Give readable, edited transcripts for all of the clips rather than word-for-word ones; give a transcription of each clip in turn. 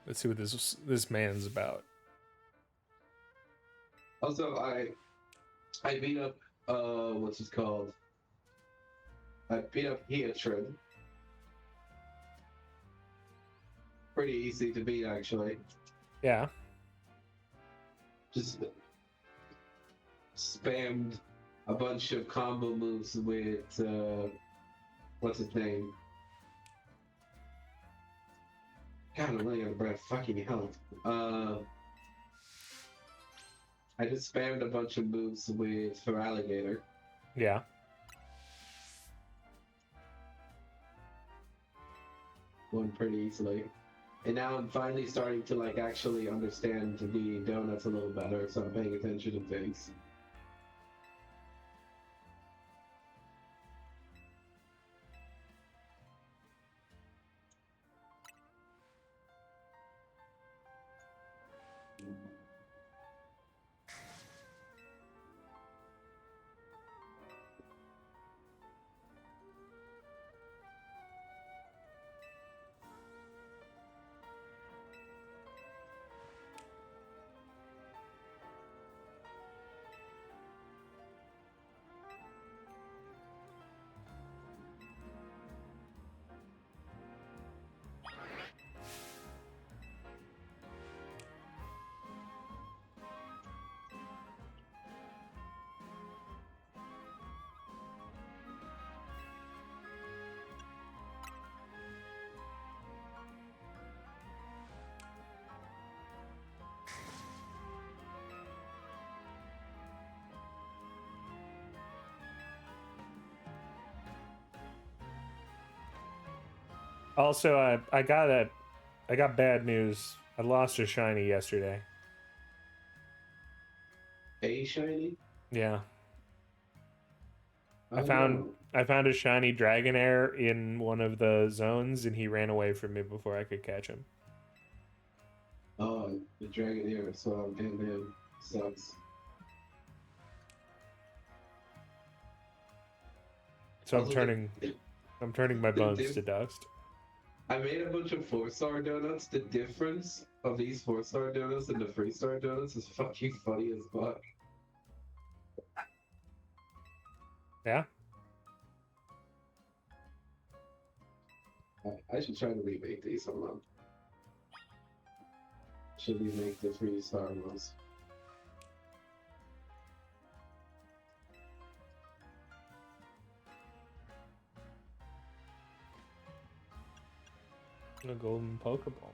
Let's see what this man's about. Also, I beat up what's it called? I beat up Heatran. Pretty easy to beat actually. Yeah. Just spammed a bunch of combo moves with what's his name? God, I'm running out of breath. Fucking hell. I just spammed a bunch of moves with for alligator. Yeah. Won pretty easily. And now I'm finally starting to like actually understand the donuts a little better, so I'm paying attention to things. Also, I got bad news. I lost a shiny yesterday. A shiny? Yeah. Oh no. I found a shiny Dragonair in one of the zones, and he ran away from me before I could catch him. Oh, the Dragonair, so and then sucks. So Also, I'm turning my the bones diff to dust. I made a bunch of 4-star donuts. The difference of these 4-star donuts and the 3-star donuts is fucking funny as fuck. Yeah. I should try to remake these. Hold on. Should we make the 3-star ones? A golden Pokeball.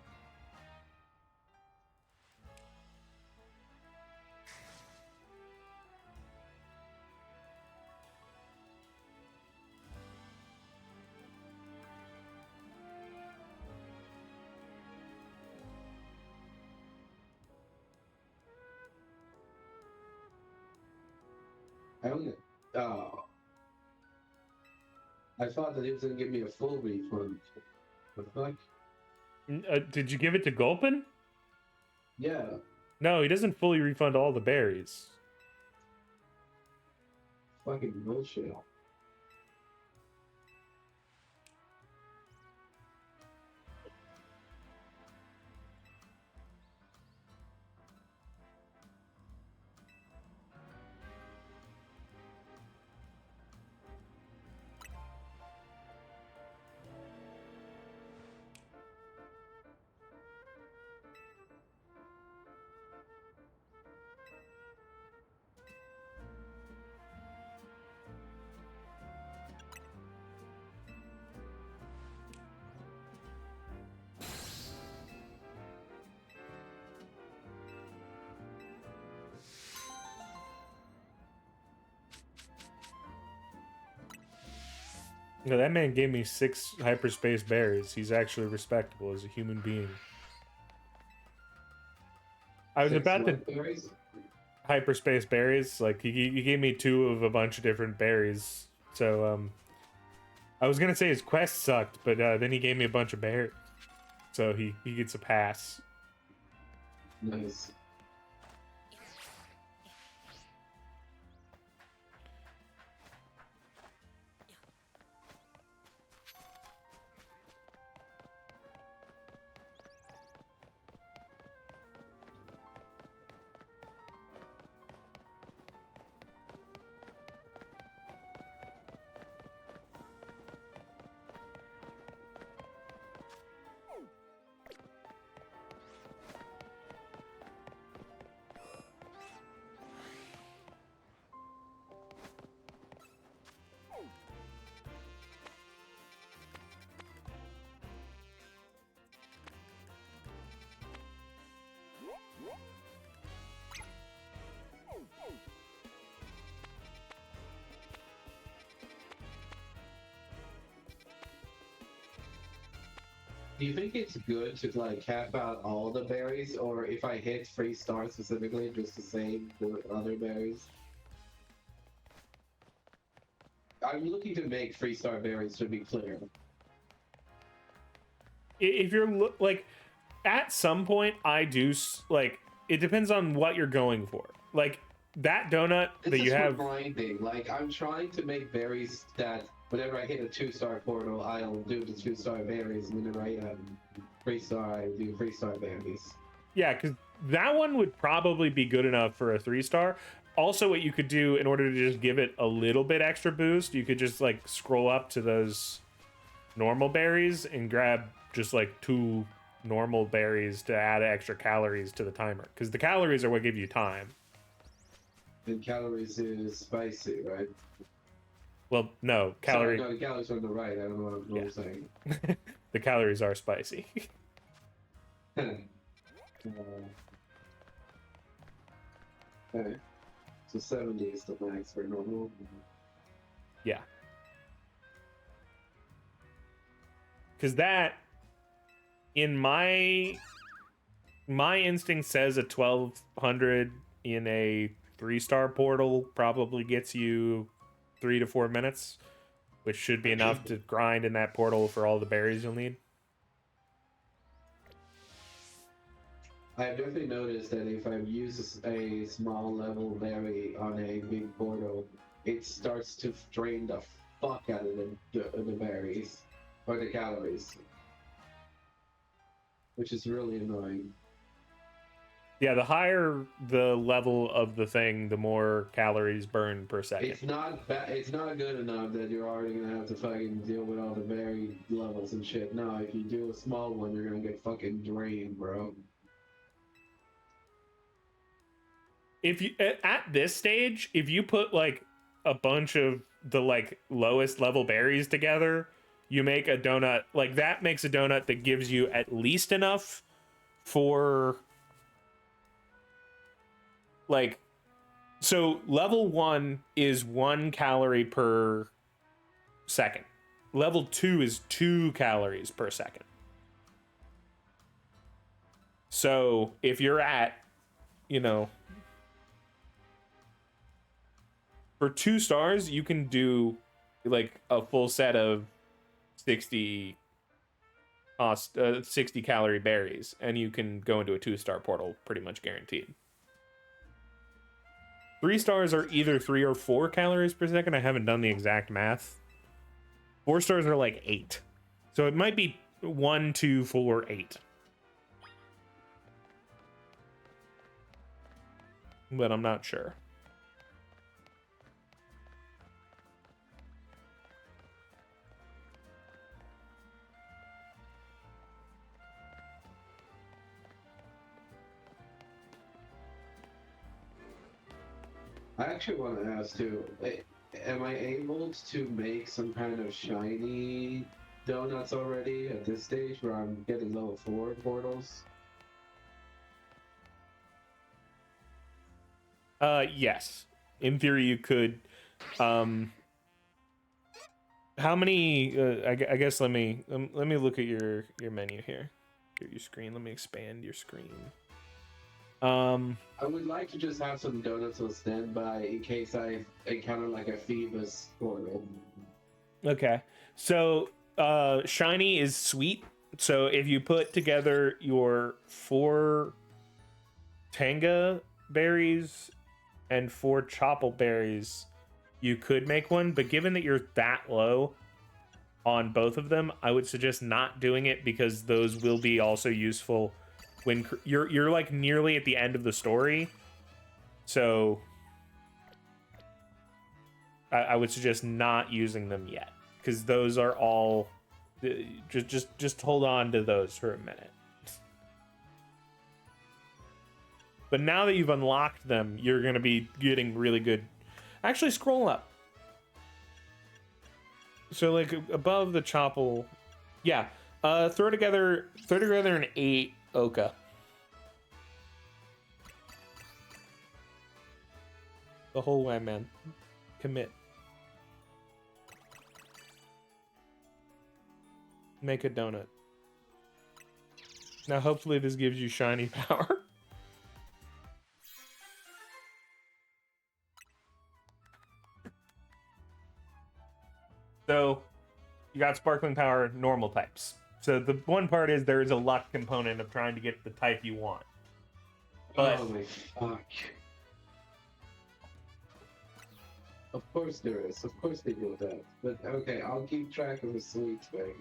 I don't. Oh, I thought that he was gonna give me a full refund. What the fuck? Did you give it to Gulpin? Yeah, No, he doesn't fully refund all the berries. fucking bullshit. No, that man gave me 6 hyperspace berries. He's actually respectable as a human being. I was Six about to what berries? hyperspace berries. Like he gave me 2 of a bunch of different berries. So I was gonna say his quest sucked, but then he gave me a bunch of berries. So he gets a pass. Nice. Do you think it's good to like cap out all the berries, or if I hit 3 stars specifically, just to save the other berries? I'm looking to make 3-star berries, to be clear. If you're like, at some point, I do like. It depends on what you're going for. Like that donut This that is you for have. grinding. Like I'm trying to make berries that whenever I hit a 2-star portal, I'll do the 2-star berries, and whenever I 3-star, I do 3-star berries. Yeah, because that one would probably be good enough for a 3-star. Also, what you could do in order to just give it a little bit extra boost, you could just like scroll up to those normal berries and grab just like 2 normal berries to add extra calories to the timer, because the calories are what give you time. And calories is spicy, right? Well, no, Sorry, no, the calories are on the right. I don't know what I'm saying. the calories are spicy. Okay. So 70 is the max for normal. Yeah, because that, in my instinct, says a 1200 in a 3-star portal probably gets you 3 to 4 minutes, which should be enough to grind in that portal for all the berries you'll need. I've definitely noticed that if I use a small level berry on a big portal, it starts to drain the fuck out of the berries or the calories, which is really annoying. Yeah, the higher the level of the thing, the more calories burned per second. It's not it's not good enough that you're already gonna have to fucking deal with all the berry levels and shit. No, if you do a small one, you're gonna get fucking drained, bro. If you, at this stage, if you put like a bunch of the like lowest level berries together, you make a donut. Like that makes a donut that gives you at least enough for like, so level 1 is 1 calorie per second. Level 2 is 2 calories per second. So if you're at, you know, for 2 stars, you can do like a full set of 60 60 calorie berries, and you can go into a 2-star portal pretty much guaranteed. 3 stars are either 3 or 4 calories per second. I haven't done the exact math. 4 stars are like 8. So it might be 1, 2, 4, 8. But I'm not sure. I actually want to ask too, am I able to make some kind of shiny donuts already at this stage where I'm getting level 4 portals? Yes. In theory, you could. How many? I guess let me look at your menu here, your screen. Let me expand your screen. I would like to just have some donuts on standby in case I encounter like a Phoebus portal. Okay, so shiny is sweet. So if you put together your 4 tanga berries and 4 chopple berries, you could make one. But given that you're that low on both of them, I would suggest not doing it, because those will be also useful when you're like nearly at the end of the story. So I would suggest not using them yet, because those are all just hold on to those for a minute. But now that you've unlocked them, you're gonna be getting really good. Actually, scroll up. So like above the chopple, yeah. Throw together an 8 Oka. The whole way, man. Commit. Make a donut. Now, hopefully this gives you shiny power. So, you got sparkling power, normal types. So the one part is there is a luck component of trying to get the type you want. But oh my fuck. Of course there is. Of course they do that. But okay, I'll keep track of the sweets, babe.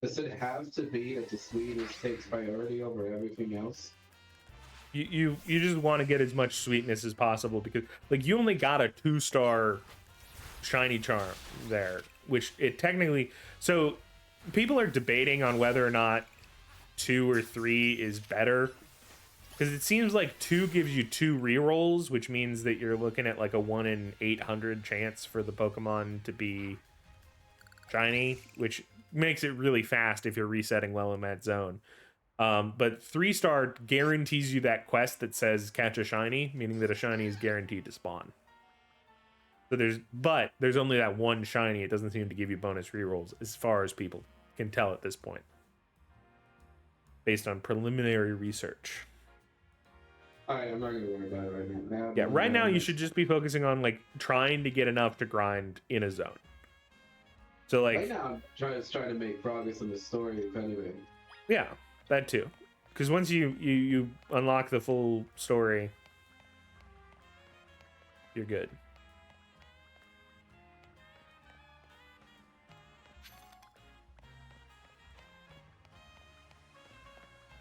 Does it have to be that the sweetest takes priority over everything else? you just want to get as much sweetness as possible because like you only got a 2-star shiny charm there, which it technically, so people are debating on whether or not 2 or 3 is better, because it seems like 2 gives you 2 rerolls, which means that you're looking at like a 1 in 800 chance for the Pokemon to be shiny, which makes it really fast if you're resetting well in that zone. But 3-star guarantees you that quest that says catch a shiny, meaning that a shiny is guaranteed to spawn. So there's only that one shiny. It doesn't seem to give you bonus rerolls as far as people can tell at this point, based on preliminary research. Alright, I'm not gonna worry about it right now. Yeah, right now you should just be focusing on like trying to get enough to grind in a zone. So like right now I'm trying to make progress in the story, if anything. Yeah, that too. Because once you unlock the full story, you're good.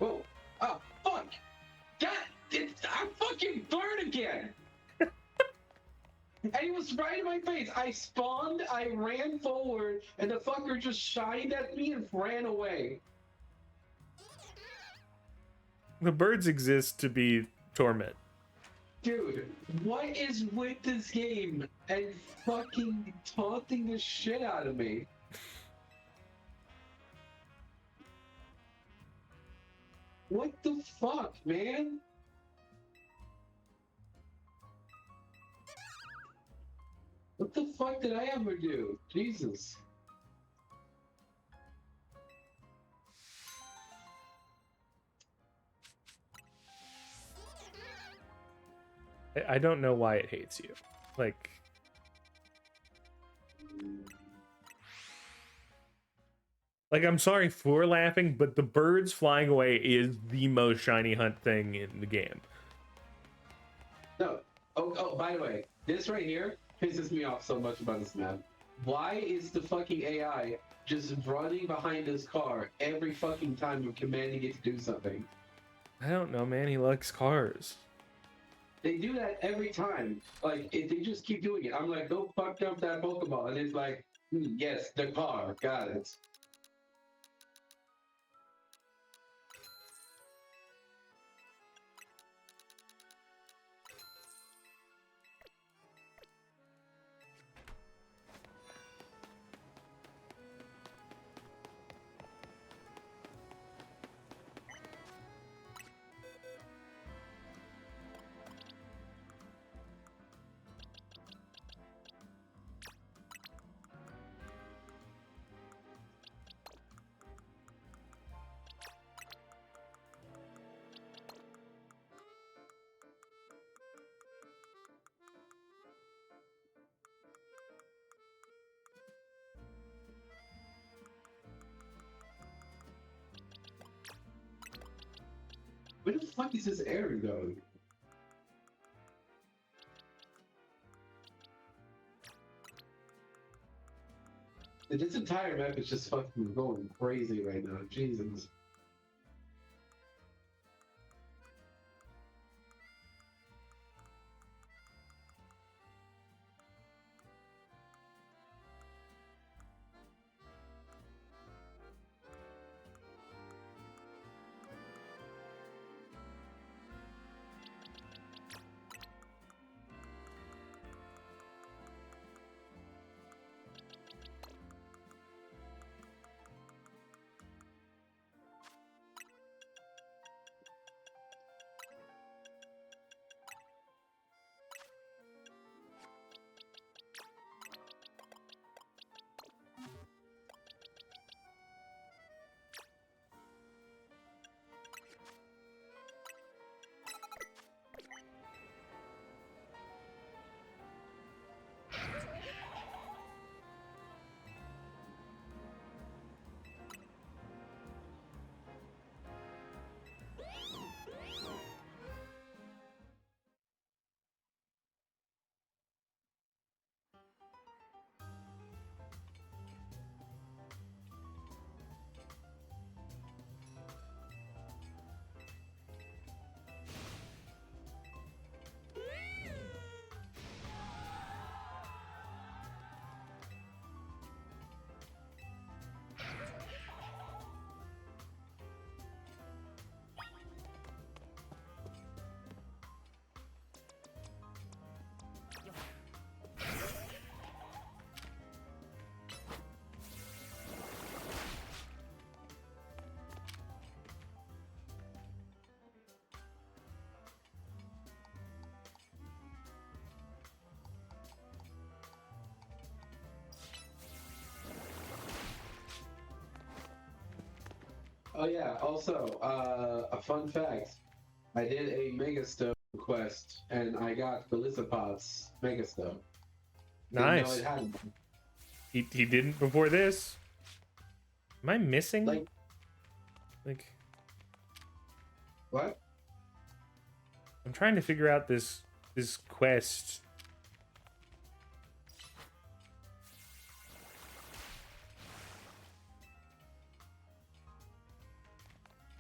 Whoa! Oh, fuck! I fucking burned again! And he was right in my face. I spawned, I ran forward, and the fucker just shined at me and ran away. The birds exist to be torment. Dude, what is with this game and fucking taunting the shit out of me? What the fuck, man? What the fuck did I ever do? Jesus. I don't know why it hates you. Like, I'm sorry for laughing, but the birds flying away is the most shiny hunt thing in the game. No. Oh, by the way, this right here pisses me off so much about this map. Why is the fucking AI just running behind this car every fucking time you're commanding it to do something? I don't know, man. He likes cars. They do that every time. Like, they just keep doing it. I'm like, go fuck up that Pokeball. And it's like, yes, the car. Got it. Where the fuck is this air going? This entire map is just fucking going crazy right now. Jesus. Oh yeah. Also, a fun fact: I did a Megastone quest, and I got Belisapod's Megastone. Didn't know it Nice. had one. He didn't before this. Am I missing? Like Like, what? I'm trying to figure out this quest.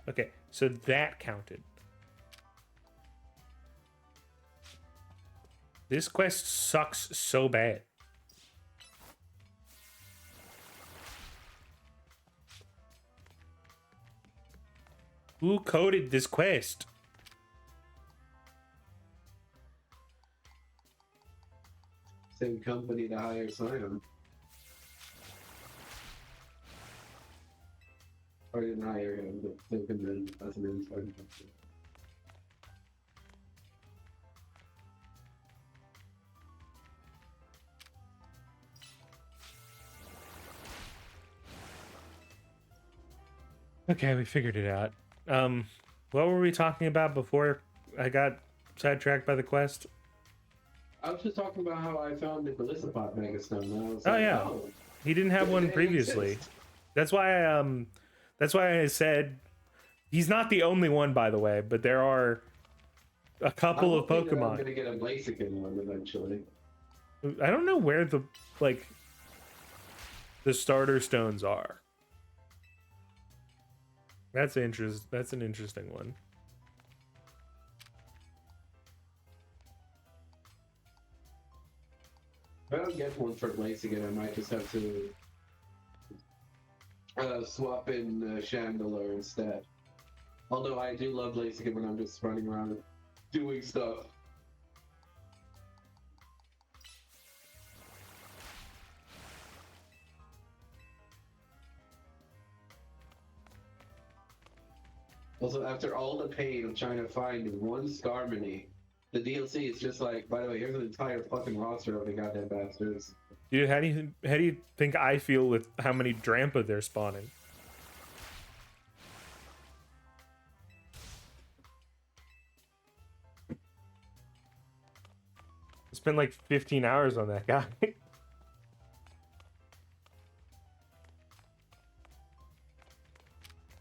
Okay, so that counted. This quest sucks so bad. Who coded this quest? Same company that hired Simon. Or didn't hire him, but took him in as an intern. Okay, we figured it out. What were we talking about before I got sidetracked by the quest? I was just talking about how I found the Belisapod Megastone, and I was Oh like, yeah, oh, he didn't have one they previously. exist. That's why I said he's not the only one, by the way, but there are a couple I'm of hoping that I'm Pokemon. gonna get a Blaziken one eventually. I don't know where the the starter stones are. That's an interesting one. If I don't get one for Blaziken, I might just have to swap in Chandler instead. Although I do love Blaziken when I'm just running around doing stuff. Also, after all the pain of trying to find one Skarmory, the DLC is just like, by the way, here's an entire fucking roster of the goddamn bastards. Dude, how do you think I feel with how many Drampa they're spawning? I spent like 15 hours on that guy.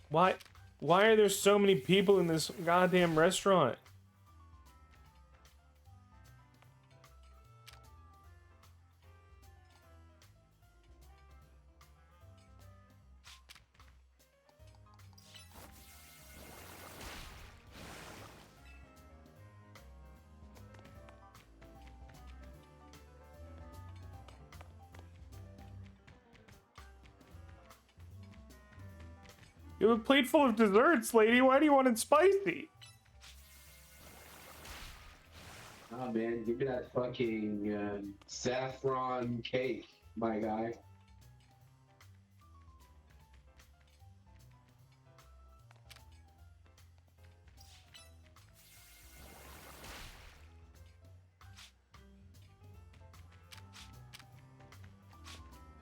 Why are there so many people in this goddamn restaurant? You have a plate full of desserts, lady. Why do you want it spicy? Oh man, give me that fucking saffron cake, my guy.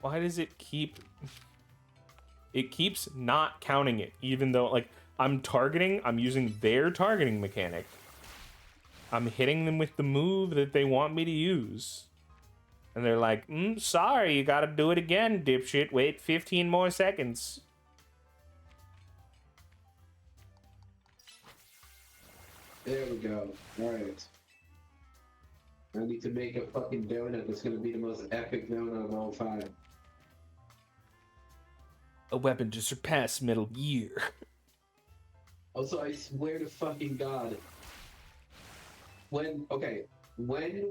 Why does it keep... It keeps not counting it, even though, like, I'm using their targeting mechanic. I'm hitting them with the move that they want me to use. And they're like, sorry, you gotta do it again, dipshit. Wait 15 more seconds. There we go. Alright. I need to make a fucking donut that's gonna be the most epic donut of all time. A weapon to surpass Metal Gear. Also, I swear to fucking God, when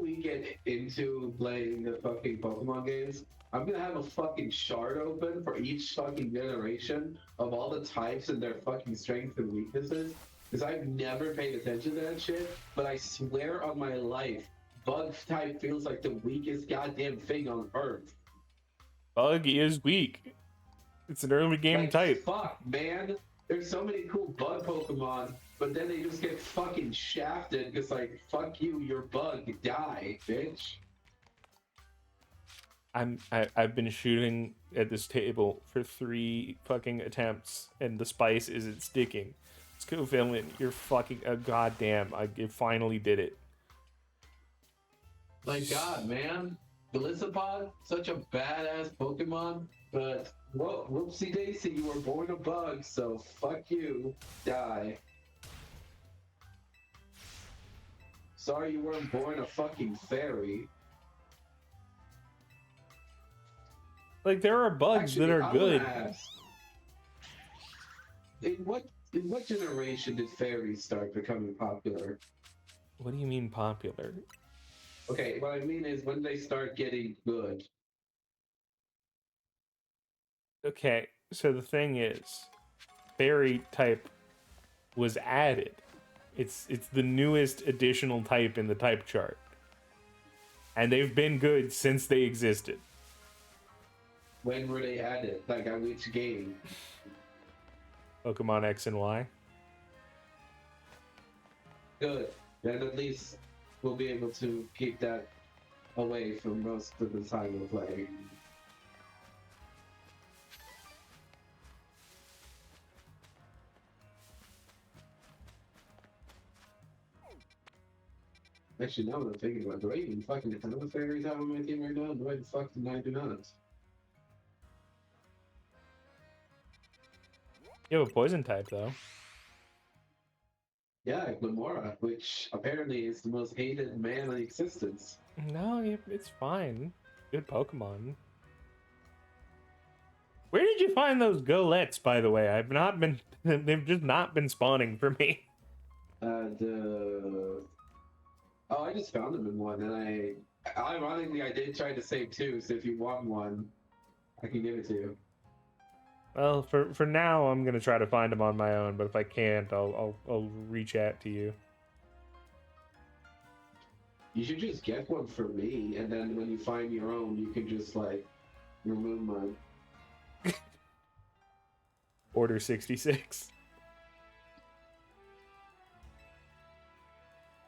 we get into playing the fucking Pokemon games, I'm gonna have a fucking shard open for each fucking generation of all the types and their fucking strengths and weaknesses. Because I've never paid attention to that shit, but I swear on my life, Bug type feels like the weakest goddamn thing on Earth. Bug is weak. It's an early game Like, type. fuck, man. There's so many cool bug Pokemon, but then they just get fucking shafted because, like, fuck you, your bug, die, bitch. I've been shooting at this table for 3 fucking attempts, and the spice isn't sticking. Let's go, Villain. You're fucking a goddamn. You finally did it. My God, man, Golisopod, such a badass Pokemon, but whoopsie daisy, you were born a bug, so fuck you, die. Sorry you weren't born a fucking fairy. Like, there are bugs Actually, that are I good. wanna ask, in what generation did fairies start becoming popular? What do you mean popular? Okay, what I mean is when they start getting good. Okay, so the thing is, fairy type was added. It's the newest additional type in the type chart. And they've been good since they existed. When were they added? Like at which game? Pokemon X and Y. Good. Then at least we'll be able to keep that away from most of the time we're playing. Actually, now that I'm thinking about it, do I even fucking have a fairies out on my team right now? No, I fucking I do not. You have a poison type, though. Yeah, Glamora, which apparently is the most hated man in existence. No, it's fine. Good Pokemon. Where did you find those Golettes, by the way? I've not been... They've just not been spawning for me. Oh, I just found them in one, and ironically, I did try to save two, so if you want one, I can give it to you. Well, for now, I'm gonna try to find them on my own, but if I can't, I'll reach out to you. You should just get one for me, and then when you find your own, you can just, like, remove mine. Order 66.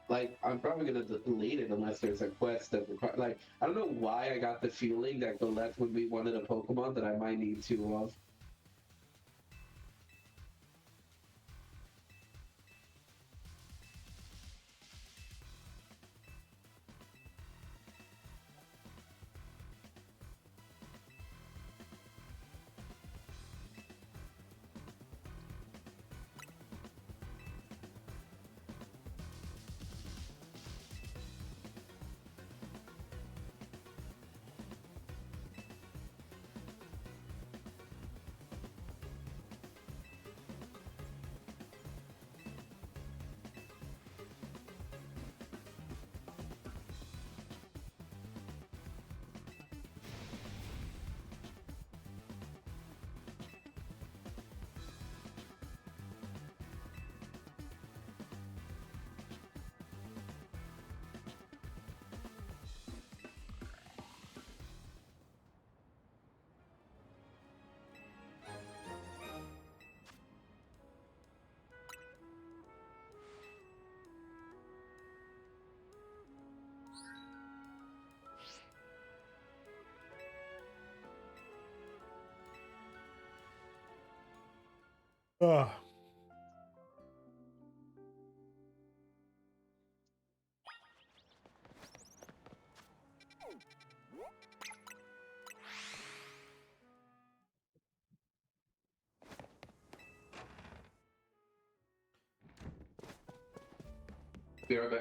Like, I'm probably gonna delete it unless there's a quest that requires. Like, I don't know why I got the feeling that Golett would be one of the Pokemon that I might need two of. Ugh. Be right back.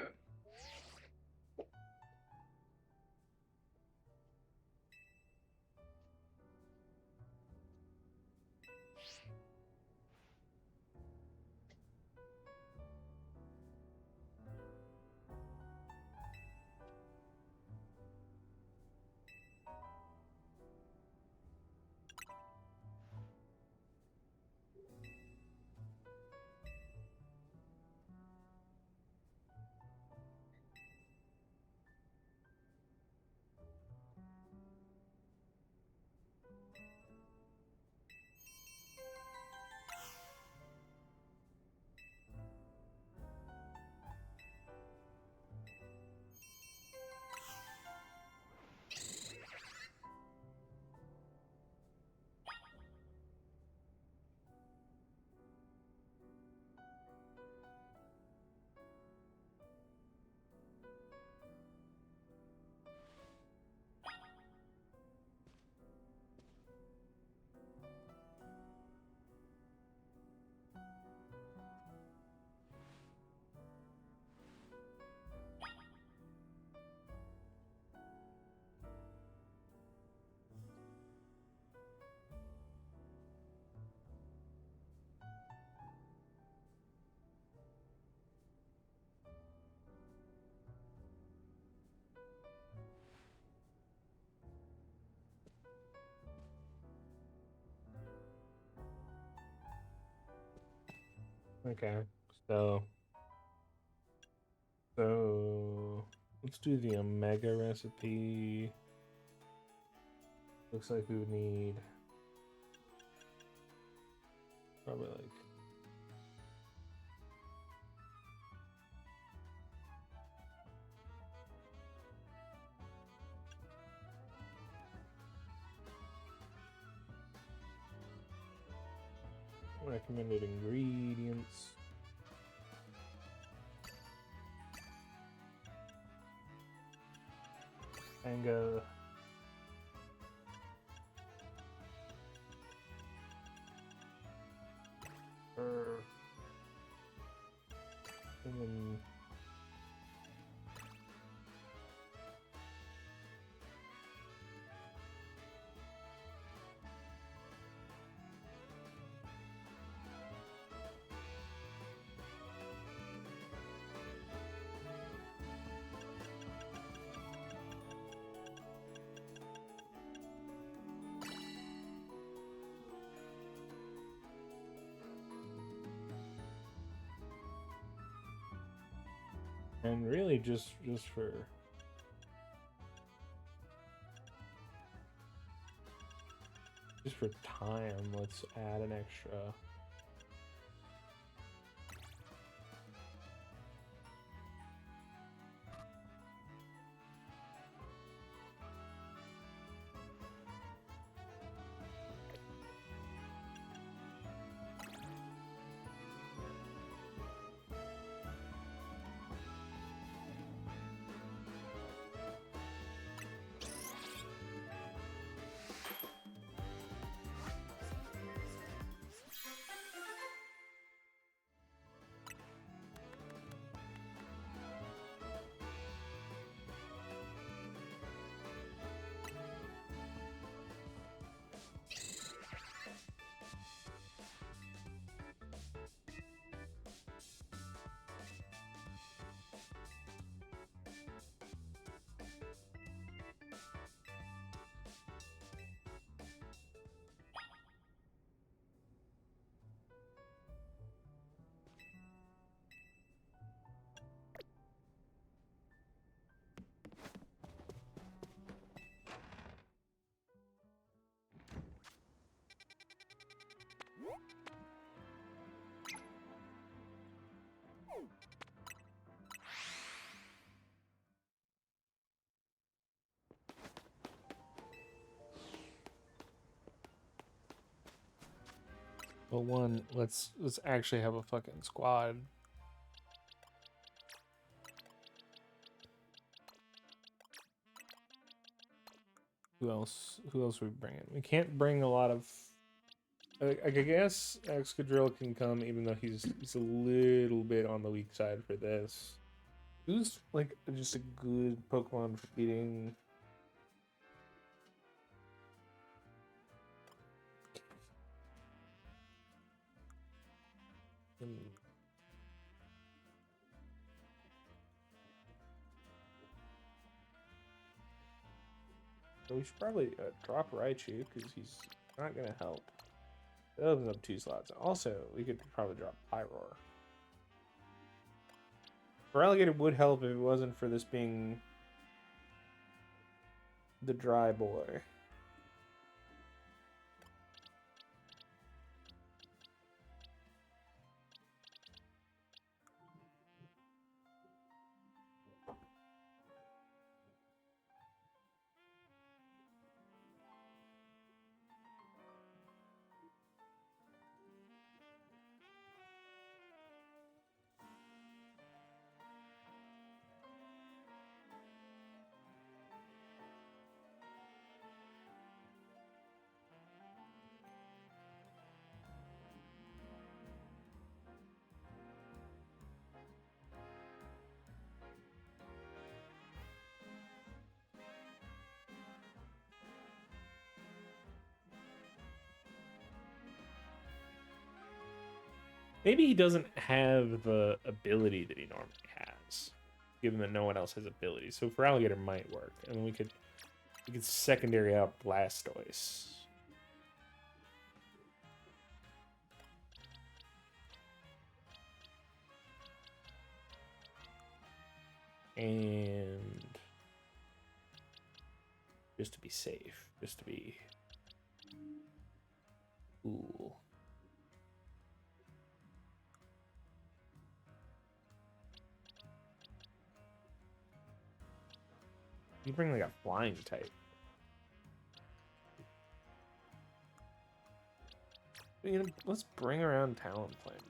Okay, so let's do the Omega recipe. Looks like we would need probably like recommended ingredients. Manga. And then and really just for time, let's add an extra. Well, one, let's actually have a fucking squad. Who else? Who else we bring in? We can't bring a lot of. I guess Excadrill can come, even though he's a little bit on the weak side for this. Who's like just a good Pokemon for beating? So we should probably drop Raichu because he's not gonna help. It opens up 2 slots. Also, we could probably drop Pyroar. Feraligatr would help if it wasn't for this being the dry boy. Maybe he doesn't have the ability that he normally has, given that no one else has abilities. So Feraligatr might work, and then we could secondary out Blastoise. And just to be safe, just to be cool. You bring like a flying type. You know, let's bring around Talonflame.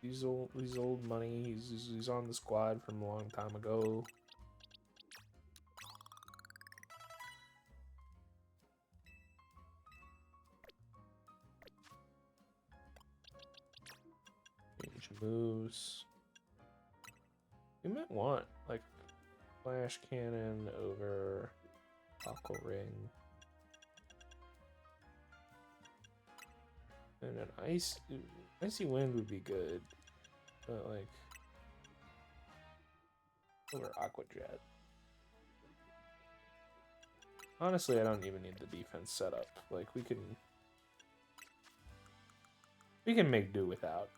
He's old money. He's on the squad from a long time ago. Change moves. You might want like flash cannon over aqua ring. And an icy wind would be good, but like over aqua jet. Honestly, I don't even need the defense setup. Like we can make do without.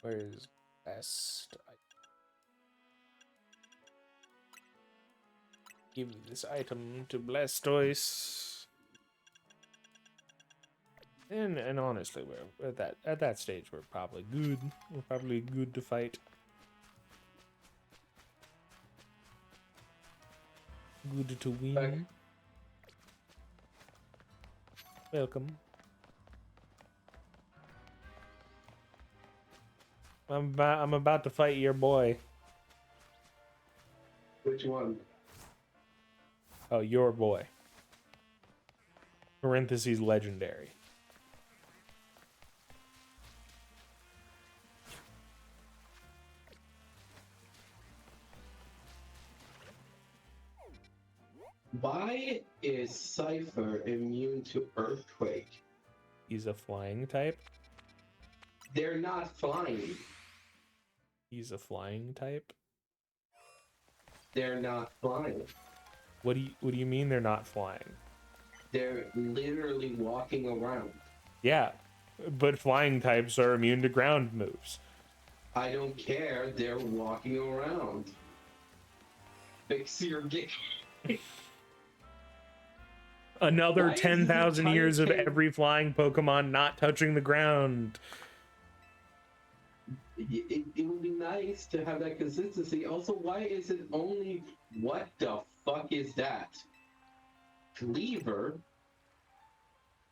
Where's best? Give this item to Blastoise. And honestly, we're at that stage we're probably good. We're probably good to fight. Good to win. Okay. Welcome. I'm about to fight your boy. Which one? Oh, your boy. Parentheses legendary. Why is Cypher immune to Earthquake? He's a flying type. They're not flying. He's a flying type. They're not flying. What do you mean they're not flying? They're literally walking around. Yeah, but flying types are immune to ground moves. I don't care. They're walking around. Fix your game. Another Why is 10,000 this years of entire every flying Pokemon not touching the ground. It would be nice to have that consistency. Also, why is it only... What the fuck is that? Cleaver?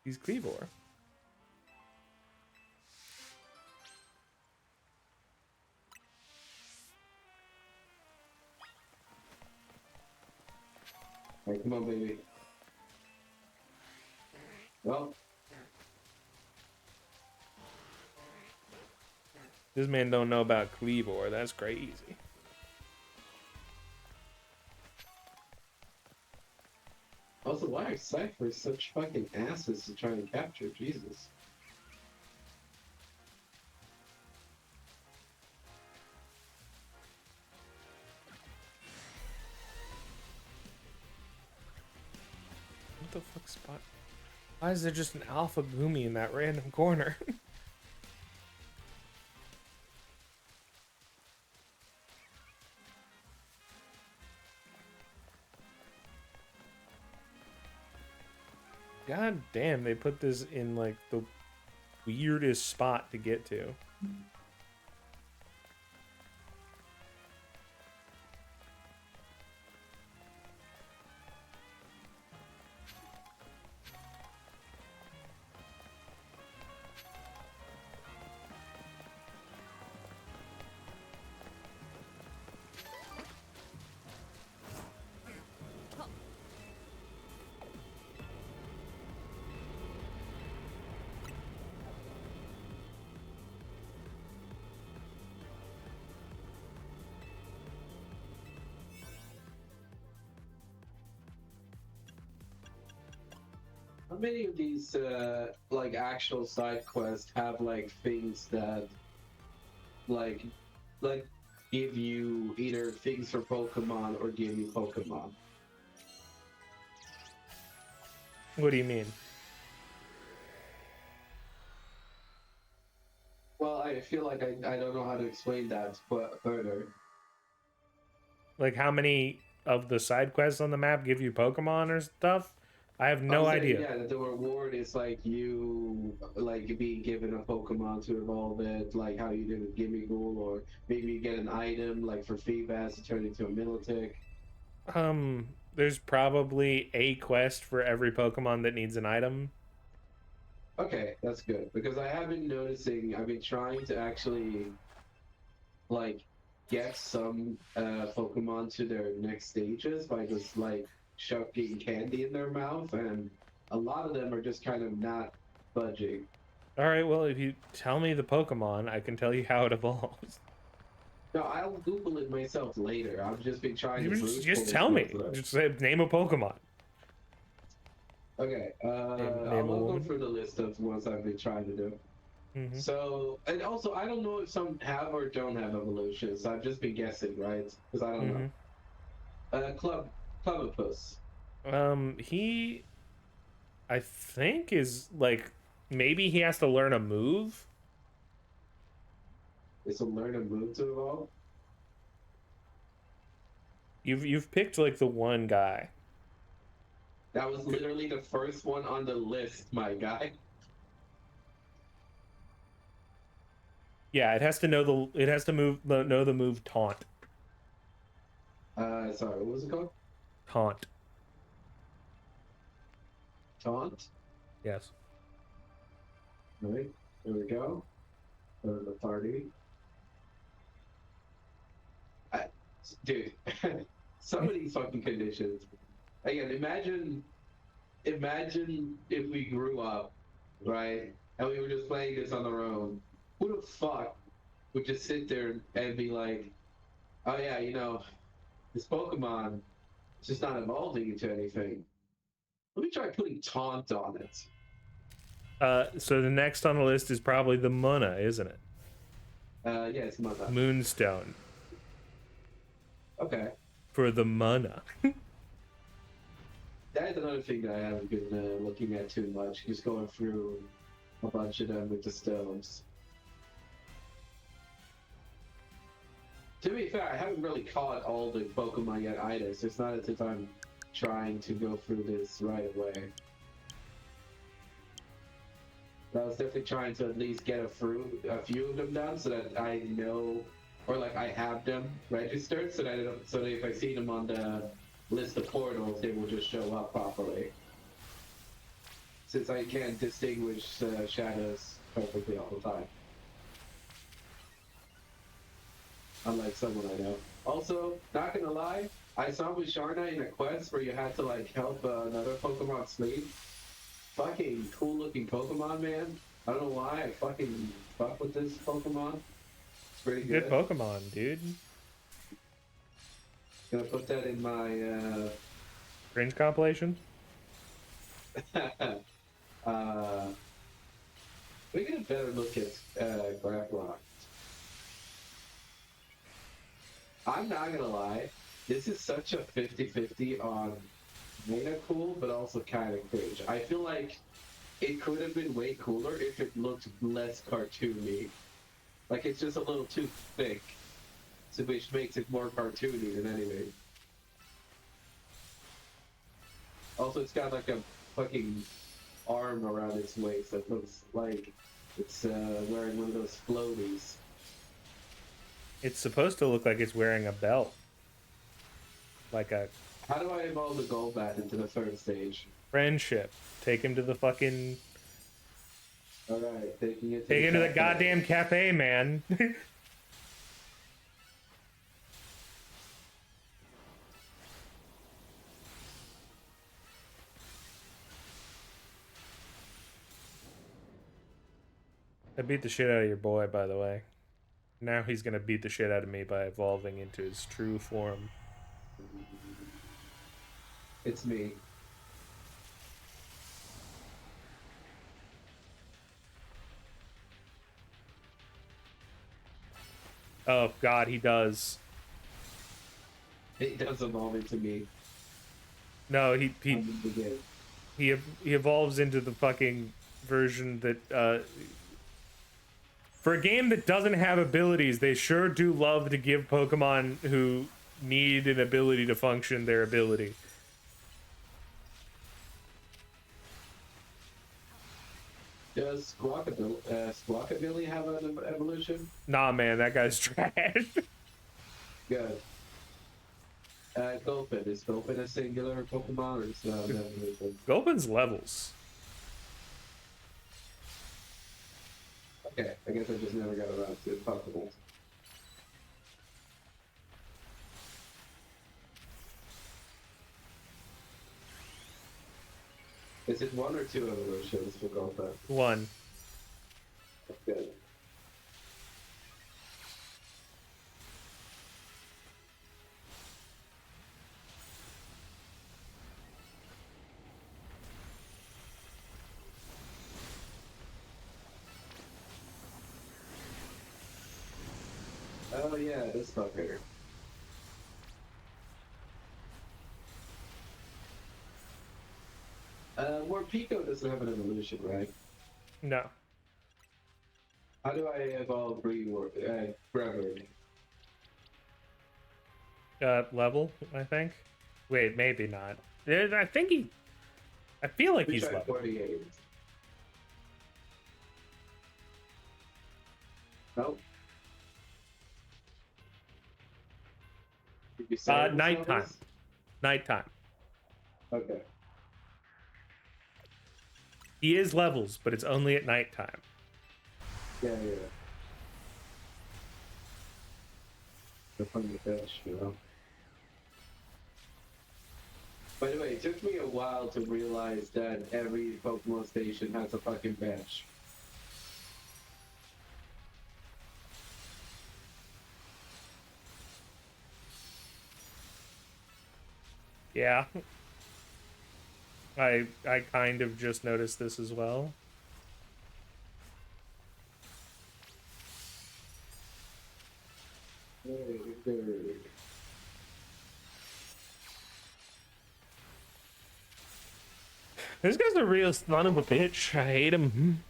He's Cleavor. Alright, come on, baby. Well, This man don't know about Cleavor. That's crazy. also, why are Cyphers such fucking asses to try and capture? Jesus. What the fuck spot? Why is there just an Alpha Gumi in that random corner? God damn, they put this in like the weirdest spot to get to. How many of these, like, actual side quests have, like, things that, like, give you either things for Pokemon or give you Pokemon? What do you mean? Well, I feel like I don't know how to explain that further. Like how many of the side quests on the map give you Pokemon or stuff? I have I'm no saying, idea. yeah, that the reward is like you like being given a Pokemon to evolve it, like how you did with Gimmighoul, or maybe you get an item like for Feebas to turn into a Milotic. There's probably a quest for every Pokemon that needs an item. Okay, that's good because I have been noticing. I've been trying to actually like get some Pokemon to their next stages by just like shoving candy in their mouth, and a lot of them are just kind of not budging. All right, well, if you tell me the Pokemon, I can tell you how it evolves. No, I'll Google it myself later. I've just been trying You to brute just force tell most me. of them. Just say, name a Pokemon. Okay, Name a I'll go woman. through the list of ones I've been trying to do. Mm-hmm. So, and also, I don't know if some have or don't have evolutions. I've just been guessing, right? Because I don't know. Mm-hmm. Clubopus. He, I think, is like maybe he has to learn a move. Is a learn a move to evolve? You've picked like the one guy. That was literally the first one on the list, my guy. Yeah, it has to know the. It has to know the move taunt. Sorry, what was it called? Taunt. Taunt. Yes. All right, there we go. The party. I, dude, some of these fucking conditions. Again, imagine if we grew up, right, and we were just playing this on our own. Who the fuck would just sit there and be like, oh yeah, this Pokemon is just not evolving into anything. Let me try putting taunt on it. So the next on the list is probably the Munna, isn't it? Yeah, it's Mother. Moonstone Okay. for the Munna. That is another thing that I haven't been looking at too much. Just going through a bunch of them with the stones. To be fair, I haven't really caught all the Pokemon yet either, so it's not as if I'm trying to go through this right away. But I was definitely trying to at least get a few of them done so that I know, or like I have them registered, so that if I see them on the list of portals, they will just show up properly. Since I can't distinguish shadows perfectly all the time. Unlike someone I know. Also, not gonna lie, I saw with Sharna in a quest where you had to like help another Pokemon sleep. Fucking cool looking Pokemon, man. I don't know why I fucking fuck with this Pokemon. It's pretty Good good. Pokemon, dude. Gonna put that in my Cringe compilation. we get a better look at Grapplock. I'm not gonna lie, this is such a 50-50 on kinda cool, but also kinda cringe. I feel like it could have been way cooler if it looked less cartoony. Like it's just a little too thick, so which makes it more cartoony than anything. Also, it's got like a fucking arm around its waist that looks like it's wearing one of those floaties. It's supposed to look like it's wearing a belt. Like a How do I evolve the Golbat into the third stage? friendship. Take him to the fucking. Alright, taking it to Take him to the cafe. goddamn cafe, man. I beat the shit out of your boy, by the way. Now he's gonna beat the shit out of me by evolving into his true form. It's me. Oh god, he does. It does evolve into me. No, I'm the beginning. he evolves into the fucking version that for a game that doesn't have abilities, they sure do love to give Pokemon who need an ability to function their ability. Does Squawkabilly have an evolution? Nah, man, that guy's trash. Good. Gulpin. Is Gulpin a singular Pokemon or is that an evolution? Gulpin's levels. Okay, I guess I just never got around to Pokeballs. Is it 1 or 2 evolutions for Gulpin? 1. Good. Oh yeah, this fucker. Morpeko doesn't have an evolution, right? No. How do I evolve Brewer? Level, I think. Wait, maybe not. I think he. I feel like he's level. 48. Nope. Did you say Nighttime. Nighttime. Okay. He is levels, but it's only at nighttime. Yeah. The funny fish, you know. By the way, it took me a while to realize that every Pokemon station has a fucking bench. Yeah. I kind of just noticed this as well. This guy's a real son of a bitch. I hate him.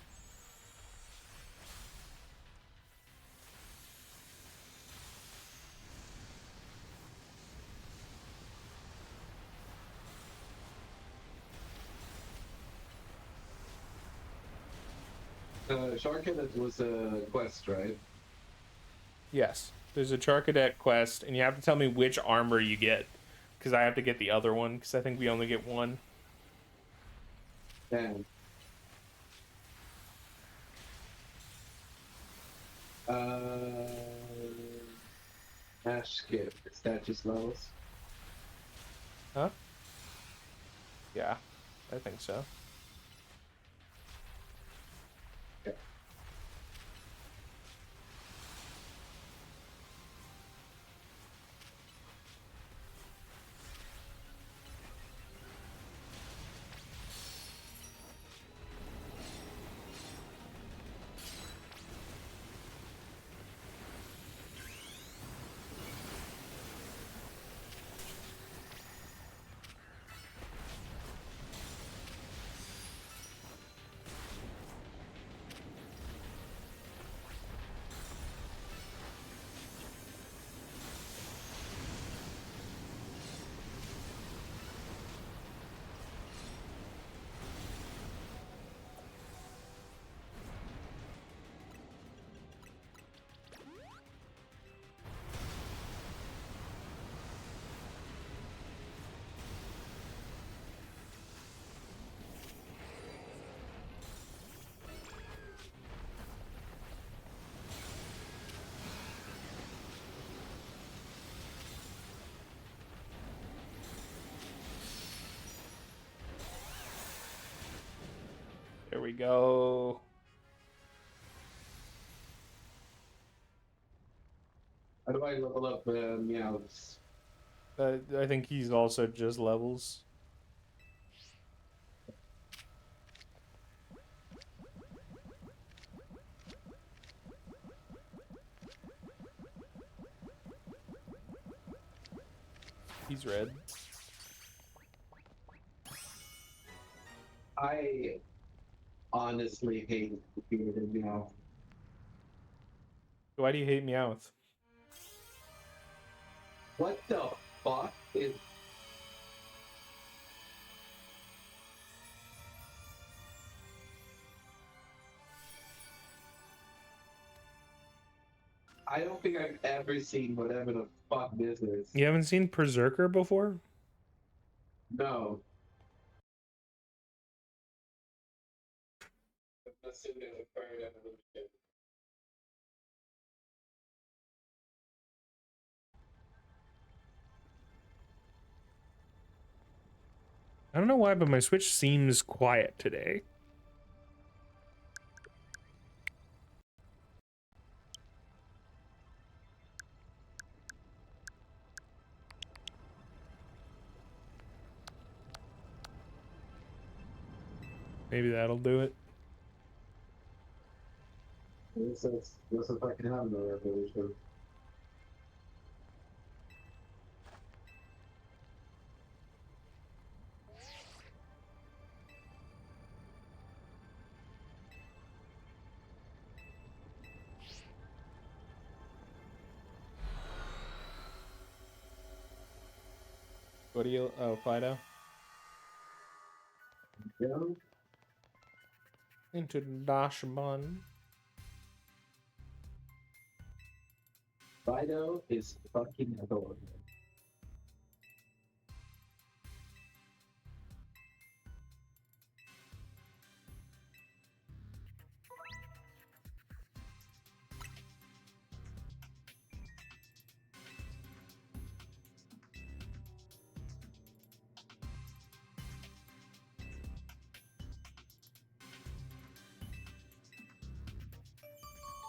Sharkhead was a quest, right? Yes. There's a Charcadet quest, and you have to tell me which armor you get. Because I have to get the other one, because I think we only get one. Damn. Ash skip. Is that just levels? Huh? Yeah, I think so. Okay. There we go. How do I level up Meowths? I think he's also just levels. He's red. I honestly hate Peter now. Why do you hate Meowth? What the fuck is? I don't think I've ever seen whatever the fuck this is. You haven't seen Berserker before? No. Assumed it was third evolution. I don't know why, but my Switch seems quiet today. Maybe that'll do it. This is fucking have no evolution. What do you... Oh, Fido? Yeah. Into Dashbun. Fido is fucking adorable.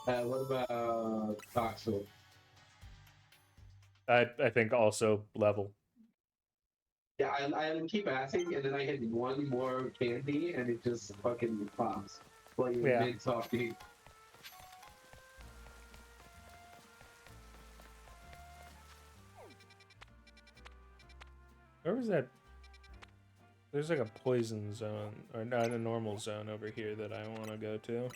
What about Toxel? I think also level. Yeah, I keep asking, and then I hit one more candy, and it just fucking pops. While you're Yeah. mid talking. Where was that? There's like a poison zone, or not a normal zone over here that I want to go to.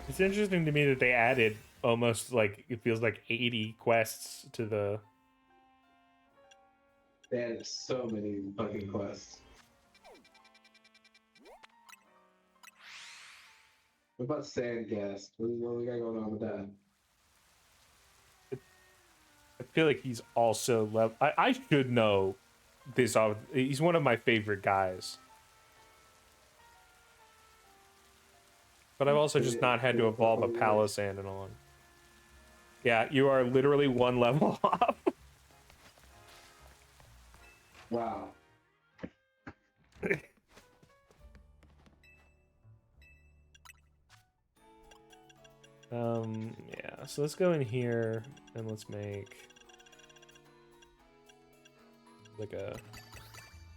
It's interesting to me that they added almost like it feels like 80 quests to the. They had so many fucking quests. What about Sandcast? What we got going on with that? I feel like he's also level. I should know this. He's one of my favorite guys, but I've also just not had to evolve a Palisandre. Yeah, you are literally one level off. Wow. Yeah, so let's go in here and let's make like a.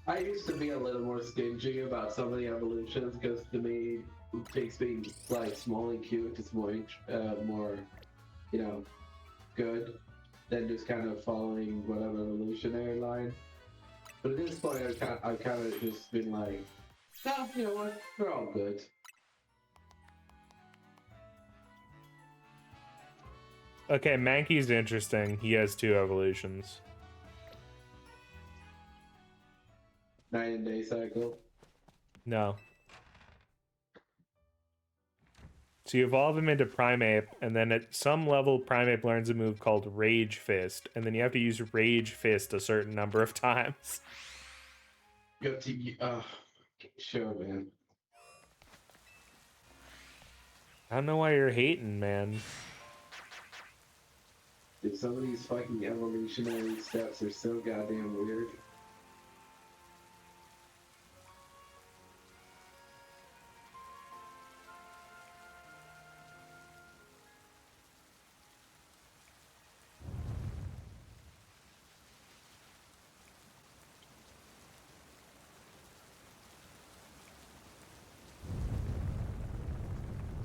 I used to be a little more stingy about some of the evolutions because to me, it takes being like small and cute is more, you know, good than just kind of following whatever evolutionary line. But at this point, I kind of just been like, no, you know what? They're all good. Okay, Mankey's interesting. He has 2 evolutions. Night and day cycle. No. So you evolve him into Primeape, and then at some level, Primeape learns a move called Rage Fist, and then you have to use Rage Fist a certain number of times. Go to you. Sure, man. I don't know why you're hating, man. If some of these fucking evolutionary steps are so goddamn weird.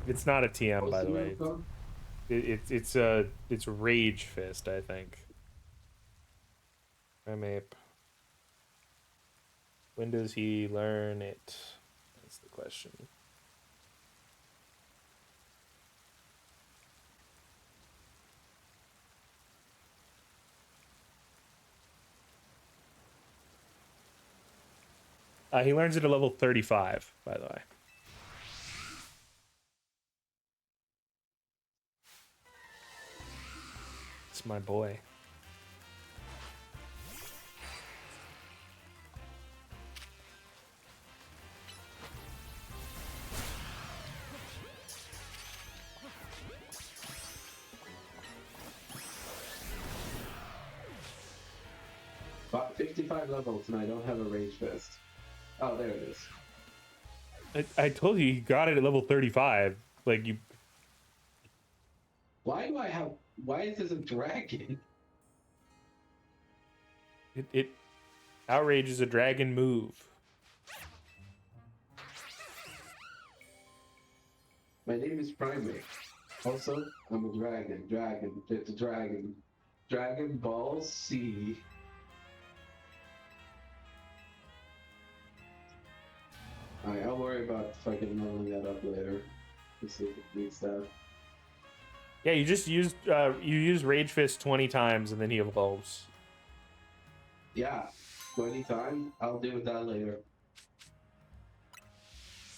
It's not a TM, What's by the the way. move called? It's Rage Fist, I think. Ape. When does he learn it? That's the question. He learns it at level 35, by the way. It's my boy. About 55 levels and I don't have a Rage Fist. Oh, there it is. I told you got it at level 35. Like, you... Why do I have... Why is this a dragon? It Outrage is a dragon move. My name is Primate. Also, I'm a dragon. It's a dragon. Dragon Ball C. Alright, I'll worry about fucking leveling that up later. Let's see if it needs that. Yeah, you just used you use Rage Fist 20 times and then he evolves. Yeah, 20 times. I'll deal with that later.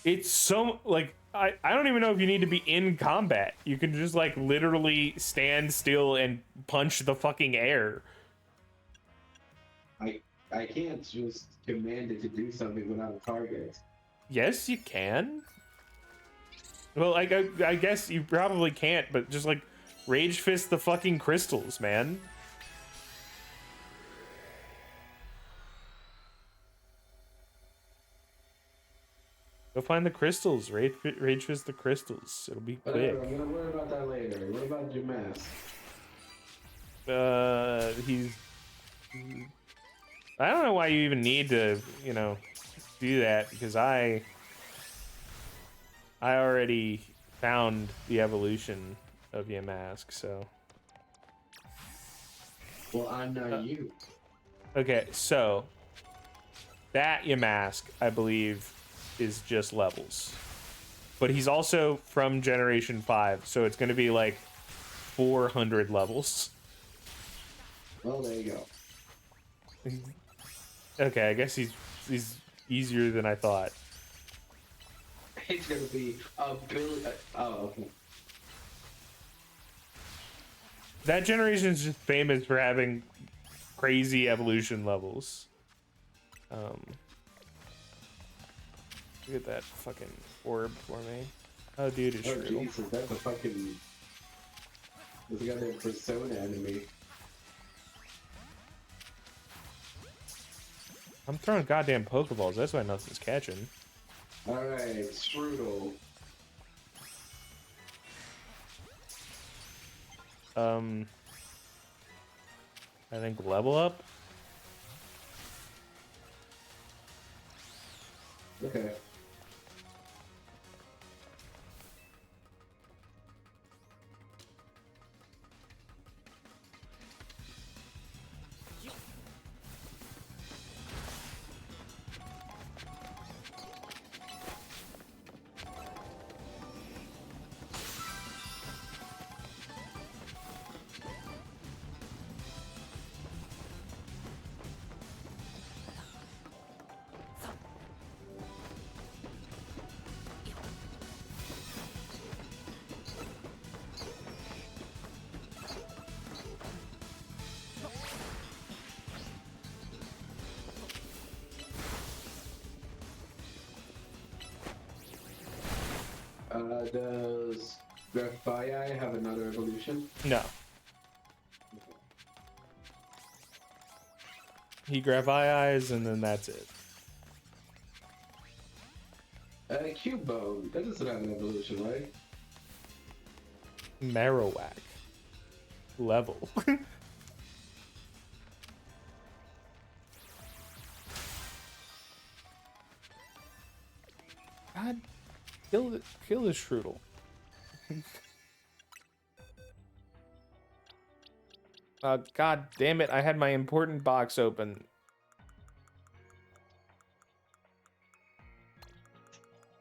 It's so like I don't even know if you need to be in combat. You can just like literally stand still and punch the fucking air. I can't just command it to do something without a target. Yes, you can. Well, like I guess you probably can't, but just like Rage Fist the fucking crystals, man. Go find the crystals. Rage Fist the crystals. It'll be quick. Whatever, I'm gonna worry about that later. What about your mask? He's... I don't know why you even need to, you know, do that, because I already found the evolution of your mask, so... Well, I'm not you. Okay, so... That Yamask, I believe, is just levels. But he's also from Generation 5, so it's going to be like 400 levels. Well, there you go. Okay, I guess he's easier than I thought. It's gonna be a billion. Oh, okay. That generation is just famous for having crazy evolution levels. Look at that fucking orb for me. Oh, dude, it's Oh, true. Jesus, that's a fucking. There's a goddamn persona enemy. I'm throwing goddamn Pokeballs. That's why nothing's catching. Alright, Strudel. I think level up. Okay. Does Grafii have another evolution? No. He Gravii and then that's it. Cubone, that doesn't have an evolution, right? Marowak. Level. God, kill the Strudel. God damn it! I had my important box open.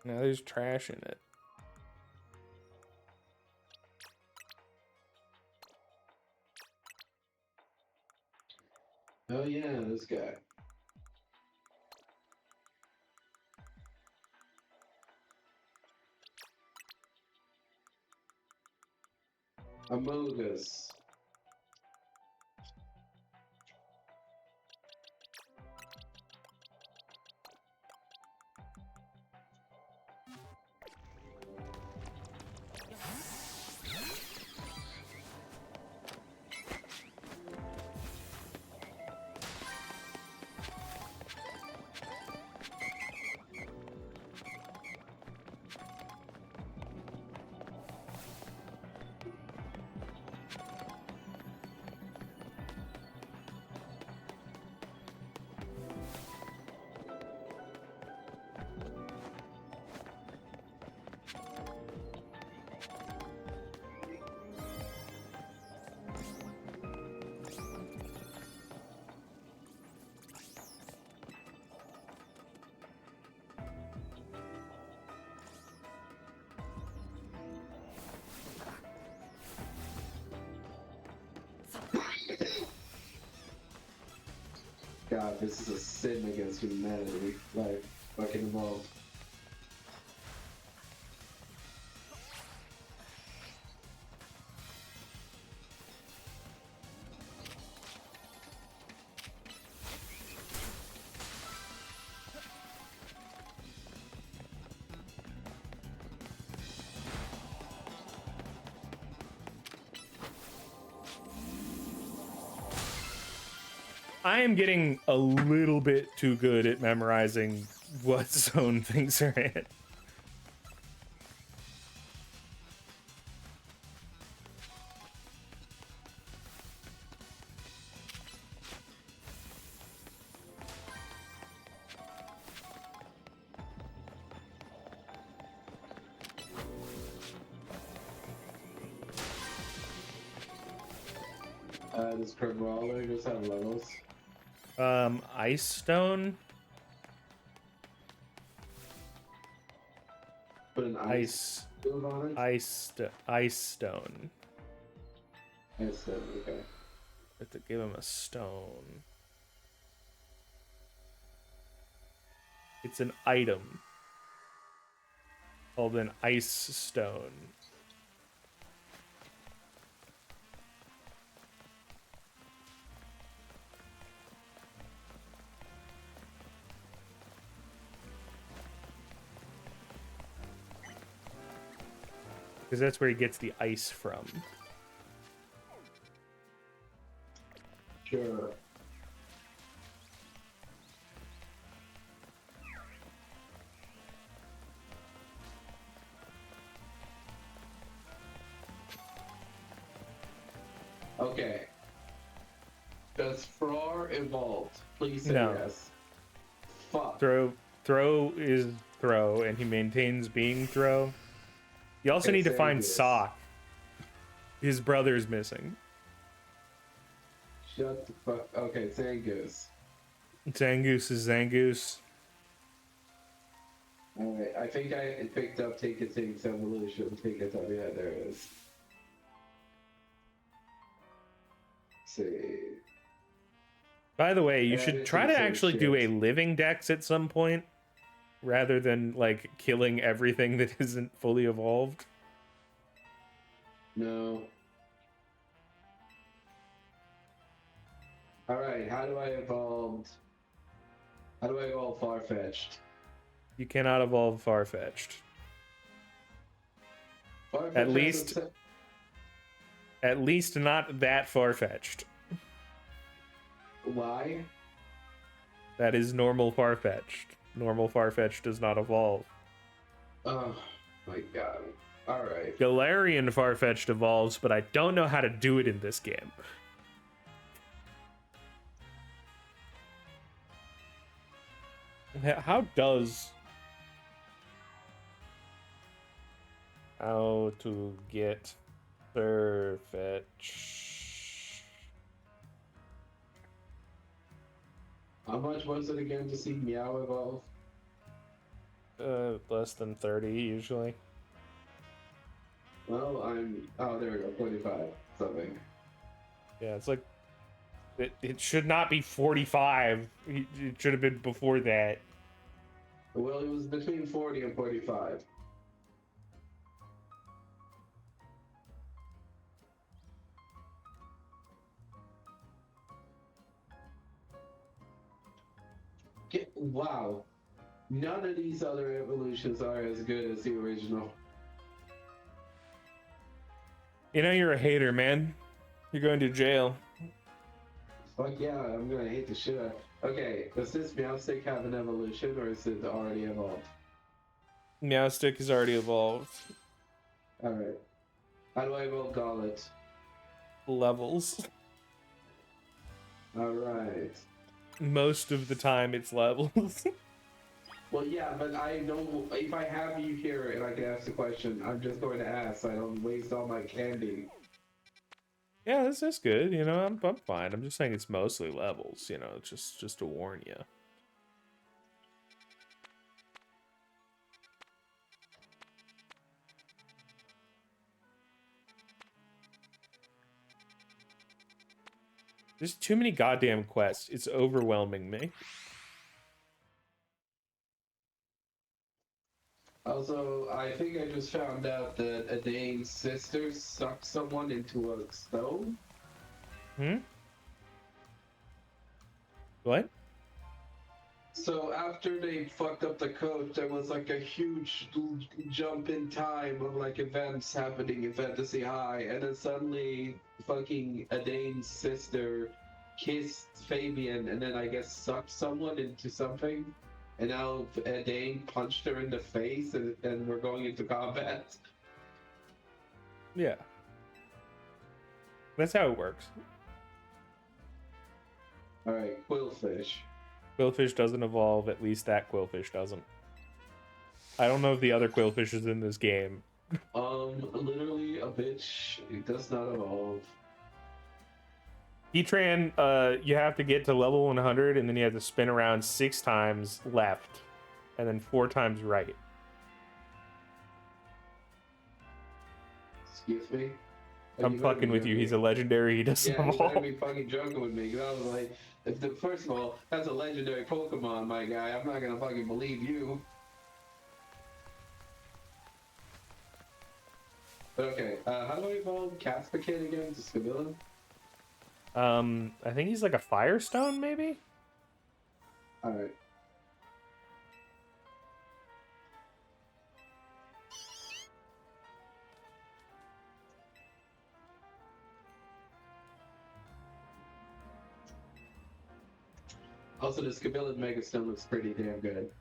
Now there's trash in it. Oh yeah, this guy. Amogus. God, this is a sin against humanity. Like, fucking evolved. I am getting a little bit too good at memorizing what zone things are in. Does Crabrawler just have levels? Ice Stone? Put an ice move on it? Ice Stone. Ice stone, okay. Have to give him a stone. It's an item called an Ice Stone. Because that's where he gets the ice from. Sure. Okay. Does Froar evolved? Please say No. yes. Fuck. Throw is throw, and he maintains being throw. You also Okay, need to say find yes. Sock. His brother's missing. Shut the fuck. Okay, Zangoose. Zangoose is Zangoose. Alright, I think I picked up Take-A-Take's evolution. Take-A-Take, yeah, there it is. Let's see. By the way, you Yeah, should it's try in to the same actually do a shit. living dex at some point, rather than like killing everything that isn't fully evolved. No. Alright, how do I evolve? How do I evolve Farfetch'd? You cannot evolve Farfetch'd. At Farfetch least, hasn't at least not that far-fetched. why? That is normal far-fetched. Normal far-fetched does not evolve. Oh my god. Alright. Galarian far-fetched evolves, but I don't know how to do it in this game. How does... How to get Farfetch? How much was it again to see Meow evolve? Less than 30 usually. Well, oh, there we go, 45 something. Yeah, it's like it should not be 45. It should have been before that. Well, it was between 40 and 45. Wow. None of these other evolutions are as good as the original. You know you're a hater, man. You're going to jail. Fuck yeah, I'm gonna hate the shit out. Okay, does this Meowstic have an evolution or is it already evolved? Meowstic is already evolved. Alright. How do I evolve Gollet? Levels. Alright. Most of the time it's levels. Well, yeah, but I know if I have you here and I can ask the question, I'm just going to ask. So I don't waste all my candy. Yeah, that's good. You know, I'm fine. I'm just saying it's mostly levels. You know, just to warn you. There's too many goddamn quests. It's overwhelming me. Also, I think I just found out that Adane's sister sucked someone into a stone. Hmm? What? So after they fucked up the coach, there was like a huge jump in time of like events happening in Fantasy High, and then suddenly fucking Adane's sister kissed Fabian, and then I guess sucked someone into something, and now Adane punched her in the face, and we're going into combat. Yeah. That's how it works. All right, Quillfish. Quillfish doesn't evolve, at least that Quillfish doesn't. I don't know if the other Quillfishes in this game. Literally a bitch. It does not evolve. Heatran, you have to get to level 100, and then you have to spin around 6 times left, and then 4 times right. Excuse me? I'm fucking with you. He's a legendary. He doesn't Yeah, you better evolve. be fucking joking with me. 'Cause I was like, first of all, that's a legendary Pokemon, my guy. I'm not gonna fucking believe you. But okay, how do I evolve Caspicate again to Scavillain? I think he's like a Firestone, maybe? Alright. Also, the Scavillain Mega Stone looks pretty damn good.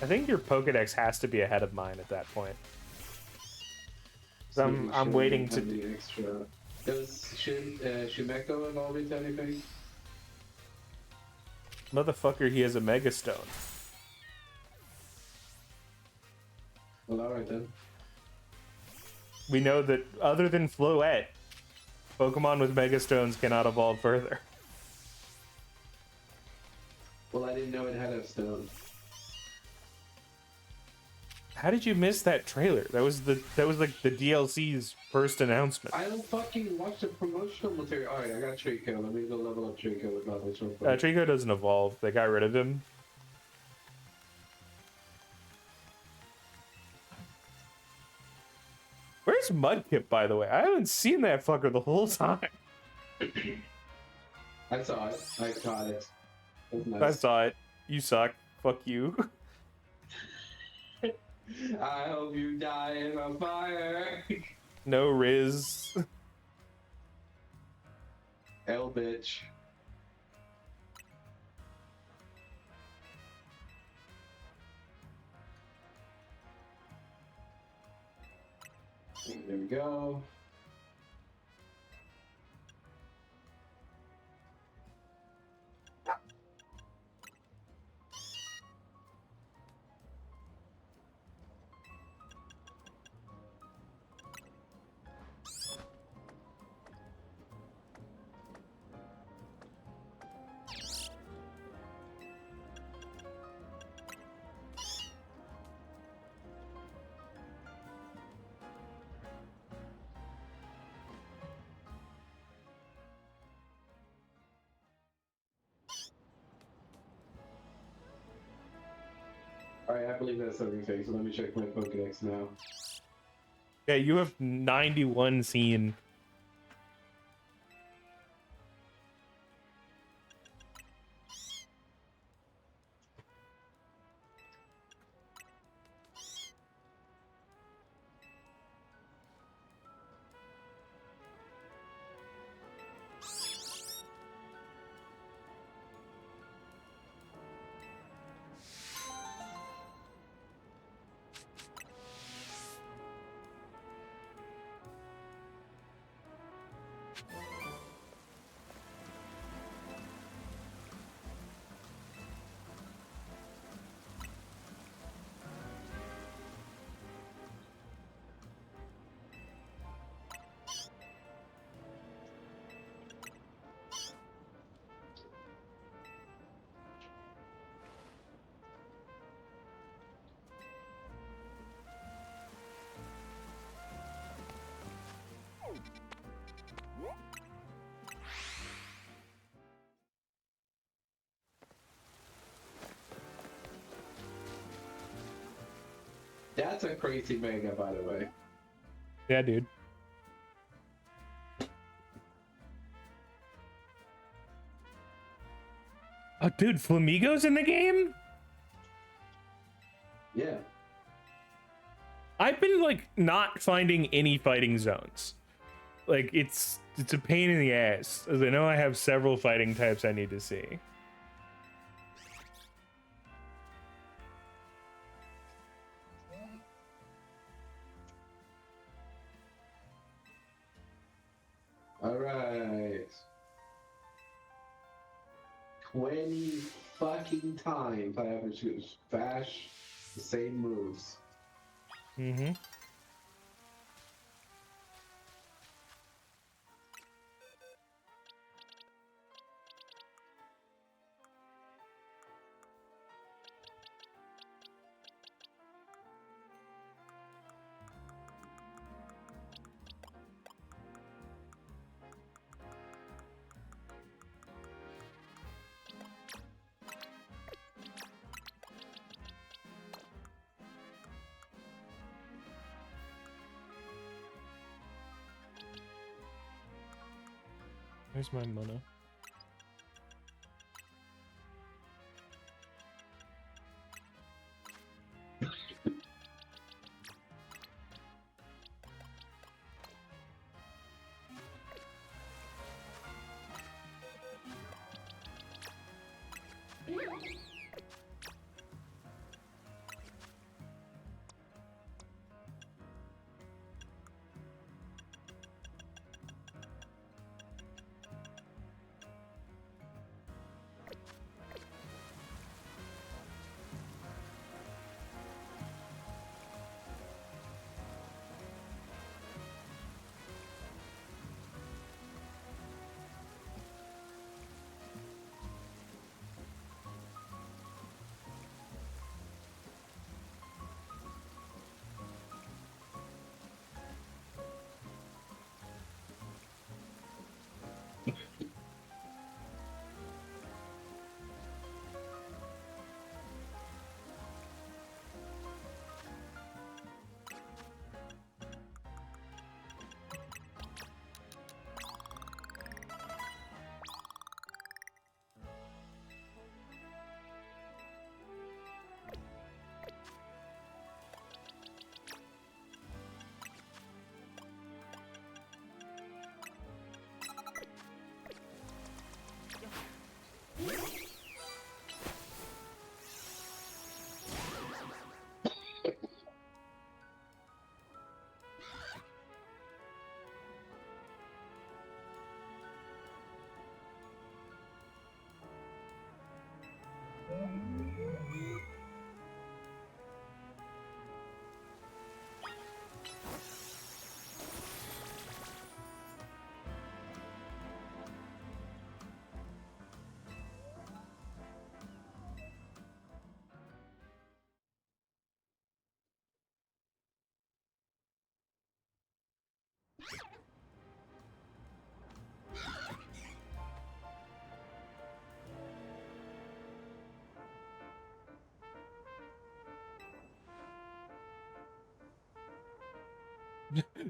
I think your Pokedex has to be ahead of mine at that point. I'm waiting to do extra. Does Shimeko evolve into anything? Motherfucker, he has a Mega Stone. Well, alright then. We know that other than Floette, Pokemon with Mega Stones cannot evolve further. Well, I didn't know it had a stone. How did you miss that trailer? That was like the DLC's first announcement. I don't fucking watch the promotional material. Alright, I got Trico. Let me go level up Trico with my this real quick. Trico doesn't evolve. They got rid of him. Where's Mudkip, by the way? I haven't seen that fucker the whole time. I saw it. I caught it. It was nice. I saw it. You suck. Fuck you. I hope you die in a fire. No Riz. L bitch. There we go. Alright, I believe that's everything, so let me check my Pokedex now. Yeah, you have 91 seen. That's a crazy manga, by the way. Yeah, dude. Oh, dude, Flamigo's in the game? Yeah. I've been, like, not finding any fighting zones. Like, it's a pain in the ass, as I know I have several fighting types I need to see. Alright. 20 fucking times I have to bash the same moves. Mm-hmm. Where's my mana?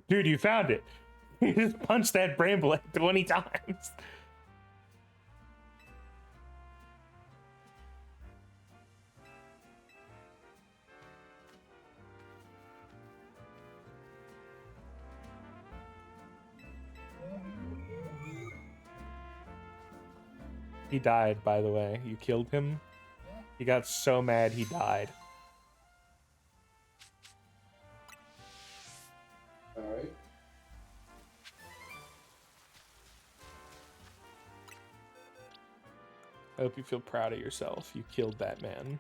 Dude, you found it. You just punched that bramble like 20 times. He died, by the way. You killed him. He got so mad he died. Alright. I hope you feel proud of yourself. You killed that man.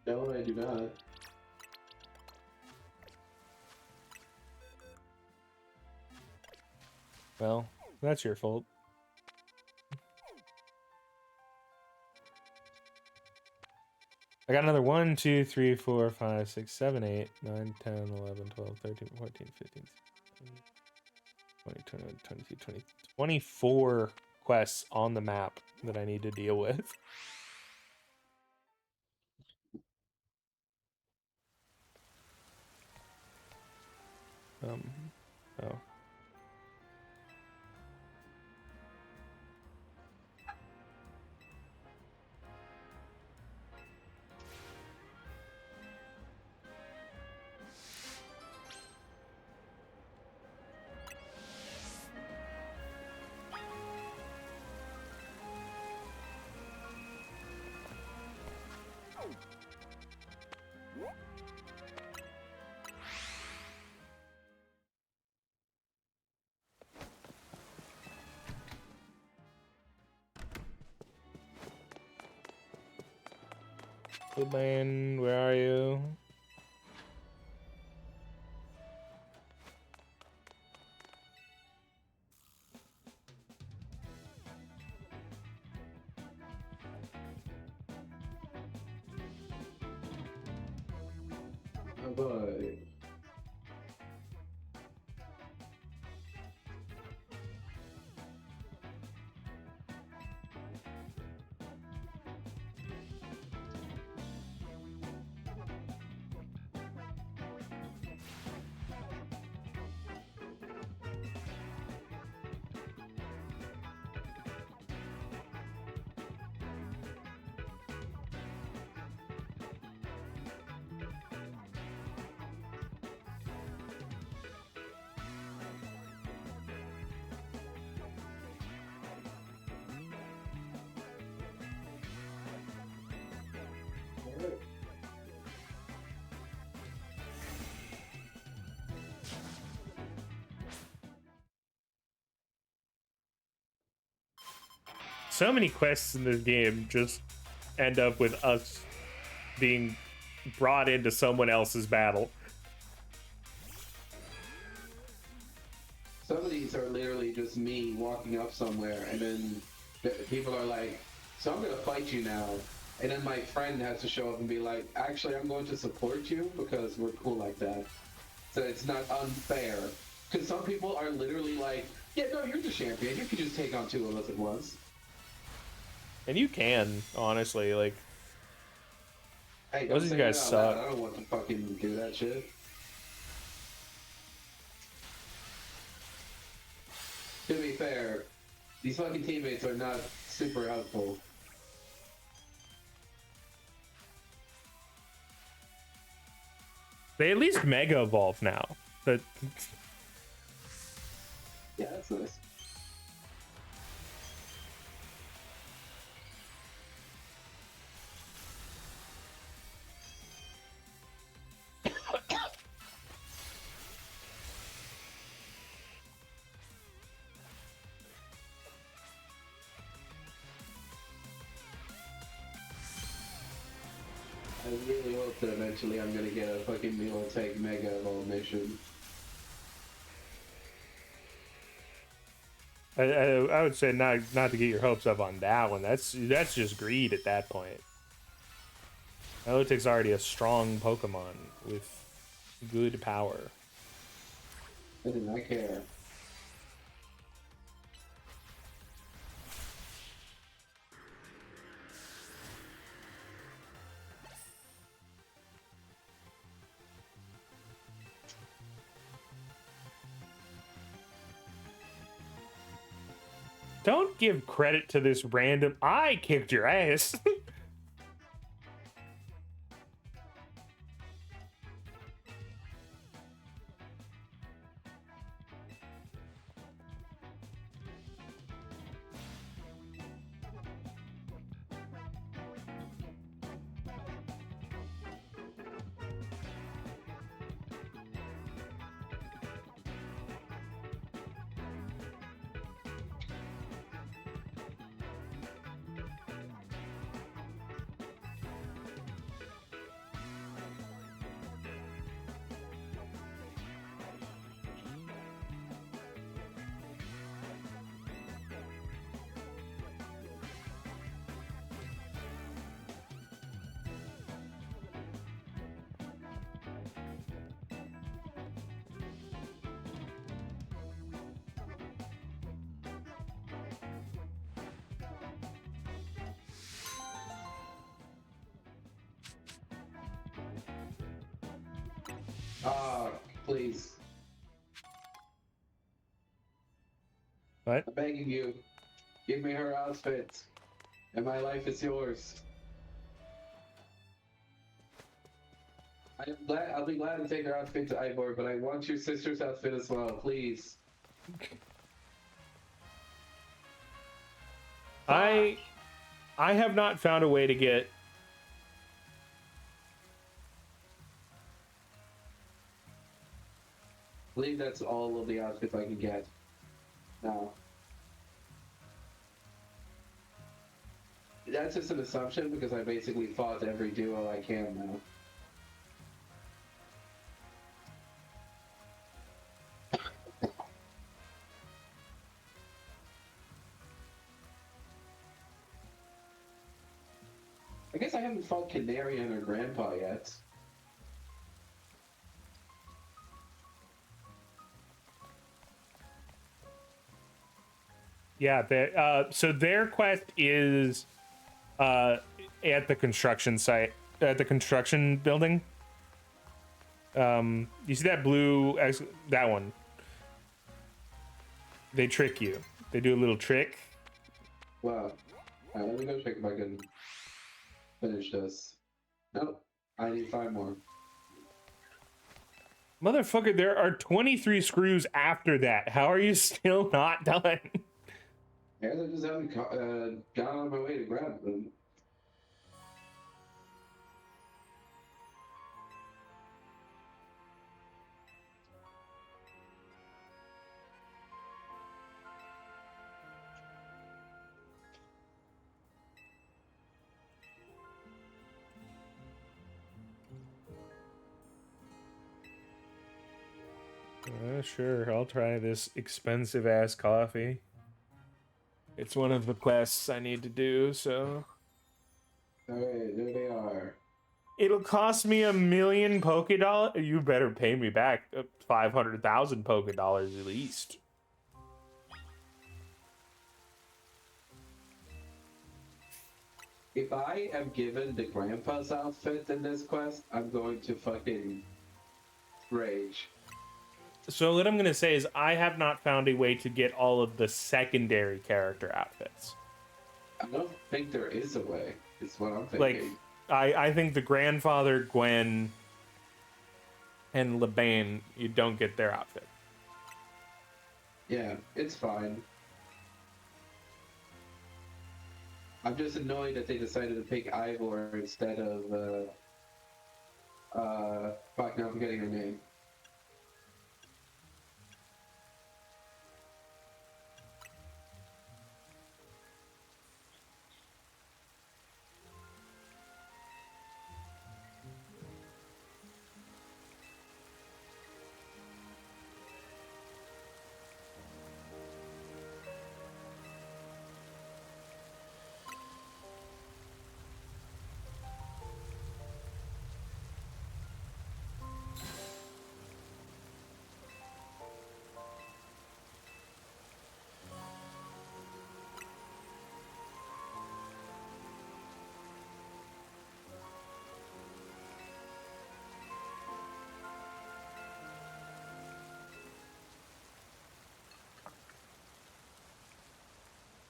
No, I do not. Well, that's your fault. I got another 1, 2, 3, 4, 5, 6, 7, 8, 9, 10, 11, 12, 13, 14, 15, 20, 21, 22, 20, 24 quests on the map that I need to deal with. Oh. Good man, where are you? Oh boy. Alright. So many quests in this game just end up with us being brought into someone else's battle. Some of these are literally just me walking up somewhere, and then people are like, so I'm gonna fight you now. And then my friend has to show up and be like, actually, I'm going to support you because we're cool like that. So it's not unfair. Because some people are literally like, Yeah, no, you're the champion. You can just take on 2 of us at once. And you can, honestly, like, Hey, those don't of you say that guys out loud. suck. I don't want to fucking do that shit. To be fair, these fucking teammates are not super helpful. They at least mega evolve now. But Yeah, that's nice. I really hope that eventually I'm gonna get a fucking Mule Tank Mega Evolve mission. I would say not to get your hopes up on that one. That's just greed at that point. Milotic's already a strong Pokemon with good power. I do not care. Don't give credit to this random. I kicked your ass. Ah, please. What? I'm begging you. Give me her outfit. And my life is yours. I'll be glad to take her outfit to Ivor, but I want your sister's outfit as well, please. I have not found a way to get. I believe that's all of the outfits I can get. Now. That's just an assumption because I basically fought every duo I can now. I guess I haven't fought Canary and her grandpa yet. Yeah, so their quest is at the construction site, at the construction building. You see that that one? They trick you. They do a little trick. Wow. Alright, let me go check if I can finish this. Nope. I need 5 more. Motherfucker, there are 23 screws after that. How are you still not done? I guess I just haven't gone on my way to grab them. Sure, I'll try this expensive ass coffee. It's one of the quests I need to do, so. Alright, there they are. It'll cost me 1,000,000 Poké Dollars. You better pay me back 500,000 Poké Dollars at least. If I am given the grandpa's outfit in this quest, I'm going to fucking rage. So what I'm gonna say is I have not found a way to get all of the secondary character outfits. I don't think there is a way. Is what I'm Like, thinking. I think the grandfather, Gwen, and Lebane, you don't get their outfit. Yeah, it's fine. I'm just annoyed that they decided to pick Ivor instead of fuck, now I'm forgetting her name.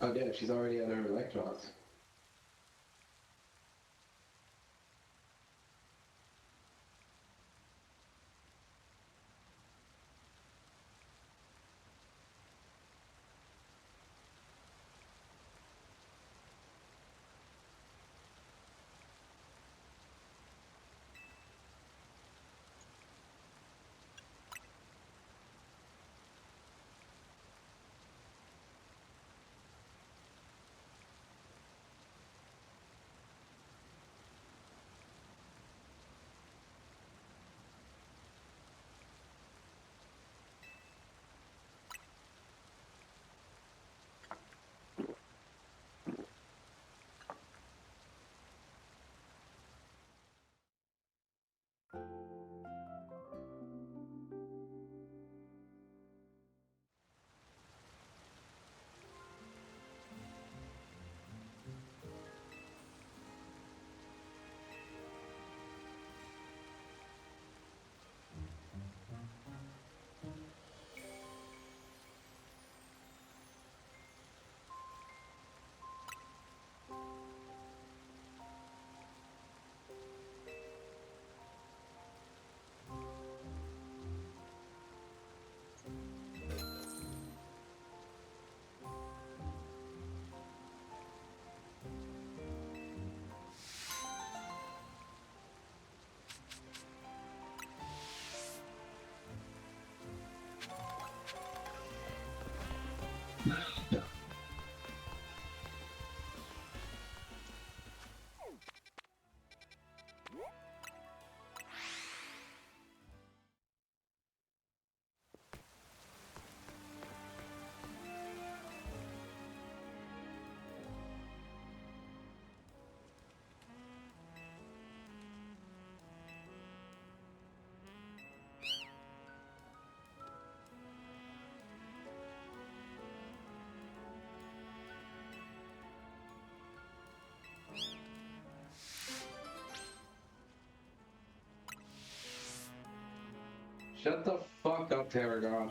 Oh yeah, she's already at her electrons. Shut the fuck up, Tarragon.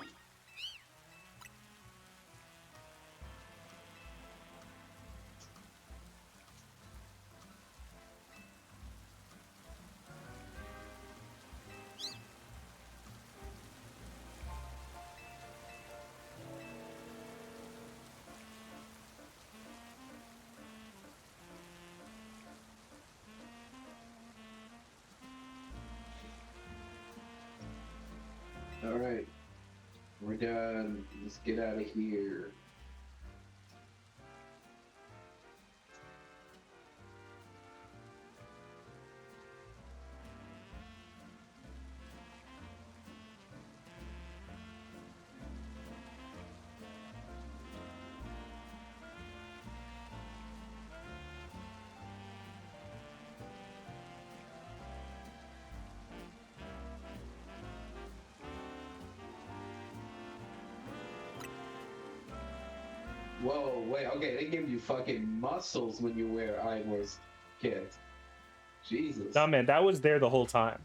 Alright. We're done. Let's get out of here. Whoa, wait, okay, they give you fucking muscles when you wear Ivor's kit. Jesus. Nah, man, that was there the whole time.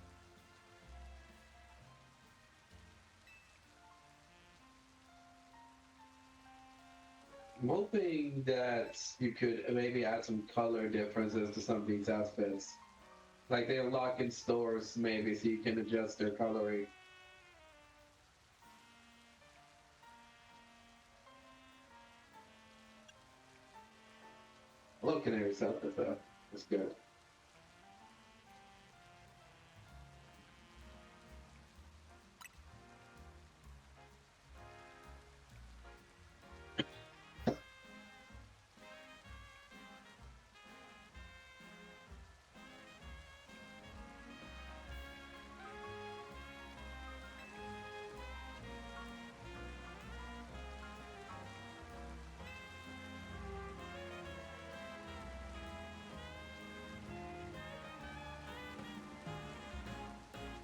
I'm hoping that you could maybe add some color differences to some of these outfits. Like they unlock in stores, maybe, so you can adjust their coloring. I love Canary's outfit, though. It's good.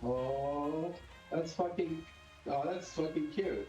Oh, that's fucking. Oh, that's fucking cute.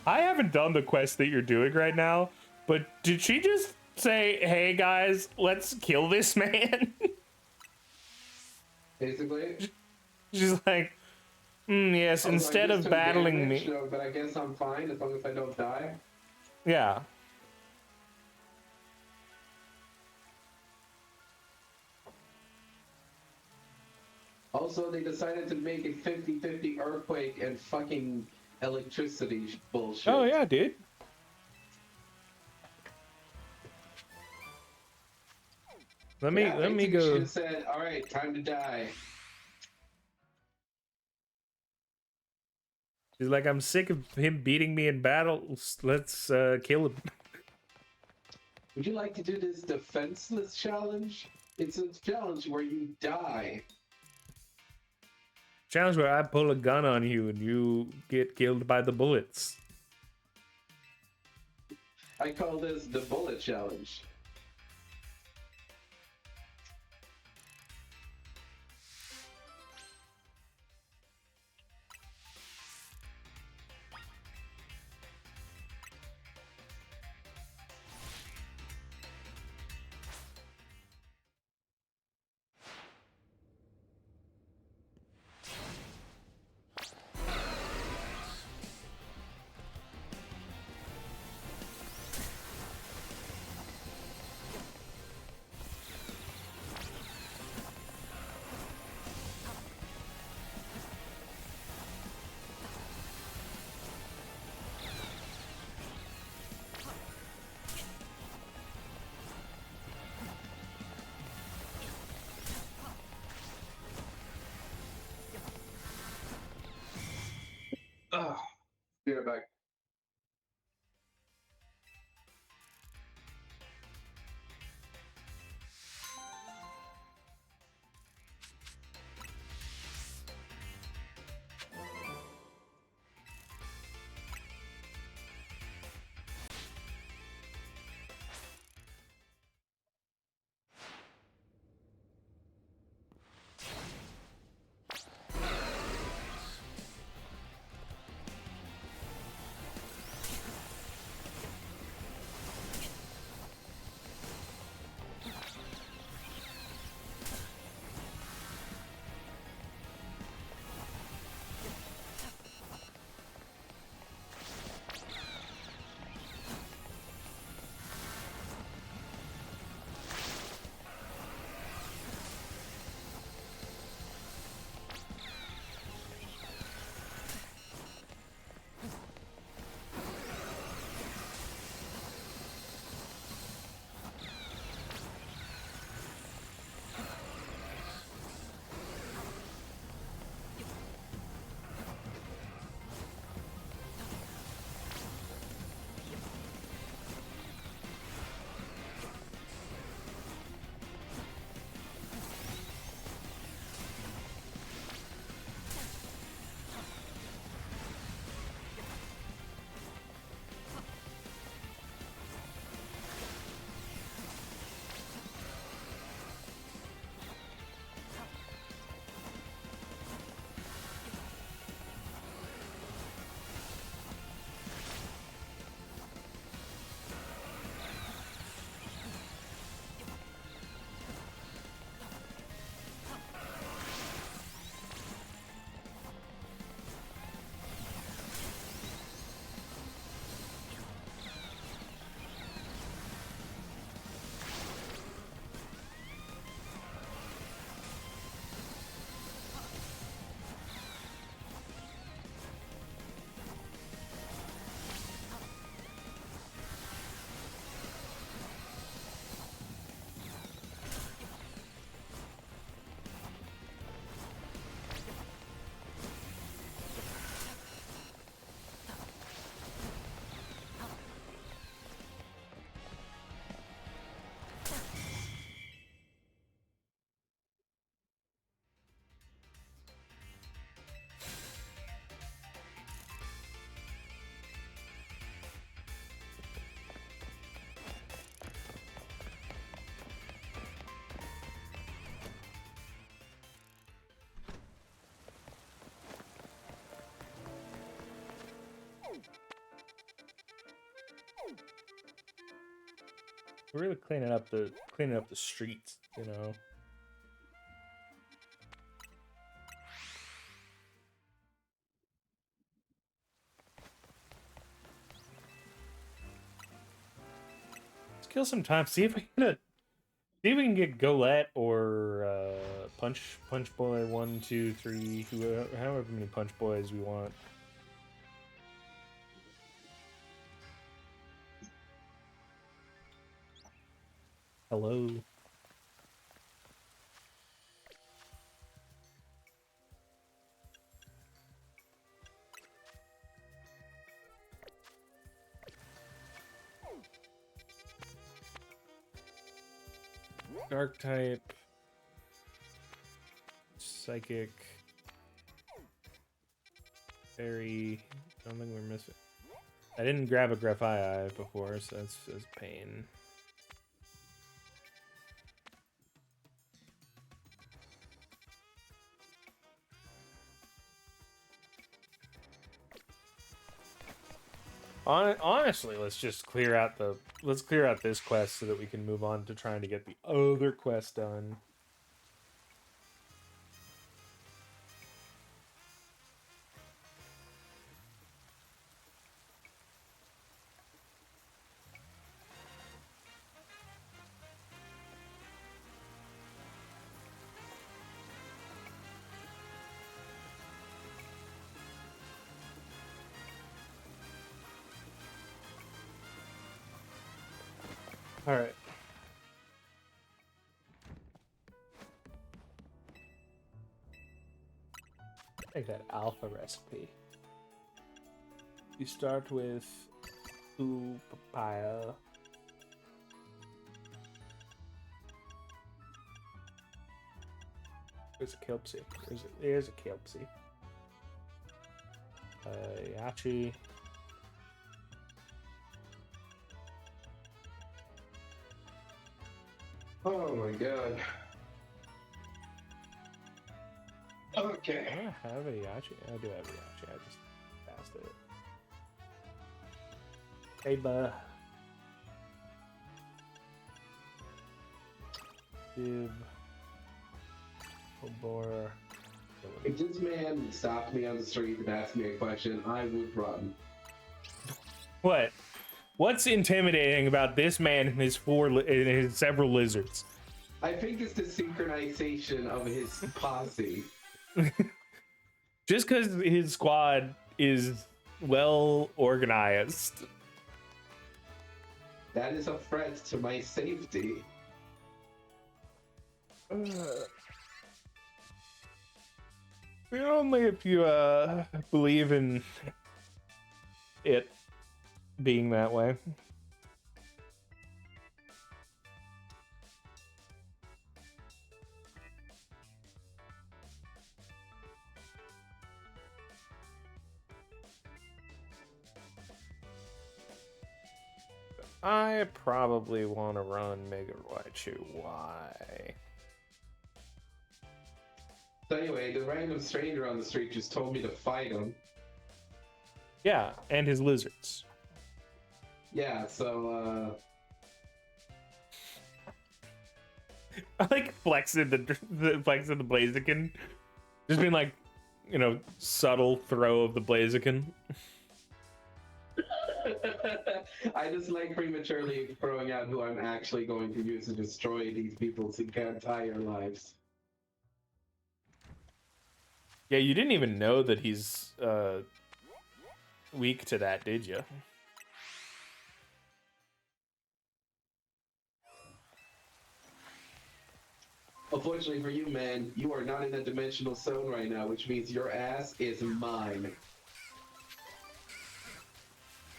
I haven't done the quest that you're doing right now, but did she just say, "Hey guys, let's kill this man"? Basically. She's like, yes, Also, instead I just of took battling damage, me. but I guess I'm fine as long as I don't die. Yeah. Also, they decided to make it 50-50 earthquake and fucking electricity bullshit. Oh yeah, dude. Let me Basically, go. She just said, "All right, time to die." She's like, I'm sick of him beating me in battles. Let's kill him. Would you like to do this defenseless challenge? It's a challenge where you die. Challenge where I pull a gun on you and you get killed by the bullets. I call this the bullet challenge. Ugh. Be right back. We're really cleaning up the streets, you know. Let's kill some time. See if we can get Golette or Punch Boy 1, 2, 3, however many Punch Boys we want. Hello. Dark type. Psychic. Fairy. I don't think we're missing. I didn't grab a Graphii before, so that's pain. Honestly, let's just clear out this quest so that we can move on to trying to get the other quest done. All right. Take that alpha recipe. You start with papaya. There's a Kelpsie. There's a Kelpsie. Yachi. Oh my god. Okay. Do I have a Yachi? I do have a Yachi. I just passed it. Hey, buh. Dib. Obora. If this man stopped me on the street and asked me a question, I would run. What? What's intimidating about this man and his several lizards? I think it's the synchronization of his posse. Just because his squad is well organized. That is a threat to my safety. Only if you believe in it being that way. I probably want to run Mega Raichu. Why? So anyway, the random stranger on the street just told me to fight him. Yeah, and his lizards. Yeah, so I like flexing the Blaziken. Just being like, subtle throw of the Blaziken. I just like prematurely throwing out who I'm actually going to use to destroy these people's entire lives. Yeah, you didn't even know that he's weak to that, did you? Unfortunately for you, man, you are not in a dimensional zone right now, which means your ass is mine.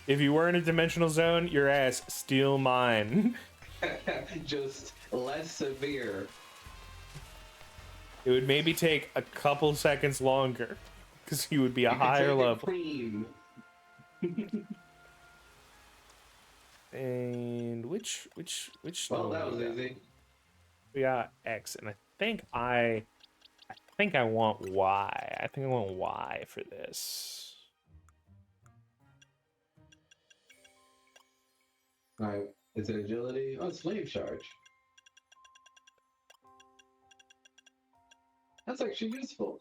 If you were in a dimensional zone, your ass still mine. Just less severe. It would maybe take a couple seconds longer, because he would be a higher level. And which Well, that was easy. We got X, and I think I want Y. I think I want Y for this. Alright. It's an agility. Oh, it's flame charge. That's actually useful.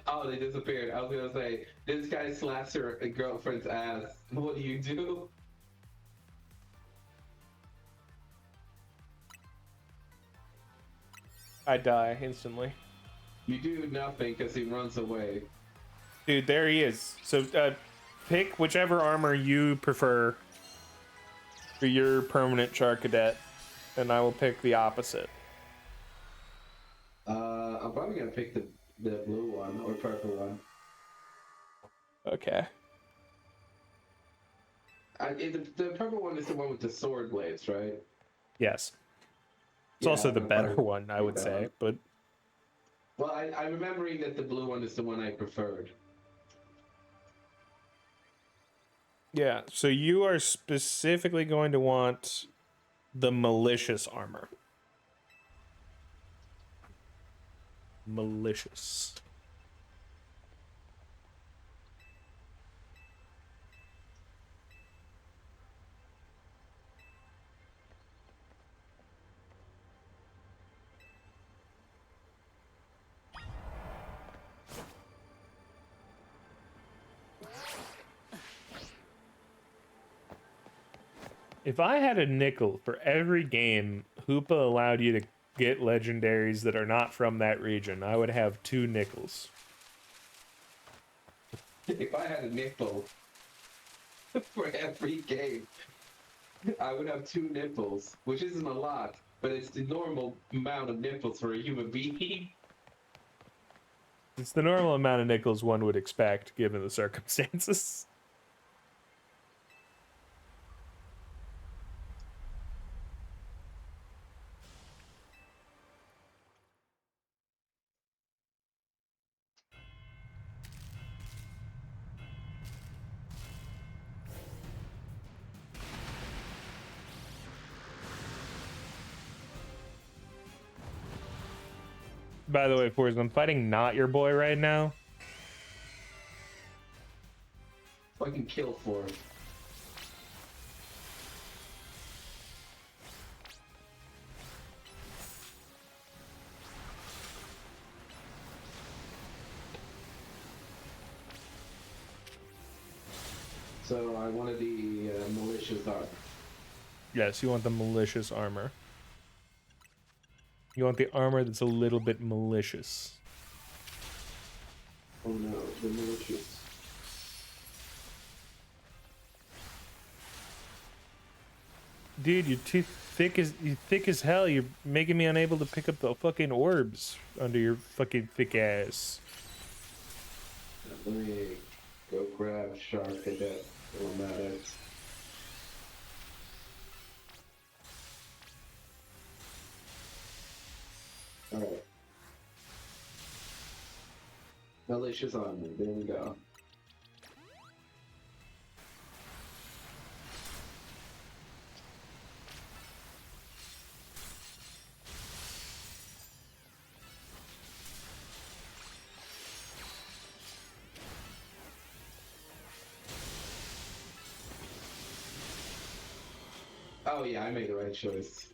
Oh, they disappeared. I was gonna say, this guy slaps her girlfriend's ass. What do you do? I die instantly. You do nothing because he runs away. Dude, there he is. So pick whichever armor you prefer for your permanent Char Cadet, and I will pick the opposite. I'm probably gonna pick the blue one or purple one. Okay. The purple one is the one with the sword blades, right? Yes. It's Yeah, also I'm the gonna better probably one, I pick would that say, one. but Well, I'm remembering that the blue one is the one I preferred. yeah. So you are specifically going to want the malicious armor. Malicious. If I had a nickel for every game Hoopa allowed you to get legendaries that are not from that region, I would have 2 nickels. If I had a nickel for every game, I would have 2 nipples, which isn't a lot, but it's the normal amount of nipples for a human being. It's the normal amount of nickels one would expect given the circumstances. By the way, Forrest, I'm fighting not your boy right now. Fucking kill for it. So I wanted the malicious armor. Yes, you want the malicious armor. You want the armor that's a little bit malicious. Oh no, the malicious. Dude, you're thick as hell. You're making me unable to pick up the fucking orbs under your fucking thick ass. Let me go grab Shark Cadet on that X. Alright. Malicious armor, there we go. Oh yeah, I made the right choice.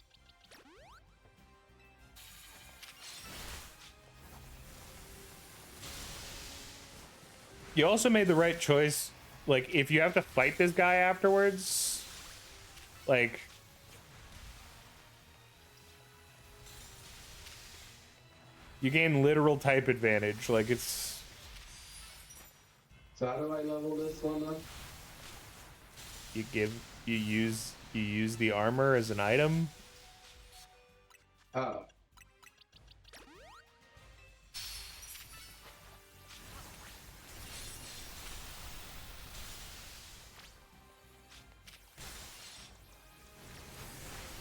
You also made the right choice. Like, if you have to fight this guy afterwards, like, you gain literal type advantage. Like, it's... So how do I level this one up? You use the armor as an item. Oh.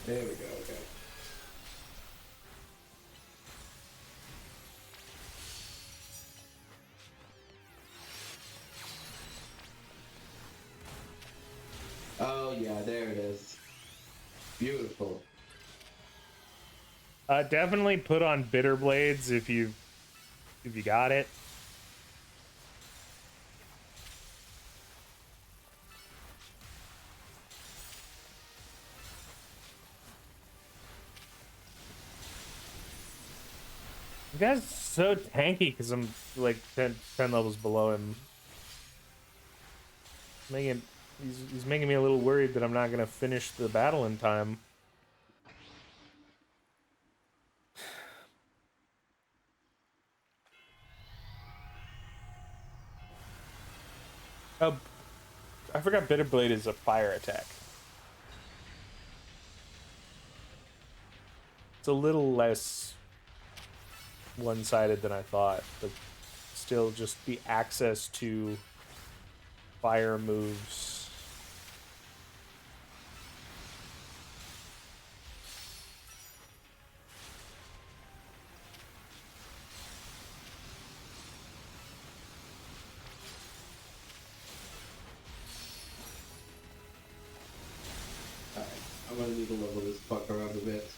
There we go, okay. Oh yeah, there it is. Beautiful. Definitely put on bitter blades if you got it. The guy's so tanky because I'm like 10 levels below him. He's making me a little worried that I'm not gonna finish the battle in time. Oh, I forgot Bitter Blade is a fire attack. It's a little less one-sided than I thought, but still just the access to fire moves. Alright, I'm gonna need to level this fucker up a bit.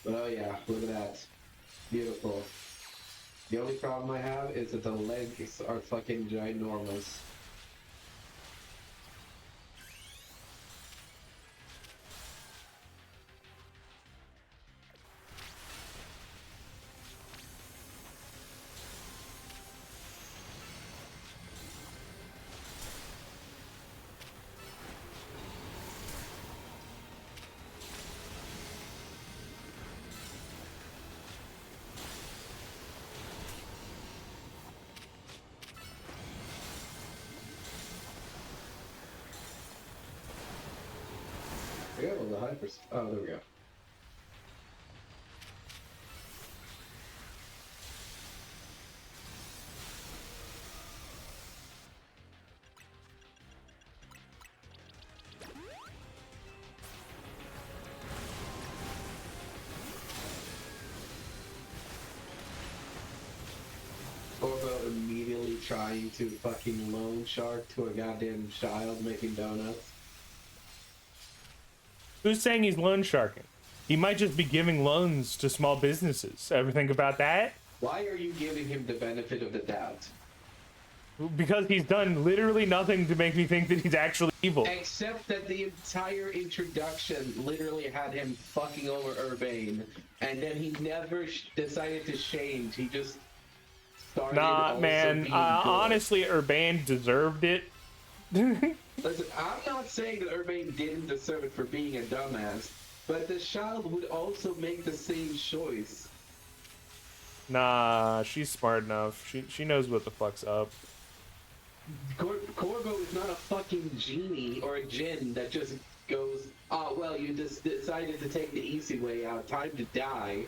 But oh yeah, look at that. Beautiful. The only problem I have is that the legs are fucking ginormous. Yeah, well, the hypers. Oh, there we go. Or about immediately trying to fucking loan shark to a goddamn child making donuts. Who's saying he's loan sharking? He might just be giving loans to small businesses. Ever think about that? Why are you giving him the benefit of the doubt? Because he's done literally nothing to make me think that he's actually evil. Except that the entire introduction literally had him fucking over Urbane, and then he never decided to change. He just started. Nah, man. Honestly, Urbane deserved it. Listen, I'm not saying that Urbane didn't deserve it for being a dumbass, but the child would also make the same choice. Nah, she's smart enough. She knows what the fuck's up. Corvo is not a fucking genie or a djinn that just goes, oh, well, you just decided to take the easy way out. Time to die.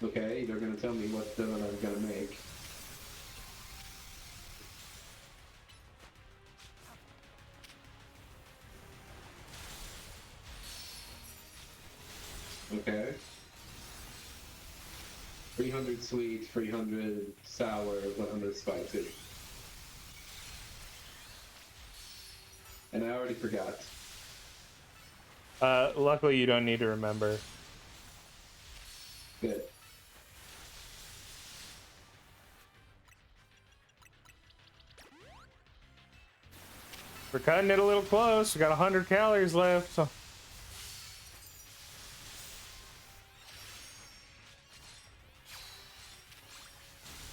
Okay, they're gonna tell me what donut I'm gonna make. Okay. 300 sweet, 300 sour, 100 spicy. And I already forgot. Luckily you don't need to remember. Good. We're cutting it a little close. We got 100 calories left, so.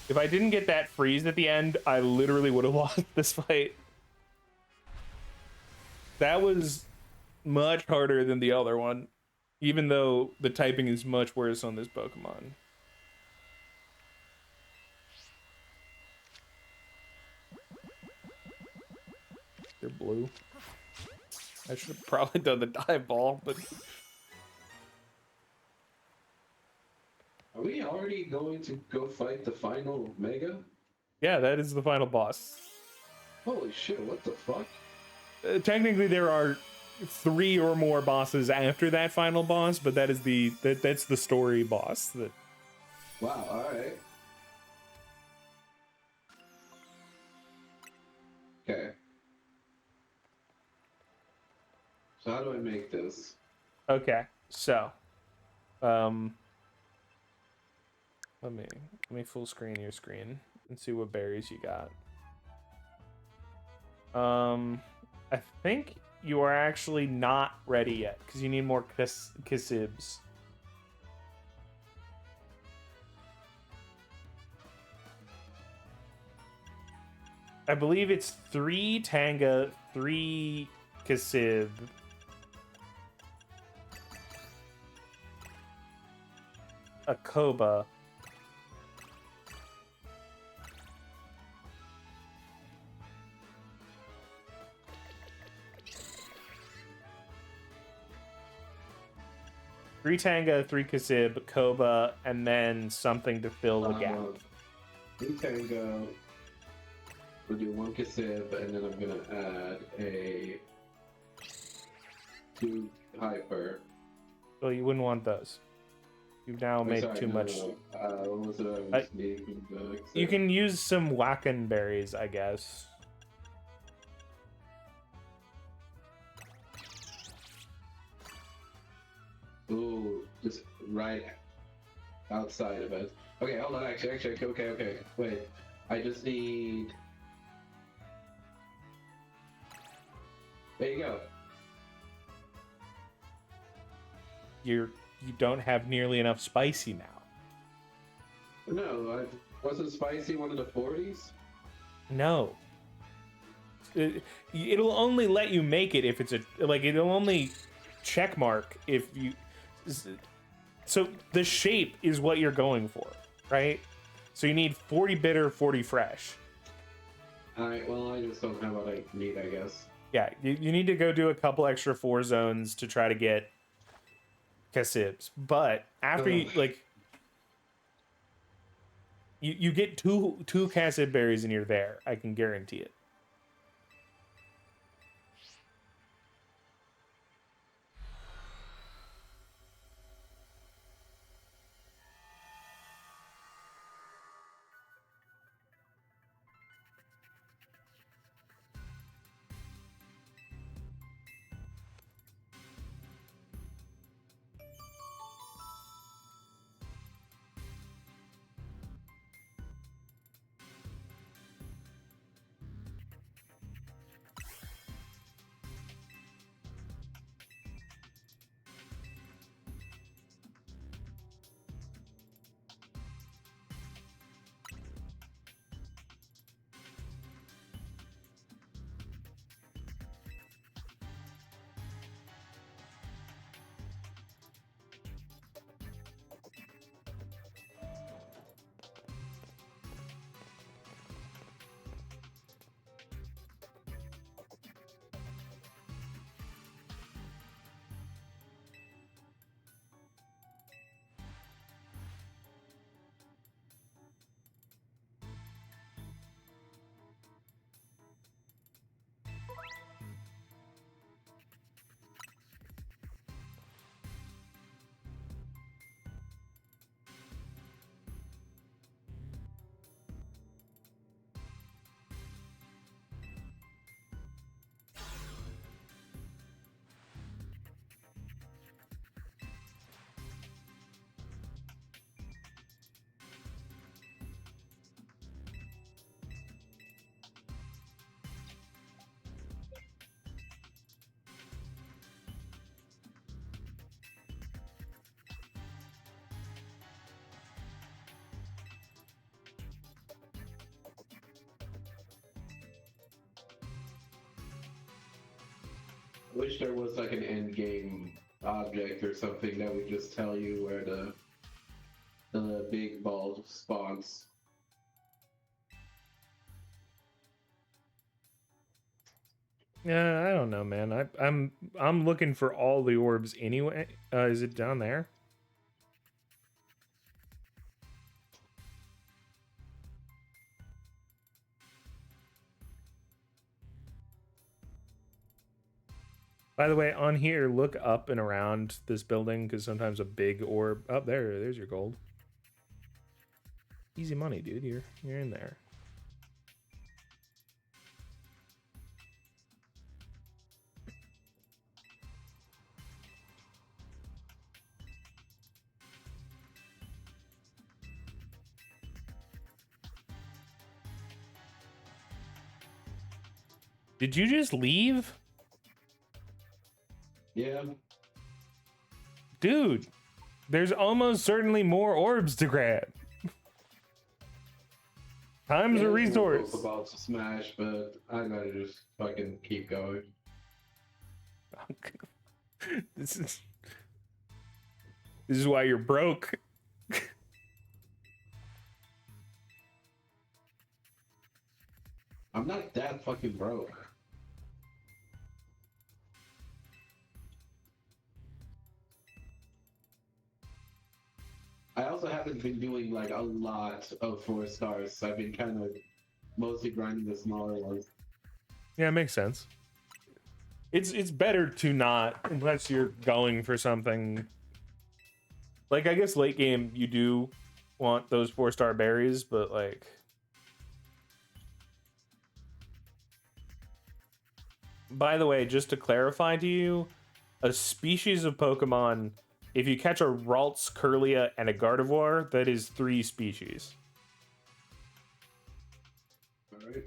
If I didn't get that freeze at the end, I literally would have lost this fight. That was much harder than the other one, even though the typing is much worse on this Pokemon. They're blue. I should have probably done the dive ball, but... Are we already going to go fight the final Mega? Yeah, that is the final boss. Holy shit, what the fuck? Technically, there are 3 or more bosses after that final boss, but that is that's the story boss. That Wow. All right. Okay. So how do I make this? okay. So, um, let me full screen your screen and see what berries you got. I think you are actually not ready yet because you need more kisibs. I believe it's 3 Tanga, 3 Kasib, a Koba. Three Tanga, 3 Kasib, Koba, and then something to fill the gap. 3 Tango. We'll do 1 Kasib, and then I'm gonna add a 2 Hyper. Well, you wouldn't want those. You've now made too much. What was it I was making? You can use some Wacken berries, I guess. Ooh, just right outside of it. Okay, hold on. Actually, okay. Wait, I just need. There you go. You don't have nearly enough spicy now. No, wasn't spicy one of the 40s? No. It'll only let you make it if it's it'll only check mark if you. So the shape is what you're going for, right? So you need 40 bitter, 40 fresh. Alright, well, I just don't have what I need, I guess. Yeah, you need to go do a couple extra 4 zones to try to get Kasibs. But after you get two Kasib berries and you're there, I can guarantee it. I wish there was like an end game object or something that would just tell you where the big ball spawns. Yeah, I don't know, man. I'm looking for all the orbs anyway. Is it down there? By the way, on here, look up and around this building because sometimes a big orb. Oh, there's your gold. Easy money, dude. You're in there. Did you just leave? Yeah. Dude, there's almost certainly more orbs to grab. Time's a resource. I'm about to smash, but I gotta just fucking keep going. This is why you're broke. I'm not that fucking broke. I also haven't been doing like a lot of 4 stars. I've been kind of mostly grinding the smaller ones. Yeah, it makes sense. It's better to not, unless you're going for something. Like, I guess late game you do want those 4-star berries, but like, by the way, just to clarify to you, a species of Pokemon, if you catch a Ralts, Curlia, and a Gardevoir, that is 3 species. Alright.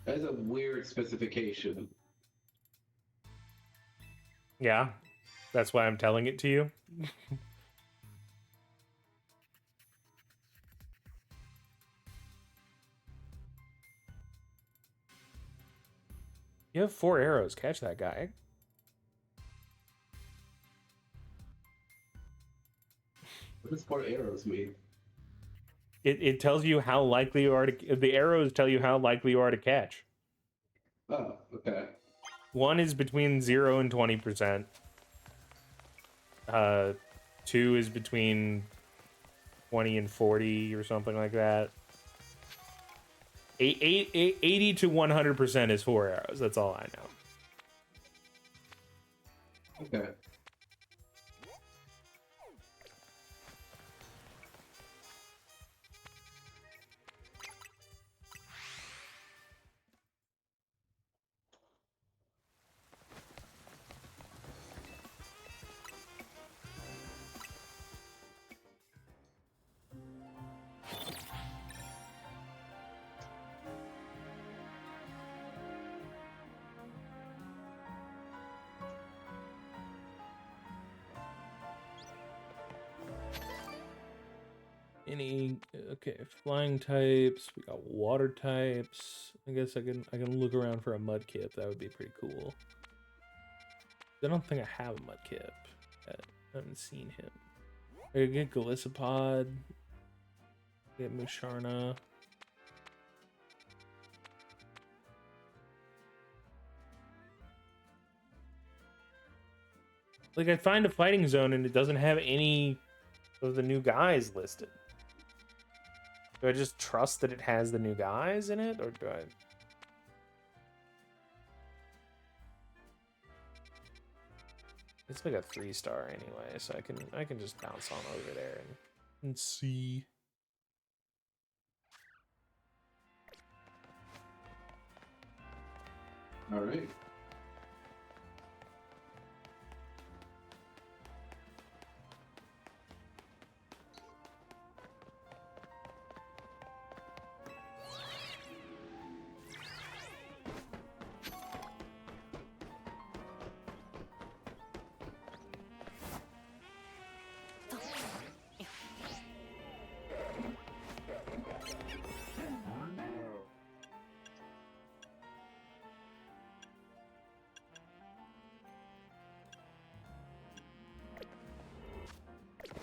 That's a weird specification. Yeah, that's why I'm telling it to you. You have 4 arrows. Catch that guy. What does 4 arrows mean? It tells you how likely you are to. The arrows tell you how likely you are to catch. Oh, okay. 1 is between 0 and 20%. 2 is between 20 and 40 or something like that. 80 to 100% is 4 arrows. That's all I know. Okay. Okay, flying types. We got water types. I guess I can look around for a Mudkip. That would be pretty cool. I don't think I have a Mudkip yet. I haven't seen him. I could get Golisopod. Get Musharna. Like, I find a fighting zone and it doesn't have any of the new guys listed. Do I just trust that it has the new guys in it, or do I? It's like a 3-star anyway, so I can just bounce on over there and see. All right.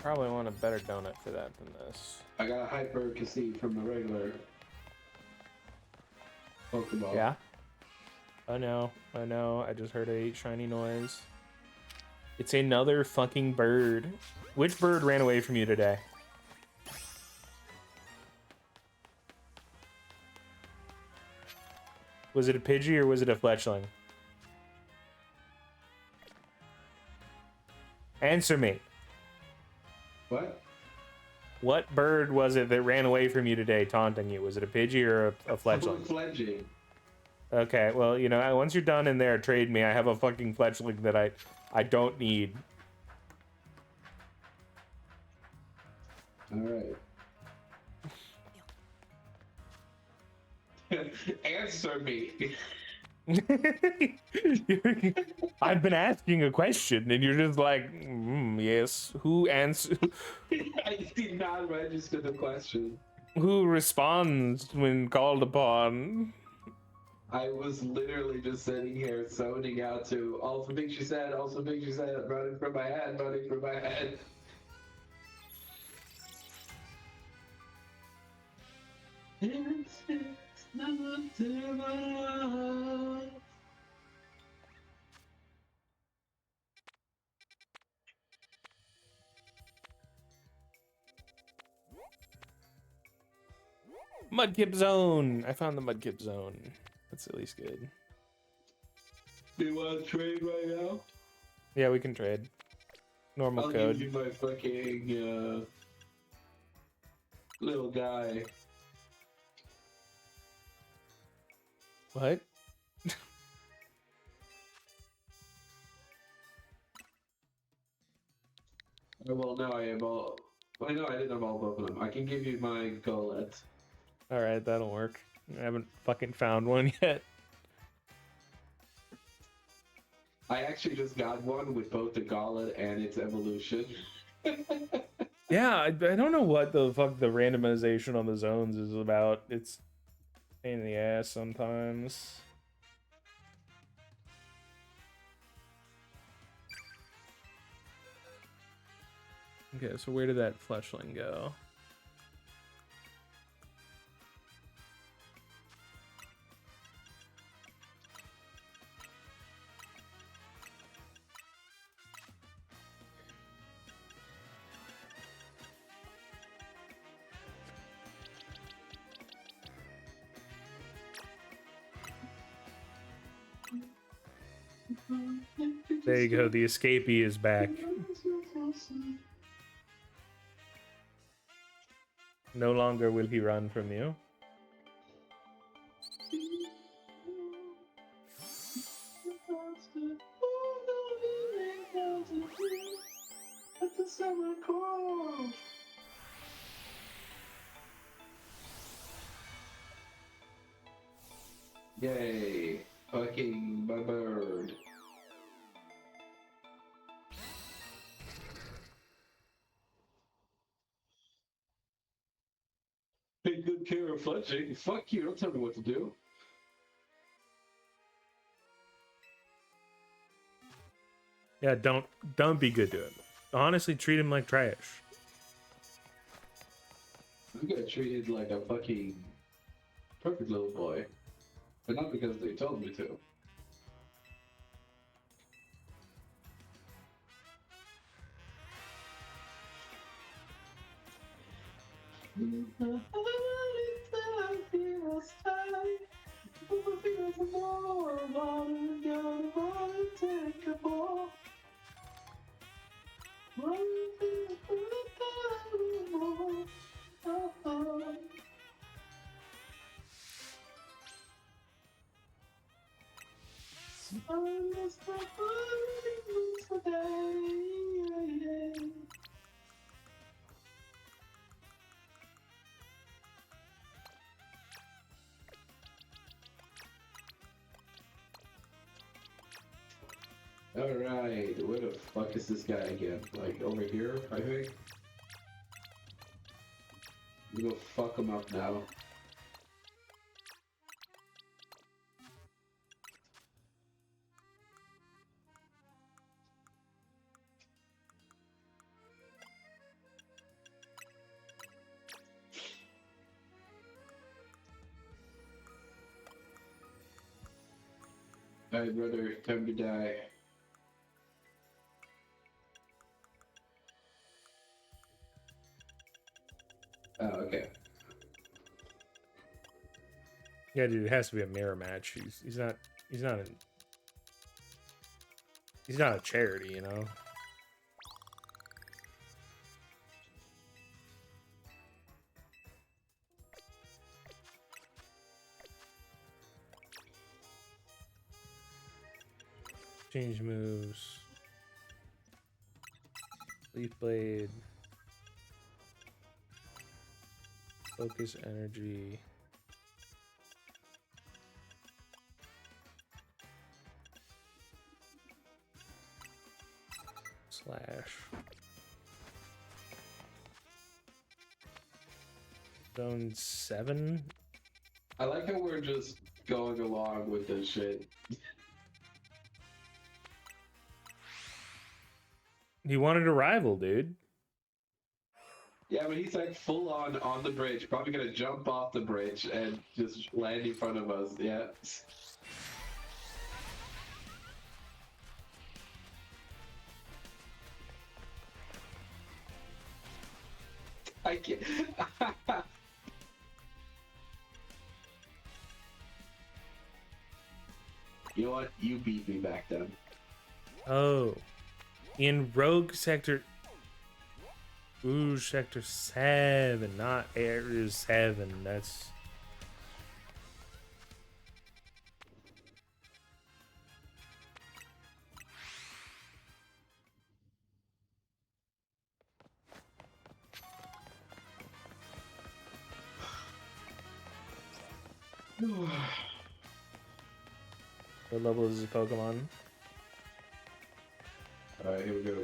Probably want a better donut for that than this. I got a hyper casino from the regular Pokeball. Yeah. I know. I just heard a shiny noise. It's another fucking bird. Which bird ran away from you today? Was it a Pidgey or was it a Fletchling? Answer me. What? What bird was it that ran away from you today, taunting you? Was it a Pidgey or a Fletchling? Fledging. Okay, well, you know, once you're done in there, trade me. I have a fucking Fletchling that I don't need. All right. Answer me. I've been asking a question, and you're just like, yes. Who answers? I did not register the question. Who responds when called upon? I was literally just sitting here zoning out to all the things she said, also things she said, running from my head, running from my head. Mudkip zone. I found the Mudkip zone. That's at least good. Do you want to trade right now? Yeah, we can trade. Normal I'll code. give you my fucking little guy. What? Well, no, I have all. Well, no, I didn't have all both of them. I can give you my gullet. All right, that'll work. I haven't fucking found one yet. I actually just got one with both the gauntlet and its evolution. Yeah, I don't know what the fuck the randomization on the zones is about. It's a pain in the ass sometimes. Okay, so where did that Fletchling go? There you go, the escapee is back. No longer will he run from you. Yay! Fucking my bird. Take good care of Fletching. Fuck you, don't tell me what to do. Yeah, don't be good to him. Honestly, treat him like trash. I got treated like a fucking perfect little boy. But not because they told me to. Alright, where the fuck is this guy again? Like, over here, I think? We go fuck him up now. Alright, brother, time to die. Oh, okay. Yeah, dude, it has to be a mirror match. He's not he's not a charity, you know. Change moves. Leaf blade. Focus energy. Slash. Zone 7. I like how we're just going along with this shit. He wanted a rival, dude. Yeah, but he's like full on the bridge, probably gonna jump off the bridge and just land in front of us. Yeah. I can't. You know what? You beat me back then. Oh. In Rogue Sector. Ooh, Sector 7, not Area 7. That's. What level is this Pokemon? Alright, here we go.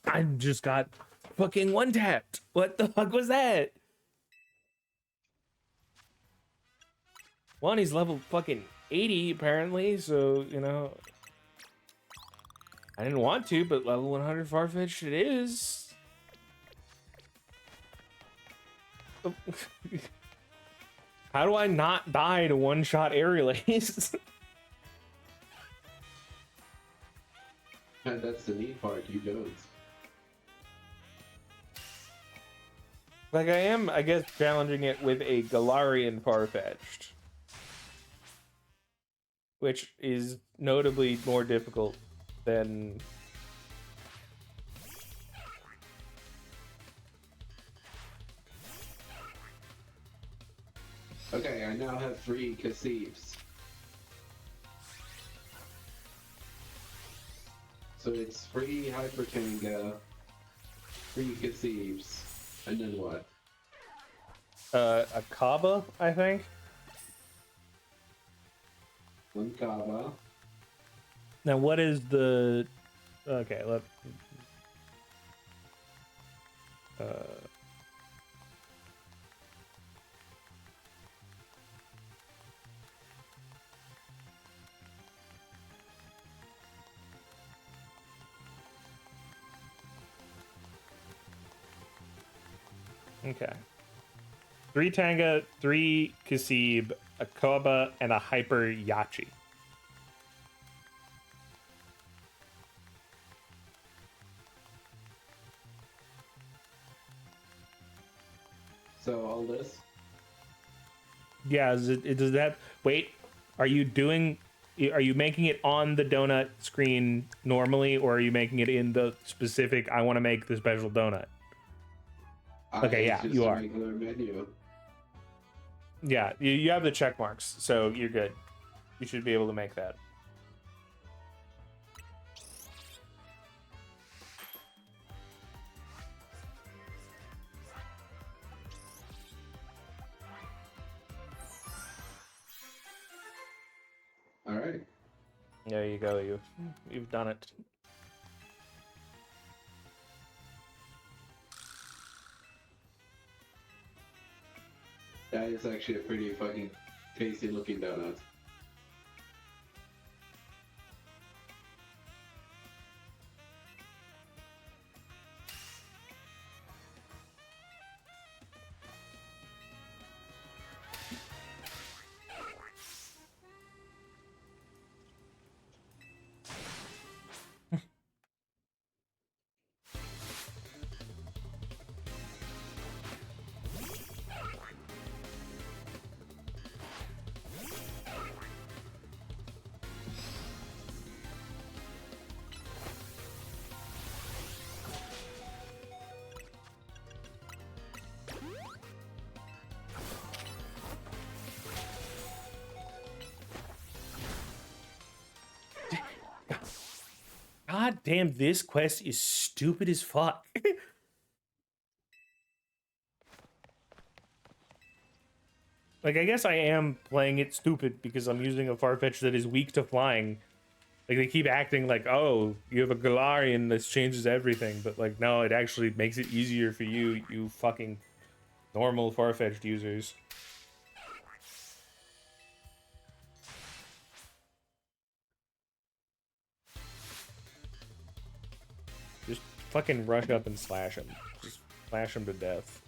I just got fucking one tapped. What the fuck was that? One, he's level fucking 80 apparently, so you know. I didn't want to, but level 100 Farfetch'd it is. How do I not die to one-shot aerial ace? And that's the neat part, you don't. Like I am, I guess, challenging it with a Galarian Farfetch'd, which is notably more difficult than. Okay, I now have 3 Cassives. So it's 3 Hypertanga, 3 Cassives, and then what? A Kaba, I think. 1 Kava. Now, what is the? Okay, let. Okay. 3 Tanga, 3 Kasib, a Koba, and a Hyper Yachi. So all this? Yeah, does that. Wait, are you doing. Are you making it on the donut screen normally, or are you making it in the specific, I want to make the special donut? Okay, yeah, It's you just a are. regular menu. Yeah, you have the check marks, so you're good. You should be able to make that. All right. There you go. You've done it. That is actually a pretty fucking tasty looking donut. God damn, this quest is stupid as fuck. Like, I guess I am playing it stupid because I'm using a Farfetch that is weak to flying. Like, they keep acting like, oh, you have a Galarian, this changes everything. But, like, no, it actually makes it easier for you, you fucking normal Farfetch'd users. Just fucking rush up and slash him. Just slash him to death.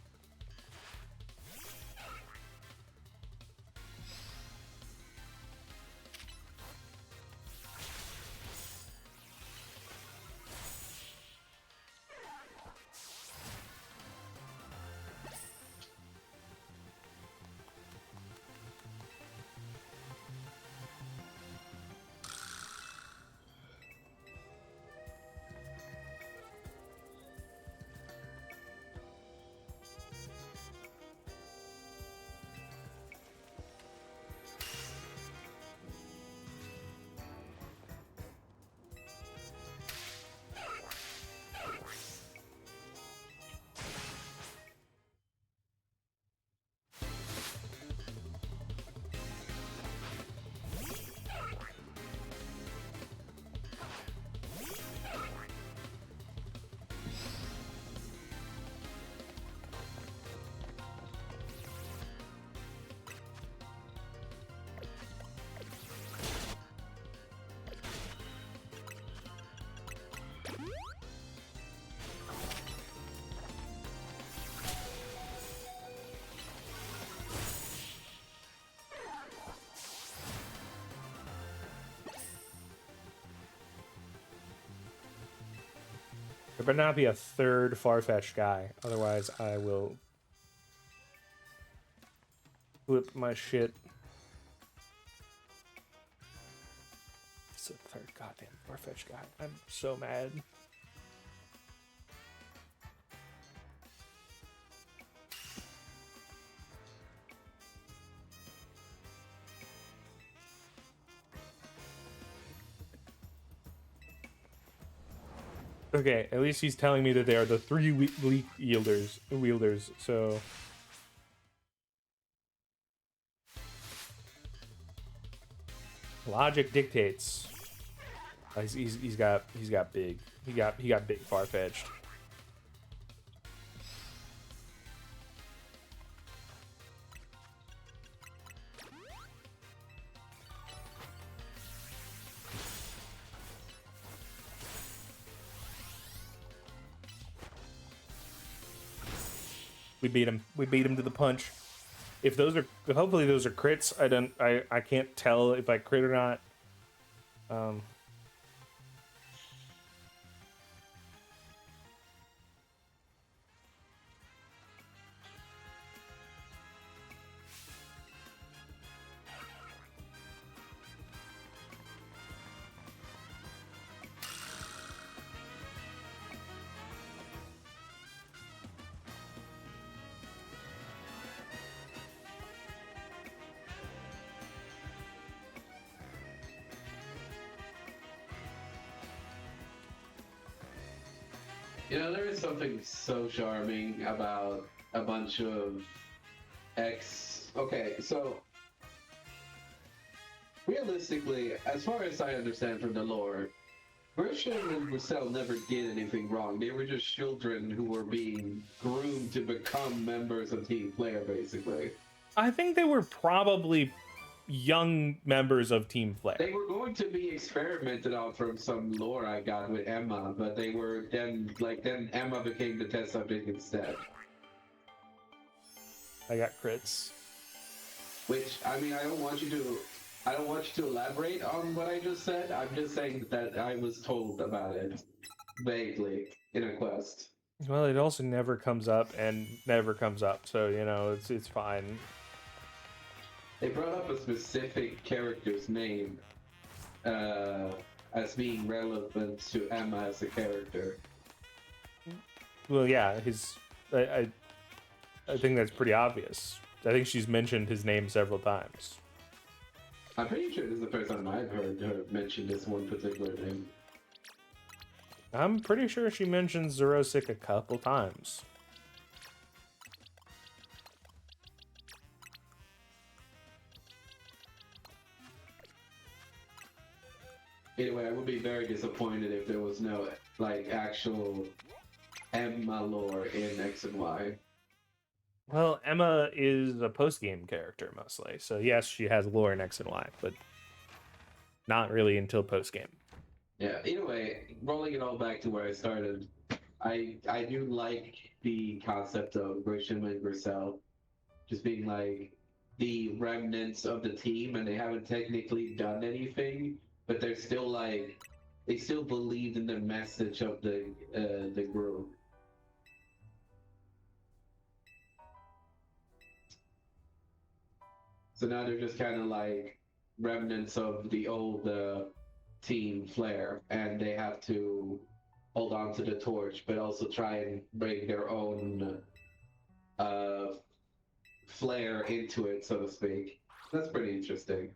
There better not be a third Farfetch'd guy, otherwise I will flip my shit. It's a third goddamn Farfetch'd guy. I'm so mad. Okay, at least he's telling me that they are the three weak wielders, so... Logic dictates. He's got big. He got big Farfetch'd. We beat him. We beat him to the punch. If those are, hopefully those are crits. I can't tell if I crit or not. You know, there is something so charming about a bunch of Okay, so realistically, as far as I understand from the lore, Grisham and Marcel never did anything wrong. They were just children who were being groomed to become members of Team Player, basically. I think they were probably young members of Team Flare. They were going to be experimented on from some lore I got with Emma, but they were then Emma became the test subject instead. I got crits. Which, I mean, I don't want you to elaborate on what I just said. I'm just saying that I was told about it vaguely in a quest. Well, it also never comes up and never comes up, so you know it's fine. They brought up a specific character's name as being relevant to Emma as a character. Well, yeah, I think that's pretty obvious. I think she's mentioned his name several times. I'm pretty sure this is the first time I've heard her mention this one particular name. I'm pretty sure she mentions Zerosic a couple times. Anyway, I would be very disappointed if there was no actual Emma lore in X and Y. Well, Emma is a post-game character mostly, so yes, she has lore in X and Y, but not really until post-game. Yeah. Anyway, rolling it all back to where I started, I do like the concept of Grisham and Grissel just being like the remnants of the team, and they haven't technically done anything, but they're still they still believe in the message of the group. So now they're just kind of like remnants of the old team Flair, and they have to hold on to the torch, but also try and bring their own flair into it, so to speak. That's pretty interesting.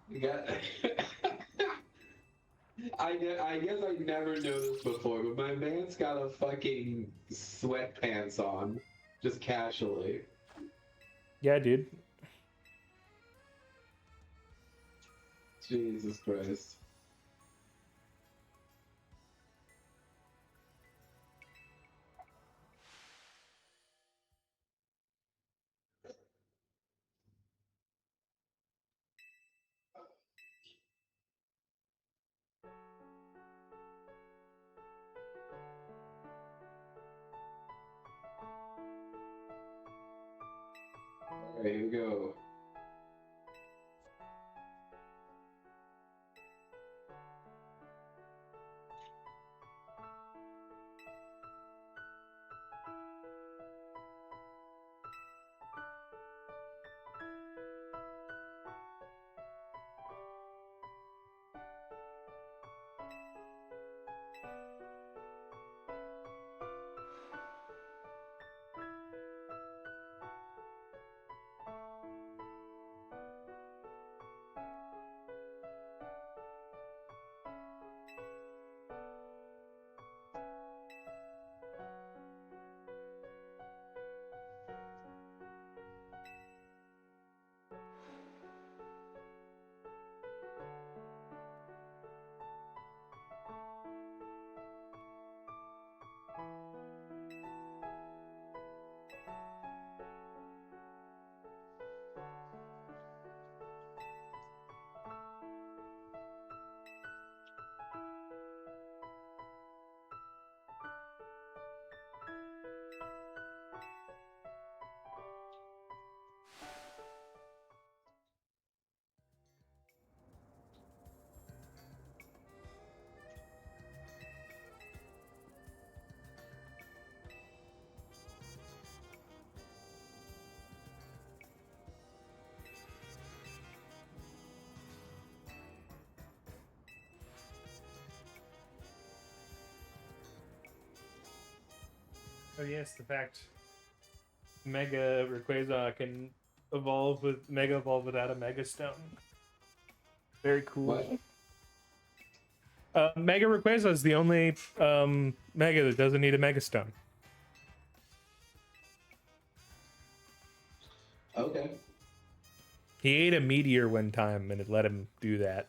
You got. I guess I never noticed before, but my man's got a fucking sweatpants on, just casually. Yeah, dude. Jesus Christ. Alright, here we go. Oh yes, the fact Mega Rayquaza can Mega Evolve without a Mega Stone. Very cool. What? Mega Rayquaza is the only Mega that doesn't need a Mega Stone. Okay. He ate a meteor one time and it let him do that.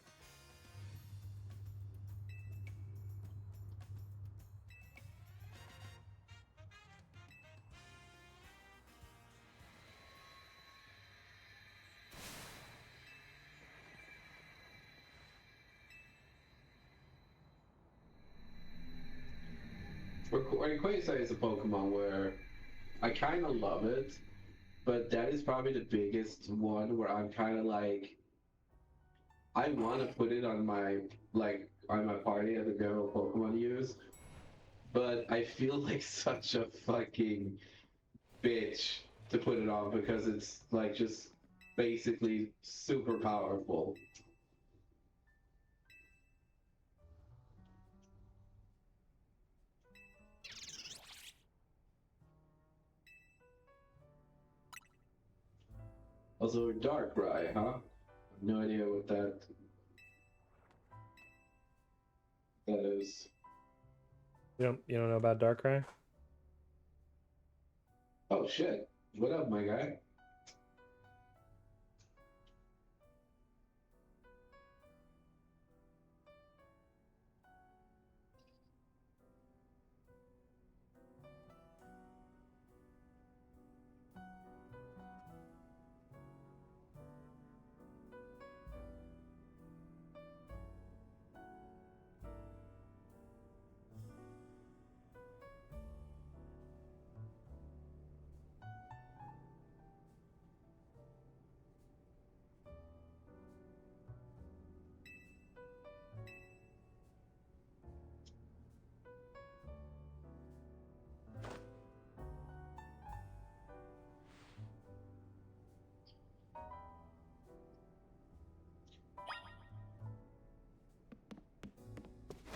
Rayquaza is a Pokemon where I kind of love it, but that is probably the biggest one where I'm kind of like, I want to put it on my party as a general Pokemon use, but I feel like such a fucking bitch to put it on because it's like just basically super powerful. Also, Darkrai, huh? No idea what that is. You don't know about Darkrai? Oh shit! What up, my guy?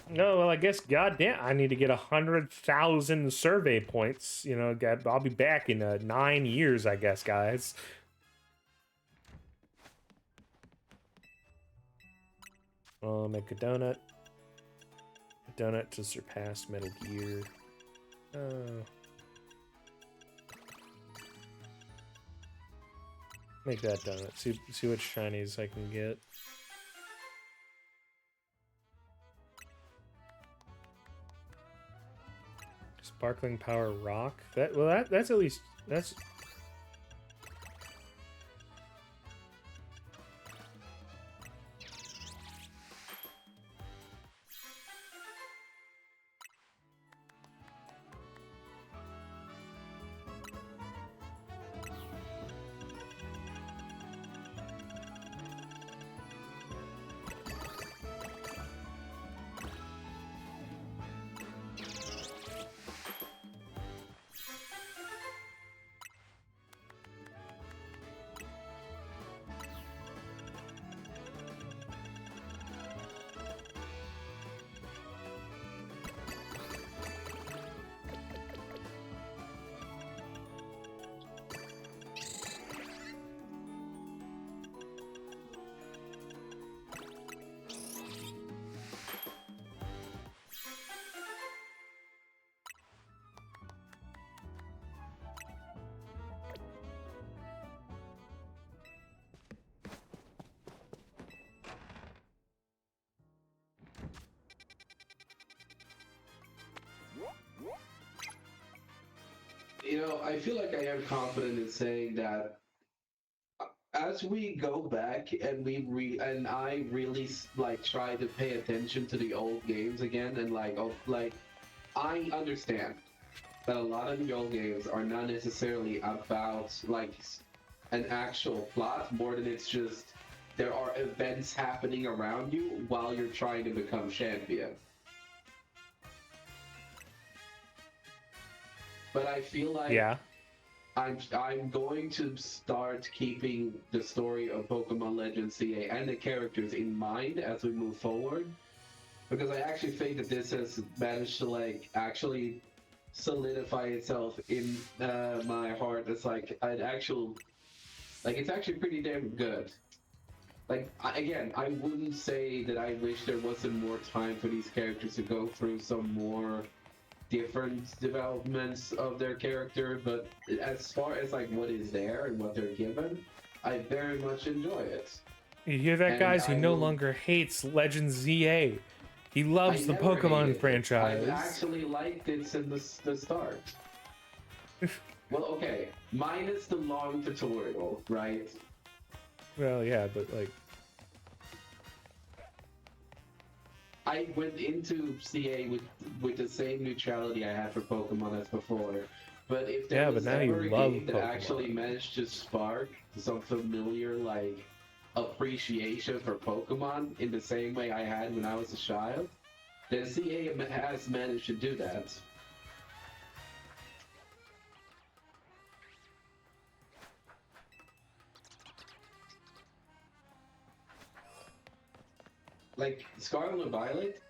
No, well, I guess goddamn, I need to get 100,000 survey points. You know, I'll be back in 9 years, I guess, guys. I'll make a donut. A donut to surpass Metal Gear. Make that donut. See which shinies I can get. Sparkling Power Rock. That's at least that's. You know, I feel like I am confident in saying that as we go back and I really like try to pay attention to the old games again and I understand that a lot of the old games are not necessarily about like an actual plot more than it's just there are events happening around you while you're trying to become champion. But I feel like Yeah. I'm going to start keeping the story of Pokemon Legends CA and the characters in mind as we move forward, because I actually think that this has managed to like actually solidify itself in my heart as like an actual, like it's actually pretty damn good. Like again, I wouldn't say that I wish there wasn't more time for these characters to go through some more different developments of their character, but as far as like what is there and what they're given, I very much enjoy it. You hear that, And guys? He I no will. longer hates Legends ZA. He I loves the never Pokemon hated it. I've franchise. actually liked it since the start. Well, okay, minus the long tutorial, right? Well, yeah, but like, I went into CA with the same neutrality I had for Pokemon as before. But if there yeah, but was now you ever a love game that actually Pokemon. managed to spark some familiar like appreciation for Pokemon in the same way I had when I was a child, then CA has managed to do that. Like Scarlet and Violet,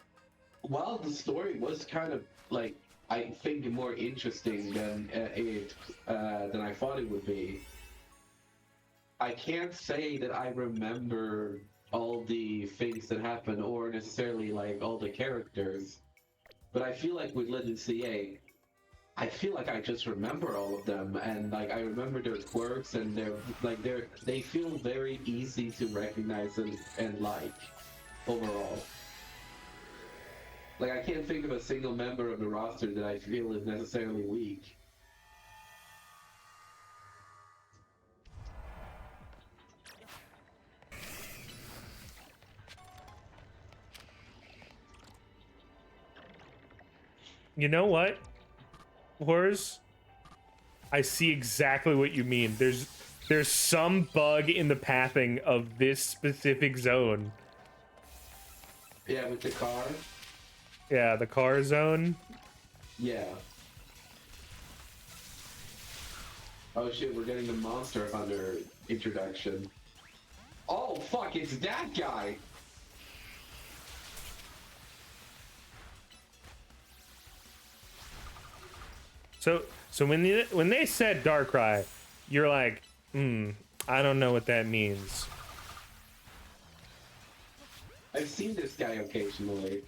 while the story was kind of like I think more interesting than I thought it would be, I can't say that I remember all the things that happen or necessarily like all the characters. But I feel like with Legend CA, I feel like I just remember all of them, and like I remember their quirks, and they feel very easy to recognize and like overall. Like I can't think of a single member of the roster that I feel is necessarily weak. You know what, Horrors? I see exactly what you mean. There's some bug in the pathing of this specific zone. Yeah, with the car. Yeah, the car zone. Yeah. Oh shit, we're getting the Monster Hunter introduction. Oh fuck, it's that guy! So when they said Darkrai, you're like, I don't know what that means. I've seen this guy occasionally.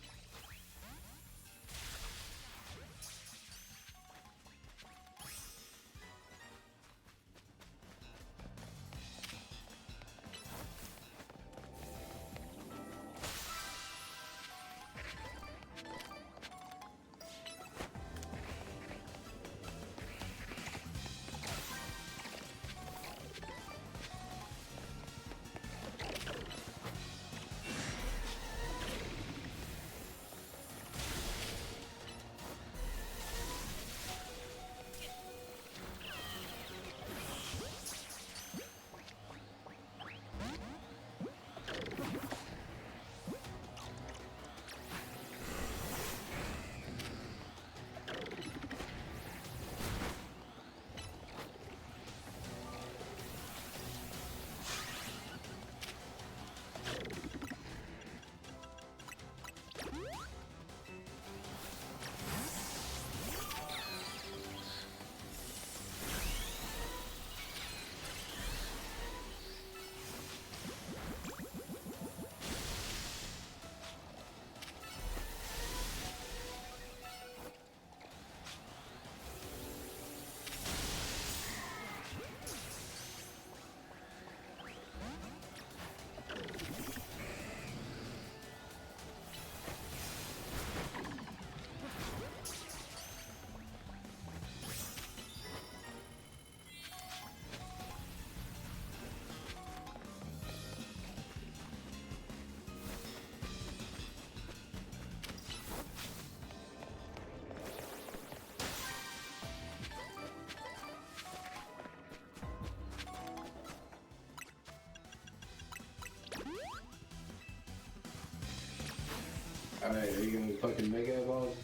Alright, are you gonna fucking Mega Evolve?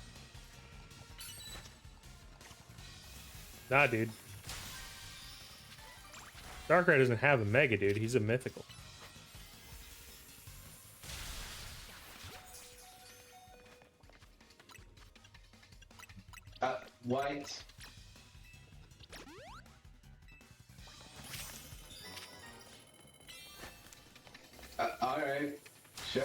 Nah, dude. Darkrai doesn't have a Mega, dude. He's a mythical. White. Alright. Sure.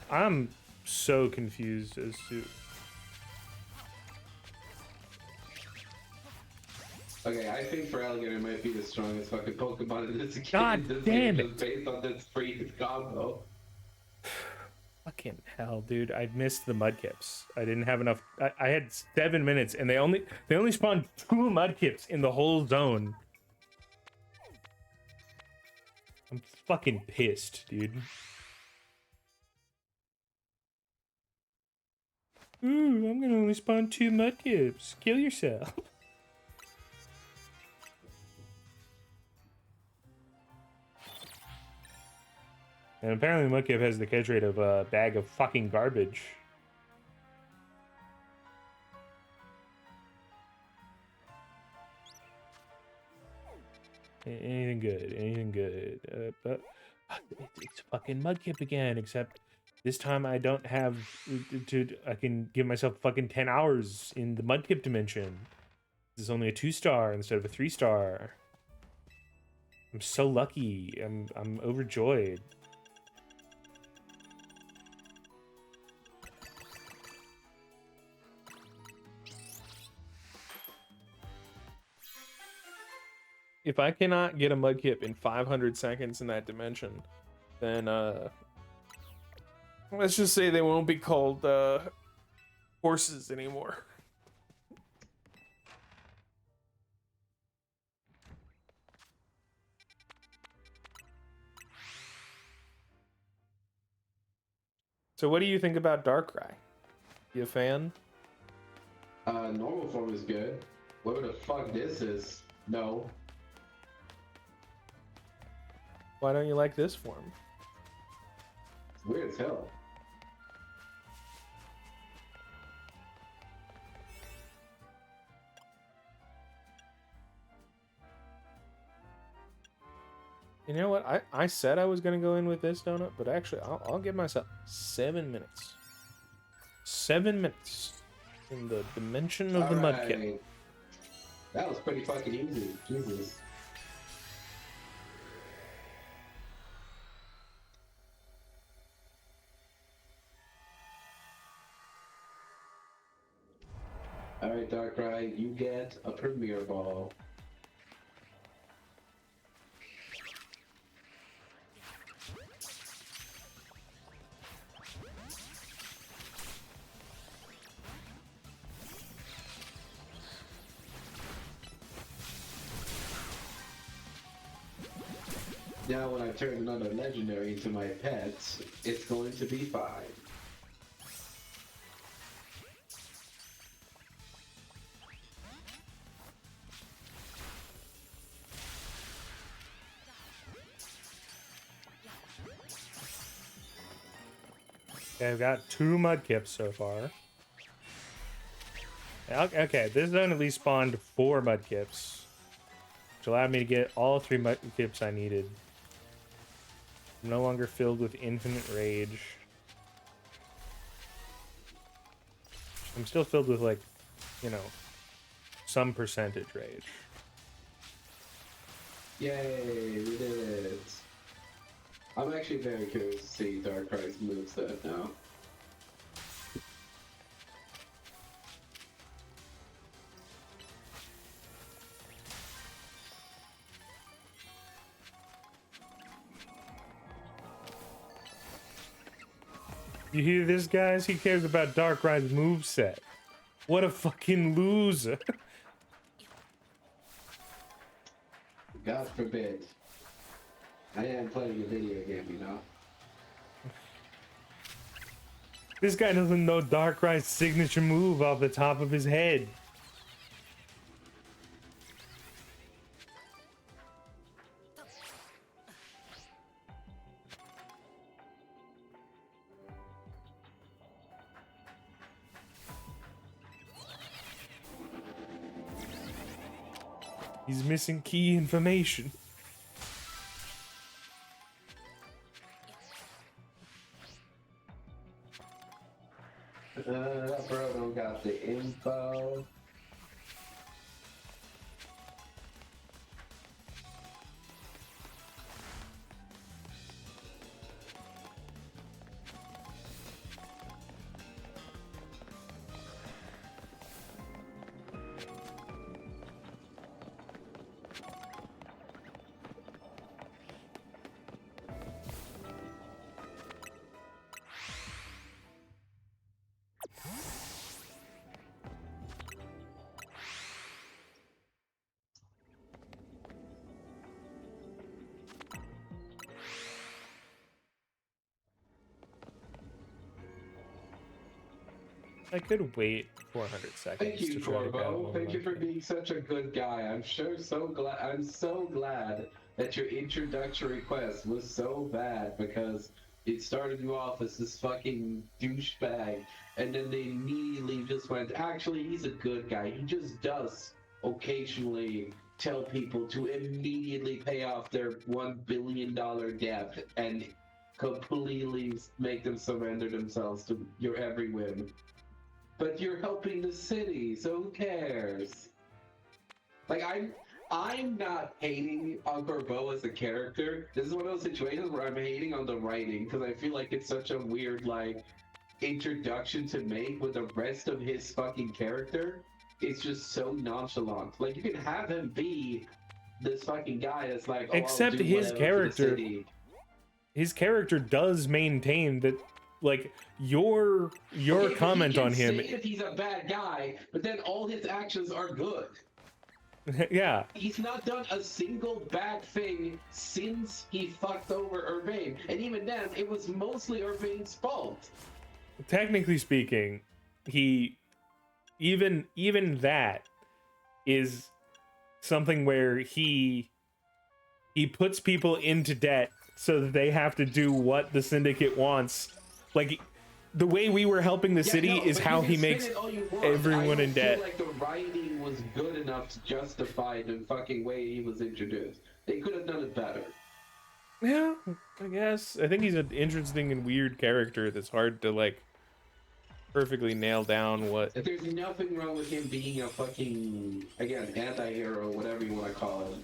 I'm so confused as to. Okay, I think for Alligator might be the strongest fucking Pokemon in this game. God damn it. Just based on this freaking combo. Fucking hell, dude! I missed the mudkips. I didn't have enough. I had 7 minutes, and they only spawned 2 mudkips in the whole zone. I'm fucking pissed, dude. Ooh, I'm gonna only spawn 2 mudkips. Kill yourself. And apparently Mudkip has the catch rate of a bag of fucking garbage. Anything good, anything good. But it's fucking Mudkip again, except this time I don't have I can give myself fucking 10 hours in the Mudkip dimension. This is only a 2-star instead of a 3-star. I'm so lucky. I'm overjoyed. If I cannot get a Mudkip in 500 seconds in that dimension, then let's just say they won't be called horses anymore. So what do you think about Darkrai? You a fan? Normal form is good. Whatever the fuck this is, no. Why don't you like this form? It's weird as hell. You know what? I said I was gonna go in with this donut, but actually I'll give myself 7 minutes. 7 minutes in the dimension of the Mudkip. That was pretty fucking easy. Jesus. Alright, Darkrai, you get a Premier Ball. Now when I turn another legendary into my pets, it's going to be fine. Okay, I've got 2 Mudkips so far. Okay, this zone at least spawned 4 Mudkips, which allowed me to get all 3 Mudkips I needed. I'm no longer filled with infinite rage. I'm still filled with, like, you know, some percentage rage. Yay, we did it. I'm actually very curious to see Darkrai's moveset now. You hear this, guys? He cares about Darkrai's moveset. What a fucking loser. God forbid. I am playing a video game, you know. This guy doesn't know Darkrai's signature move off the top of his head. He's missing key information. That bro don't got the info. I could wait 400 seconds. Thank you, to try to grab Corvo. one Thank you more for thing. being such a good guy. I'm so glad that your introductory quest was so bad because it started you off as this fucking douchebag, and then they immediately just went, actually, he's a good guy. He just does occasionally tell people to immediately pay off their $1 billion debt and completely make them surrender themselves to your every whim. But you're helping the city, so who cares? Like I'm not hating on Corbeau as a character. This is one of those situations where I'm hating on the writing because I feel like it's such a weird like introduction to make with the rest of his fucking character. It's just so nonchalant. Like you can have him be this fucking guy that's like, oh, Except I'll do his whatever character, for the city. his character does maintain that, like, your Okay, but comment he can on him. say that he's a bad guy, but then all his actions are good. Yeah, He's not done a single bad thing since he fucked over Urbane. And even then, it was mostly Urbane's fault. technically speaking, he even that is something where he puts people into debt so that they have to do what the syndicate wants. Like, the way we were helping the city is how he makes everyone in debt. I don't feel like the writing was good enough to justify the fucking way he was introduced. They could have done it better. Yeah, I guess. I think he's an interesting and weird character that's hard to, like, perfectly nail down what... If there's nothing wrong with him being a fucking, again, anti-hero, whatever you want to call him.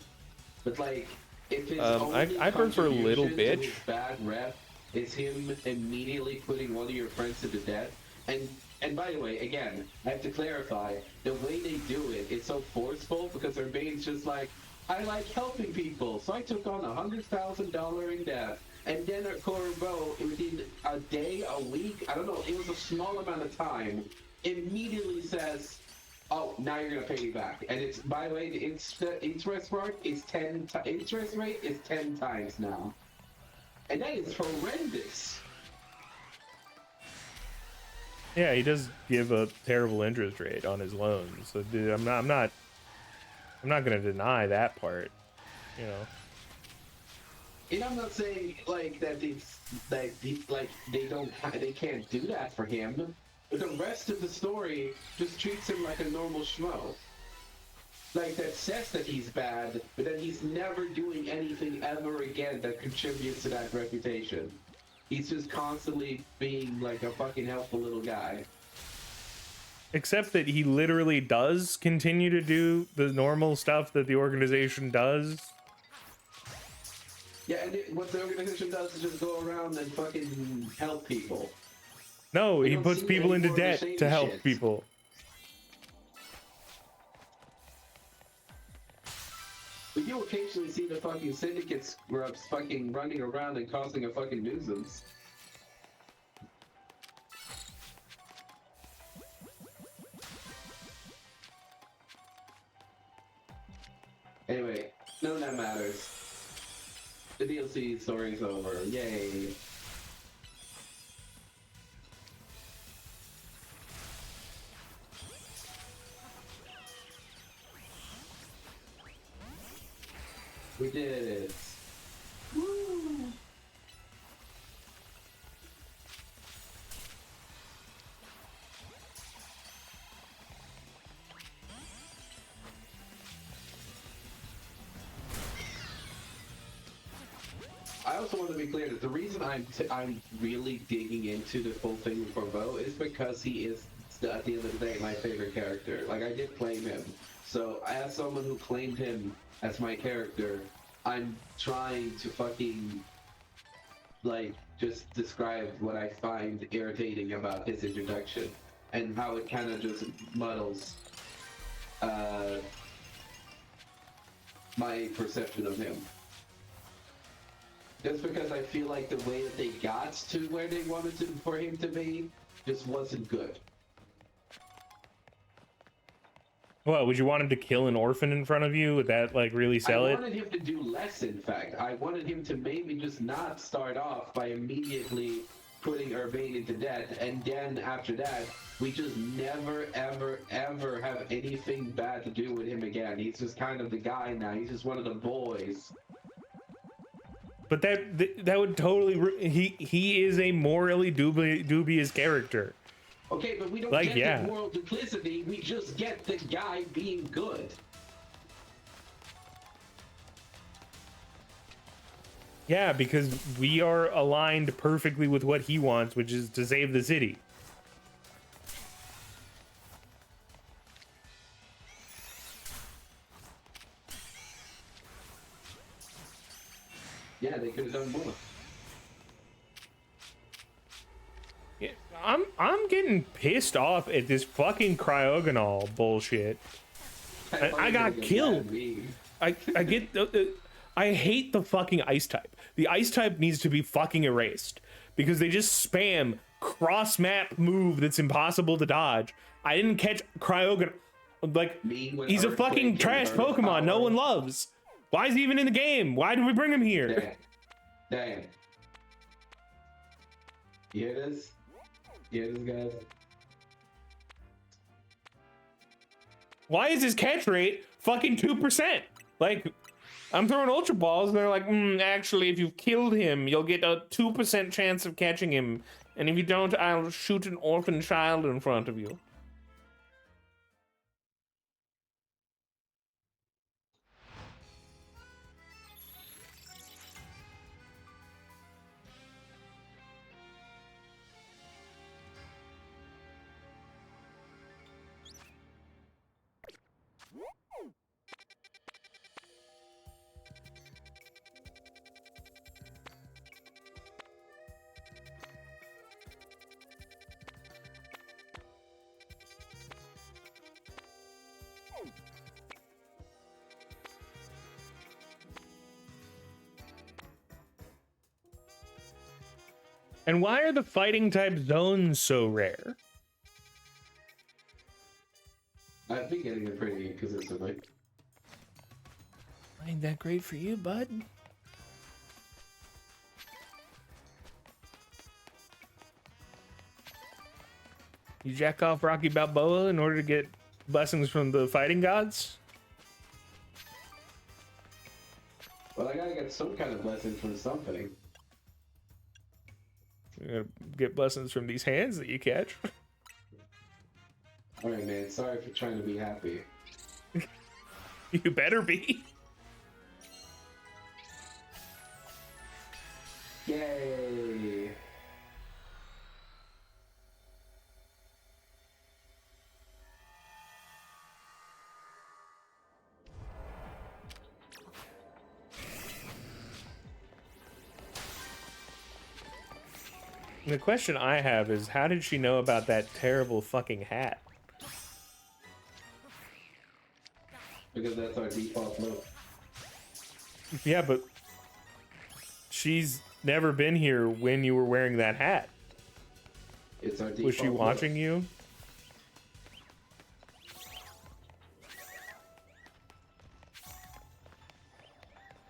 But, like, if his only I prefer Little contribution to Bitch. his bad rep is him immediately putting one of your friends into debt. And by the way, again, I have to clarify, the way they do it is so forceful because Urbane's just like, I like helping people, so I took on $100,000 in debt. And then at Corbeau, within a day, a week, I don't know, it was a small amount of time, immediately says, oh, now you're gonna pay me back. And it's, by the way, the interest rate is 10 times now. And that is horrendous. Yeah, he does give a terrible interest rate on his loans. So, dude, I'm not gonna deny that part, you know. And I'm not saying like that they can't do that for him, but the rest of the story just treats him like a normal schmo. Like that says that he's bad, but then he's never doing anything ever again that contributes to that reputation. He's just constantly being like a fucking helpful little guy. Except that he literally does continue to do the normal stuff that the organization does. Yeah, and what the organization does is just go around and fucking help people. No, he don't puts see people any into more of the debt same to help shit. people. But you occasionally see the fucking syndicate scrubs fucking running around and causing a fucking nuisance. Anyway, none of that matters. The DLC story's over. Yay. We did it. Woo. I also want to be clear that the reason I'm really digging into the full thing for Bo is because he is, at the end of the day, my favorite character. Like, I did claim him. So, as someone who claimed him as my character, I'm trying to fucking, like, just describe what I find irritating about his introduction and how it kind of just muddles my perception of him. Just because I feel like the way that they got to where they wanted to for him to be just wasn't good. What, would you want him to kill an orphan in front of you? Would that like really sell it? I wanted him to do less, in fact. I wanted him to maybe just not start off by immediately putting Urbane to death, and then after that, we just never, ever, ever have anything bad to do with him again. He's just kind of the guy now. He's just one of the boys. But that would totally he is a morally dubious character. Okay, but we don't like, get the moral duplicity. We just get the guy being good. Yeah, because we are aligned perfectly with what he wants, which is to save the city. Yeah, they could have done more. Yeah, I'm getting pissed off at this fucking cryogonal bullshit. I got killed. I get I hate the fucking ice type. The ice type needs to be fucking erased because they just spam cross map move that's impossible to dodge. I didn't catch cryogonal. Like, he's a fucking trash Pokemon no one loves. Why is he even in the game? Why did we bring him here? Dang. You hear this? You hear this, guys? Why is his catch rate fucking 2%? Like, I'm throwing Ultra Balls and they're like, actually, if you've killed him, you'll get a 2% chance of catching him. And if you don't, I'll shoot an orphan child in front of you. And why are the fighting type zones so rare? I've been getting it pretty consistently. Ain't that great for you, bud? You jack off Rocky Balboa in order to get blessings from the fighting gods? Well, I gotta get some kind of blessing from something. You're gonna get blessings from these hands that you catch. Alright, man. Sorry for trying to be happy. You better be. Yay! The question I have is, how did she know about that terrible fucking hat? Because that's our default look. Yeah, but she's never been here when you were wearing that hat. It's our default Was she watching you?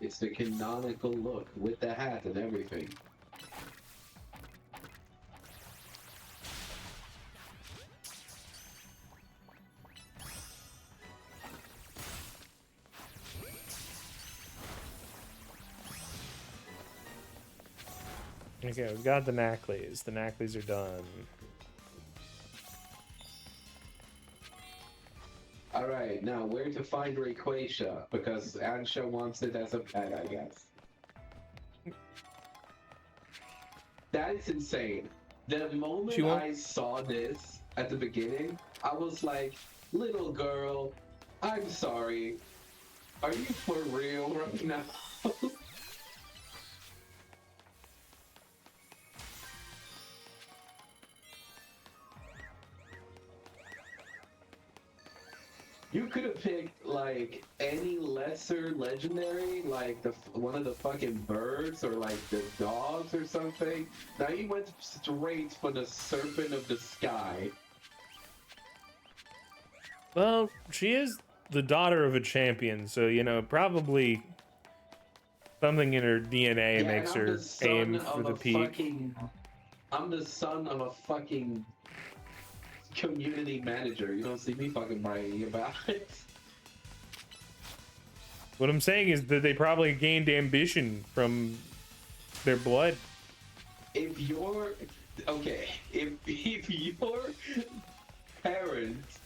It's the canonical look with the hat and everything. Okay, we've got the Nackleys. The Nackleys are done. Alright, now where to find Rayquaza? Because Ansha wants it as a pet, I guess. That is insane. The moment I saw this at the beginning, I was like, little girl, I'm sorry. Are you for real right now? You could have picked like any lesser legendary, like one of the fucking birds or like the dogs or something. Now you went straight for the serpent of the sky. Well, she is the daughter of a champion, so you know probably something in her DNA makes her aim for the peak. I'm the son of a fucking community manager. You don't see me fucking bragging about it. What I'm saying is that they probably gained ambition from their blood. If your parents,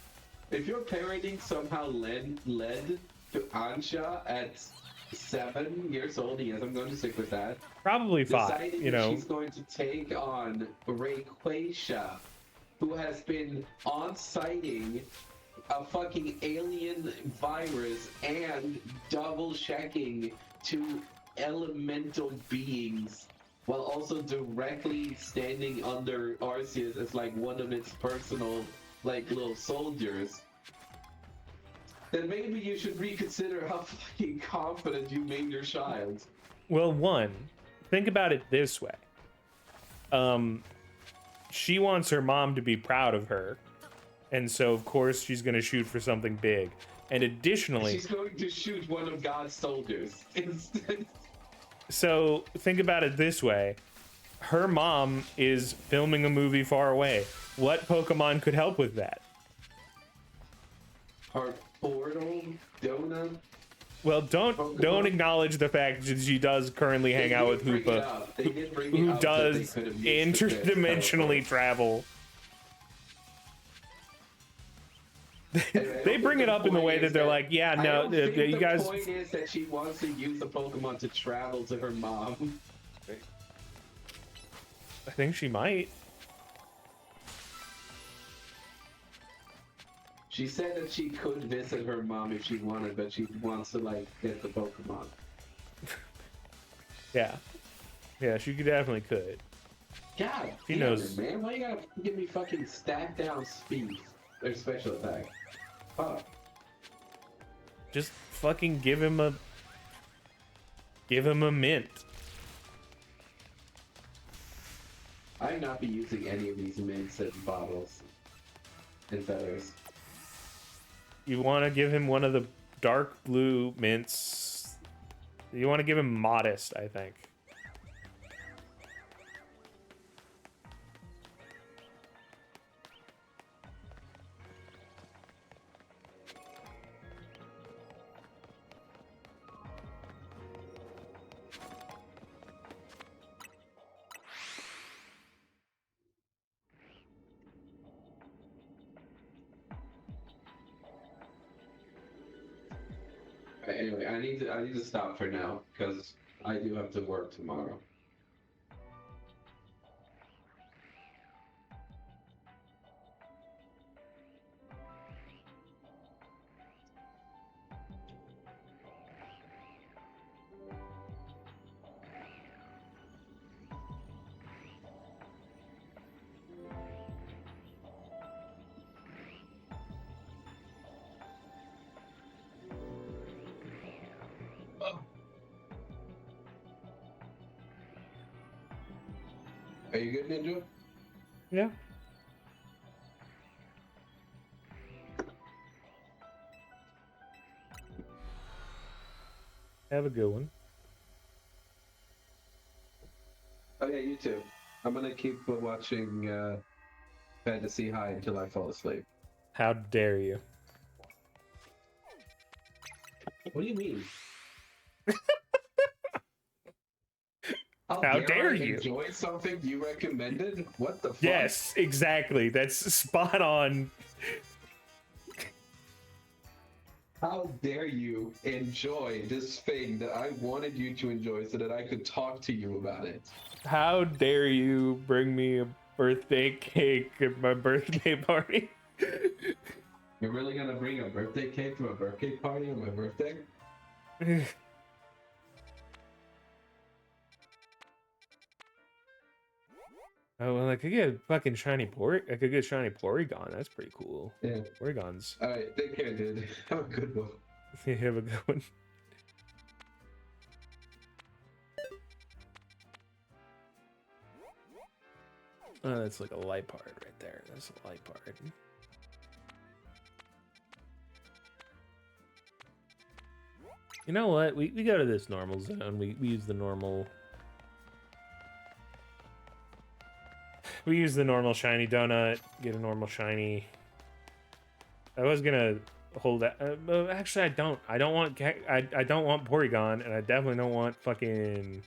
if your parenting somehow led to Ansha at 7 years old, yes, I'm going to stick with that. Probably 5. You know, she's going to take on Rayquaza, who has been on-sighting a fucking alien virus and double-checking to elemental beings while also directly standing under Arceus as like one of its personal like little soldiers, then maybe you should reconsider how fucking confident you made your child. Well, one, think about it this way. She wants her mom to be proud of her, and so of course she's going to shoot for something big. And additionally, she's going to shoot one of God's soldiers instead. So think about it this way. Her mom is filming a movie far away. What Pokemon could help with that? Her portal, Donut. Well, don't acknowledge the fact that she does currently hang out with Hoopa, who does interdimensionally travel. They bring it up in the way that they're like, yeah, no, you guys. The point is that she wants to use the Pokemon to travel to her mom. I think she might. She said that she could visit her mom if she wanted, but she wants to like get the Pokemon. Yeah, she definitely could. God, she knows, man. Why you gotta give me fucking stack down speed or special attack? Fuck. Just fucking give him a mint. I'd not be using any of these mints and bottles and feathers. You want to give him one of the dark blue mints. You want to give him Modest, I think. Anyway, I need to stop for now because I do have to work tomorrow. Are you good, Ninja? Yeah. Have a good one. too. I'm gonna keep watching Fantasy High until I fall asleep. How dare you? What do you mean? How dare I you? enjoy something you recommended? What the fuck? Yes, exactly. That's spot on. How dare you enjoy this thing that I wanted you to enjoy so that I could talk to you about it? How dare you bring me a birthday cake at my birthday party? You're really gonna bring a birthday cake to a birthday party on my birthday? Oh, well, I could get fucking shiny I could get shiny Porygon. That's pretty cool. Yeah. Porygons. Alright, take care, dude. Have a good one. You have a good one. Oh, that's like a Liepard right there. That's a Liepard. You know what? We go to this normal zone. We use the normal. We use the normal shiny donut. Get a normal shiny. I was gonna hold that. Actually, I don't. I don't want. I don't want Porygon, and I definitely don't want fucking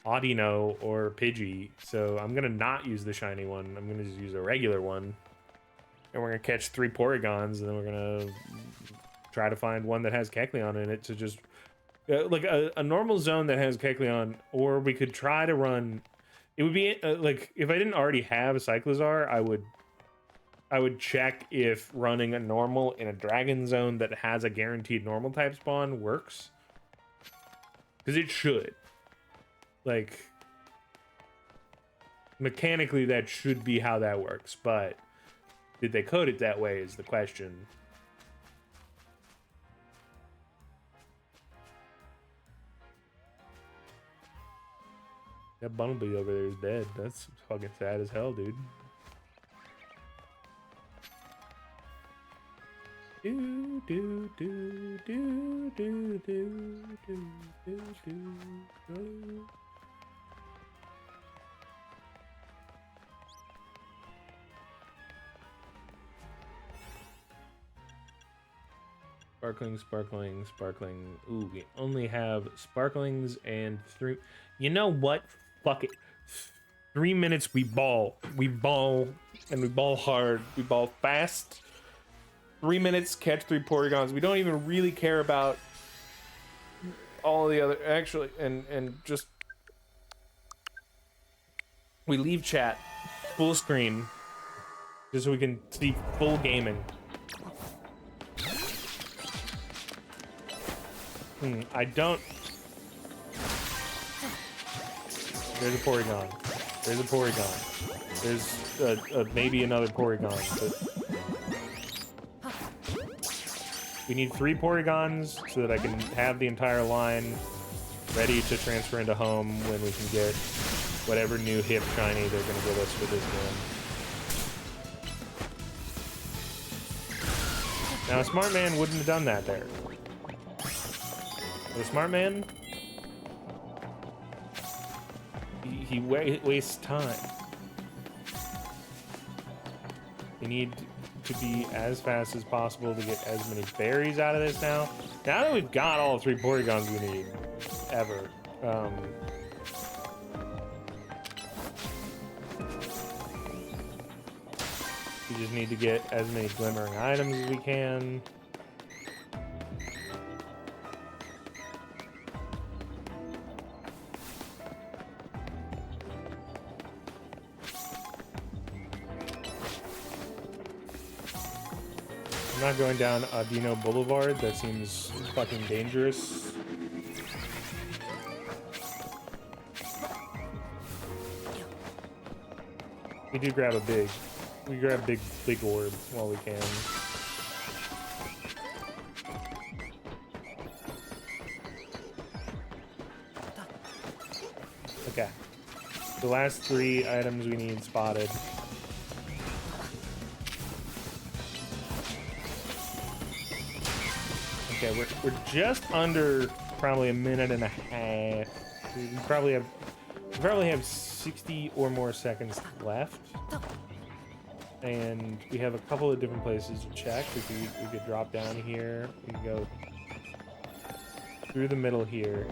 Audino or Pidgey. So I'm gonna not use the shiny one. I'm gonna just use a regular one, and we're gonna catch 3 Porygons, and then we're gonna try to find one that has Kecleon in it to just like a normal zone that has Kecleon, or we could try to run. It would be like if I didn't already have a Cyclizar, I would check if running a normal in a dragon zone that has a guaranteed normal type spawn works. Because it should. Like, mechanically that should be how that works, but did they code it that way is the question. That Bumblebee over there is dead. That's fucking sad as hell, dude. Do do do do do do do do do. Sparkling, sparkling, sparkling. Ooh, we only have sparklings and 3. You know what? Fuck it. 3 minutes we ball. We ball, and we ball hard. We ball fast. 3 minutes, catch 3 Porygons. We don't even really care about all the other, actually, and just, we leave chat full screen just so we can see full gaming. I don't. There's a Porygon. There's a Porygon. There's maybe another Porygon, but we need 3 Porygons so that I can have the entire line ready to transfer into home when we can get whatever new hip shiny they're gonna give us for this game. Now a smart man wouldn't have done that there. The smart man, he wastes time. You need to be as fast as possible to get as many berries out of this now. Now that we've got all 3 Porygons we need, ever. We just need to get as many glimmering items as we can. I'm not going down Audino Boulevard. That seems fucking dangerous. We do grab a big. We grab big orb while we can. Okay. The last 3 items we need spotted. Okay, we're just under probably a minute and a half. We probably have We probably have 60 or more seconds left. And we have a couple of different places to check. We could drop down here. We could go through the middle here.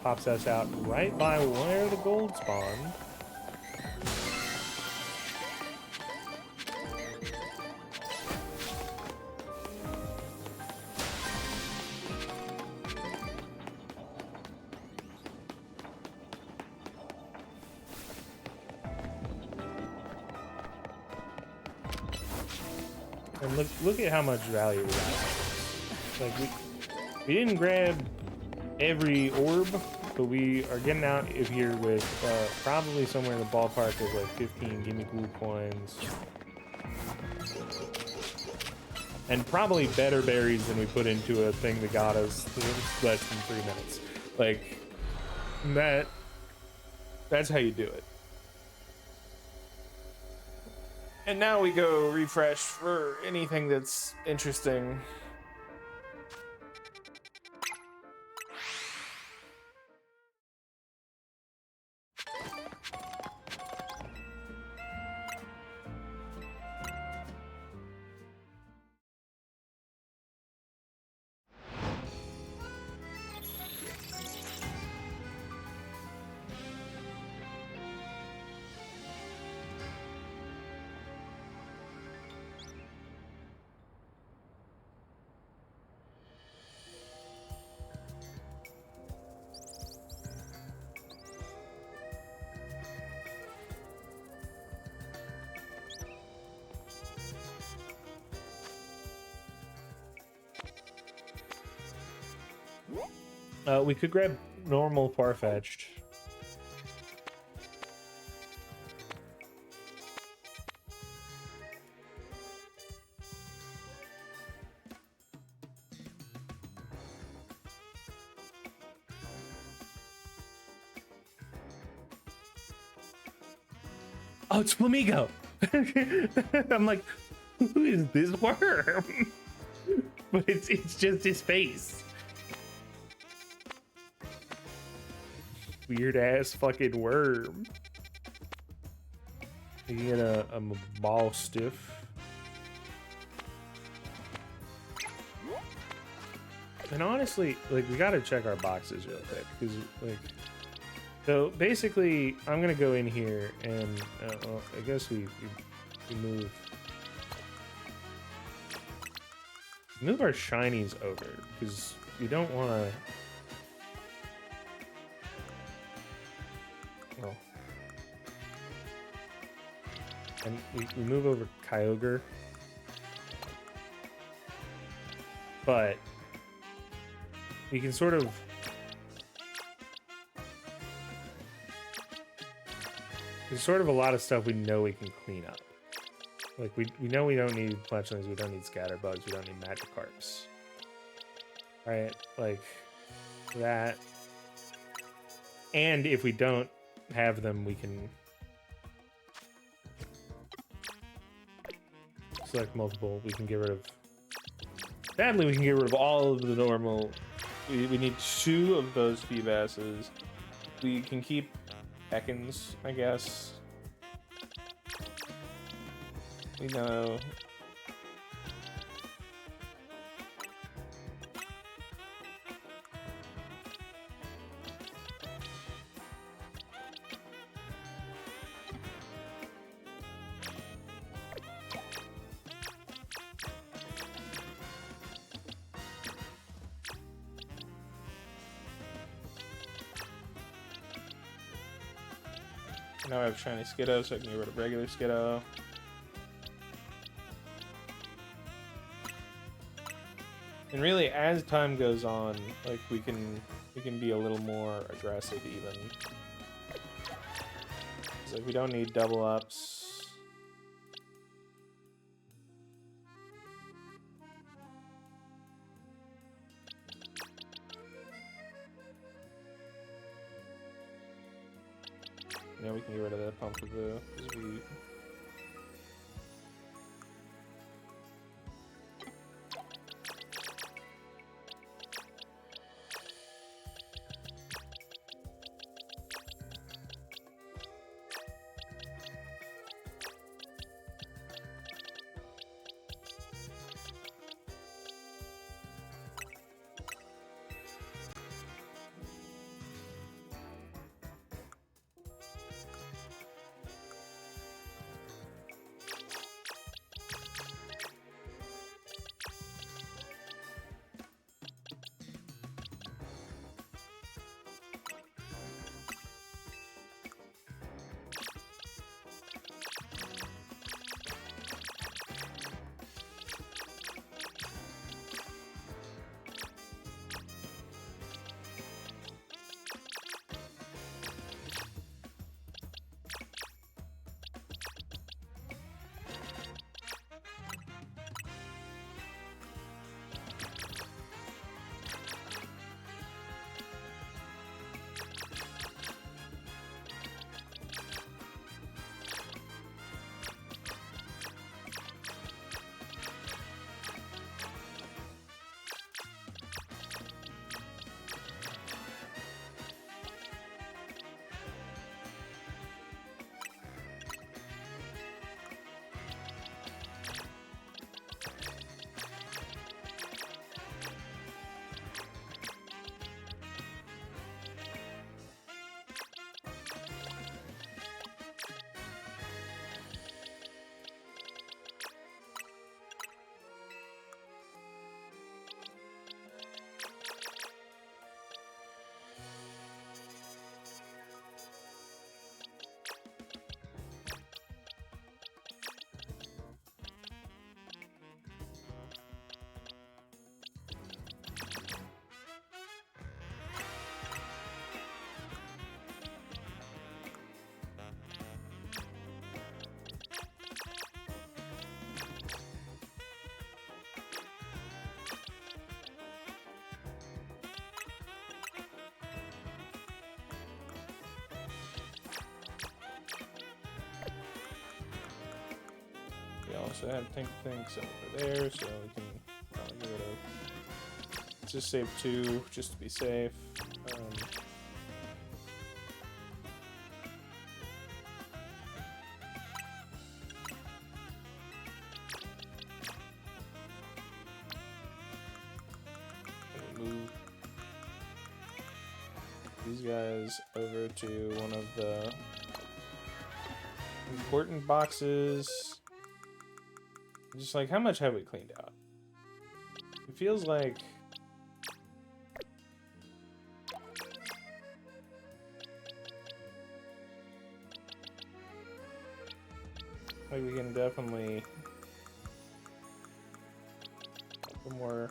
Pops us out right by where the gold spawned. And look at how much value we got. Like we didn't grab every orb, but we are getting out of here with probably somewhere in the ballpark of like 15 gimme glue coins. And probably better berries than we put into a thing that got us less than 3 minutes. Like that's how you do it. And now we go refresh for anything that's interesting. We could grab normal Farfetched. Oh, it's Flamigo. I'm like, who is this worm? But it's just his face. Weird ass fucking worm. You get a ball stiff. And honestly, like, we gotta check our boxes real quick, because like, so basically, I'm gonna go in here and well, I guess we move our shinies over, because we don't want to. Well, and we move over Kyogre, but we can sort of. There's sort of a lot of stuff we know we can clean up. Like, we know we don't need fletchlings, we don't need scatterbugs, we don't need Magikarps. Right? Like, that. And if we don't have them, we can select multiple. We can get rid of. Sadly, we can get rid of all of the normal. We need 2 of those Feebasses. We can keep Ekans, I guess. We know. Now I have shiny Skiddo, so I can get rid of regular Skiddo. And really, as time goes on, like, we can be a little more aggressive even. It's like, we don't need double ups. Now we can get rid of that Pumpkaboo. also have tanks over there, so we can probably get rid of. Let's just save 2, just to be safe. Move these guys over to one of the important boxes. Just like, how much have we cleaned out? It feels like we can definitely put more.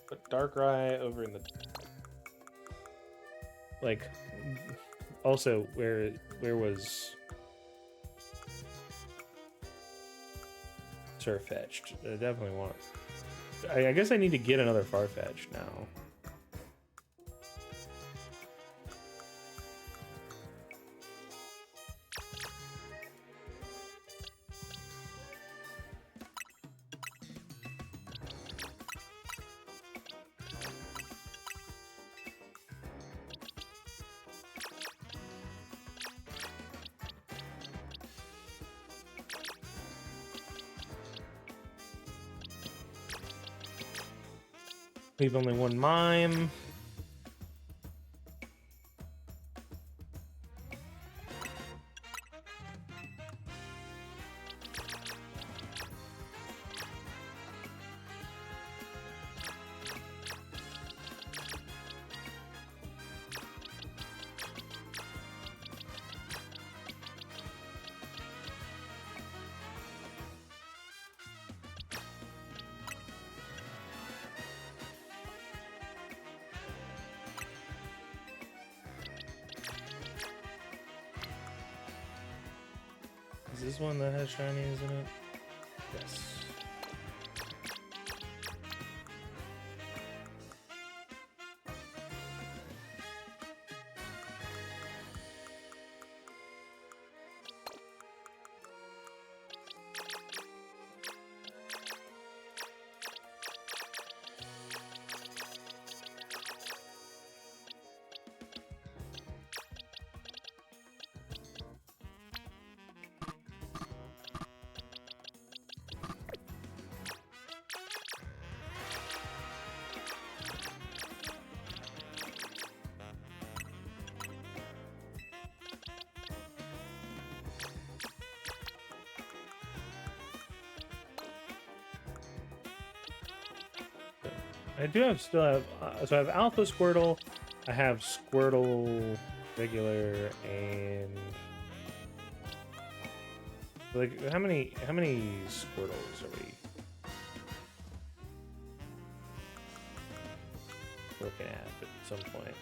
Put Darkrai over in the. Like, also, where was Surfetched? I definitely want. I guess I need to get another Farfetch'd now. Leave only one mime. Is this one that has shinies in it? Yes. I do have still have so I have Alpha Squirtle, I have Squirtle regular, and like how many Squirtles are we looking at some point?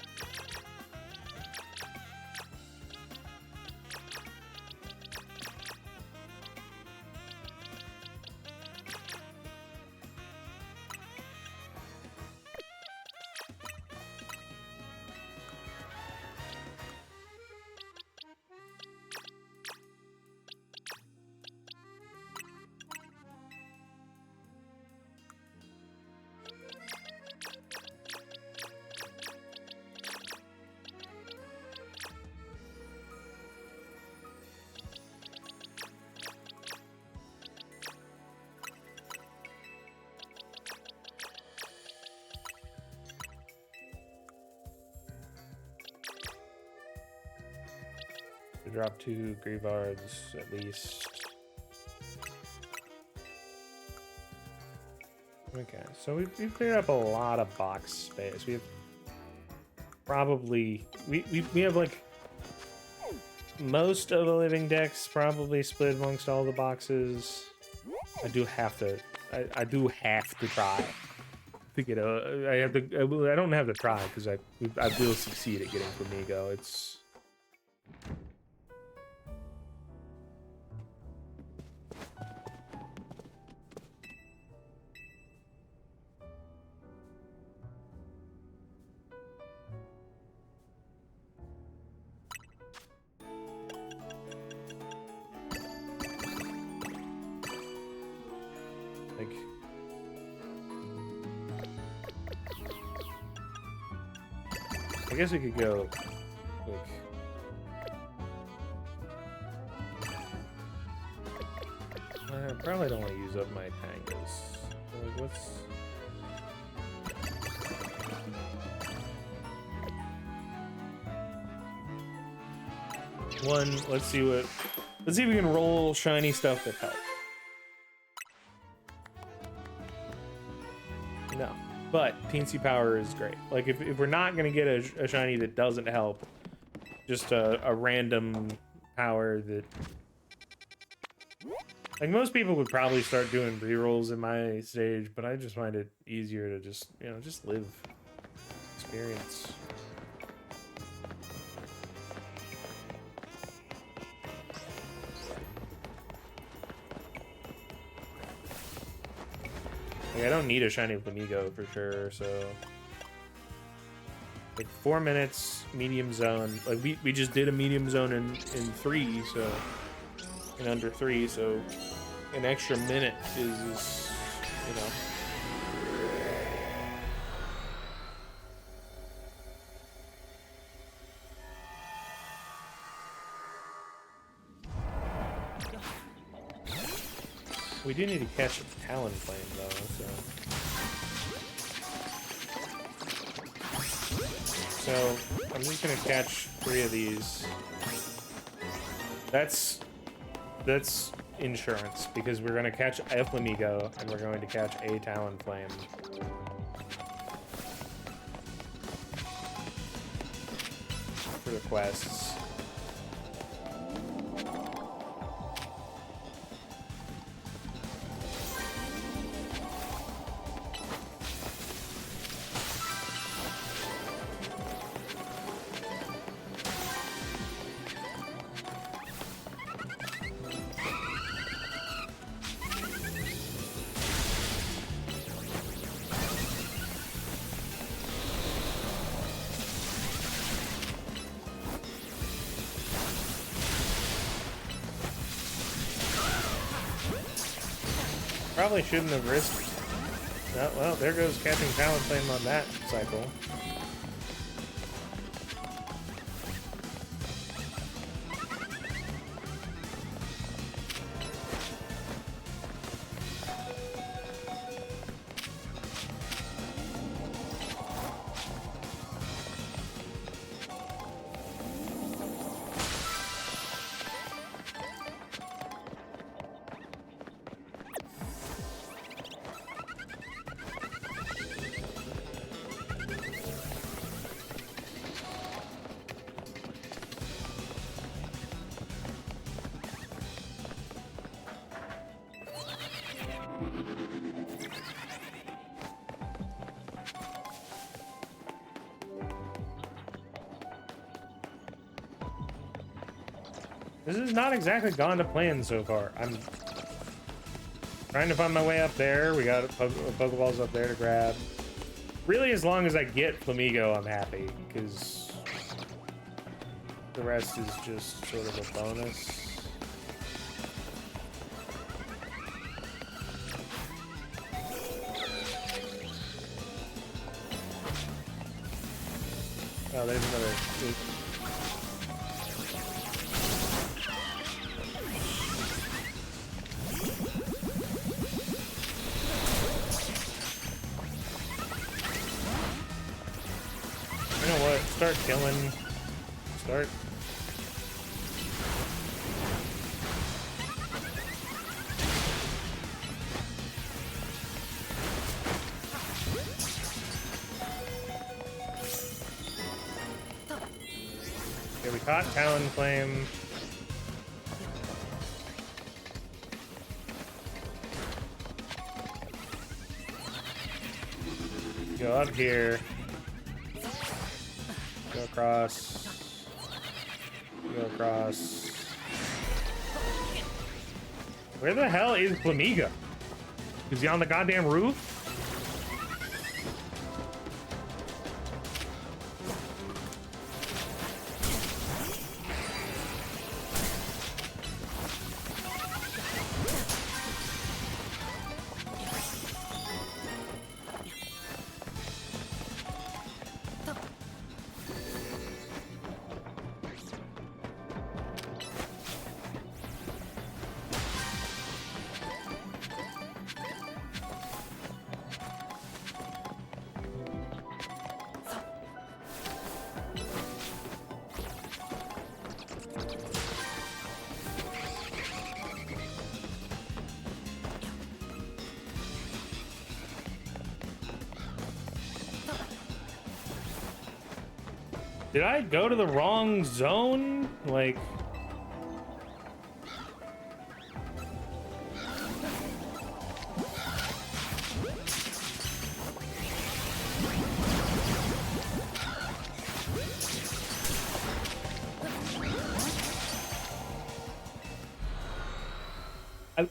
To drop 2 Grievards at least. Okay, so we've cleared up a lot of box space. We have probably we have like most of the living decks probably split amongst all the boxes. I do have to try to get a. I don't have to try because I will succeed at getting Flamigo. It's. I guess we could go like I probably don't want to use up my tangas. So, like, what's one? Let's see if we can roll shiny stuff that help. No, but Teensy Power is great. Like if we're not gonna get a shiny that doesn't help, just a random power that, like, most people would probably start doing rerolls in my stage, but I just find it easier to just, you know, just live experience. Like, I don't need a shiny Flamigo for sure, so like 4 minutes, medium zone. Like we just did a medium zone in 3, so in under 3, so an extra minute is, you know. We do need to catch a Talonflame though, so I'm just gonna catch 3 of these. That's insurance, because we're gonna catch a Flamigo and we're going to catch a Talonflame. For the quests. Probably shouldn't have risked. Oh, well, there goes catching Talonflame on that cycle. This has not exactly gone to plan so far. I'm trying to find my way up there. We got Pokeballs up there to grab. Really, as long as I get Flamigo, I'm happy, because the rest is just sort of a bonus. Oh, there's another. You know what? Start killing. Start. Okay, we caught Talonflame. Go up here. Go across. Go across. Where the hell is Flamigo? Is he on the goddamn roof? Did I go to the wrong zone? Like...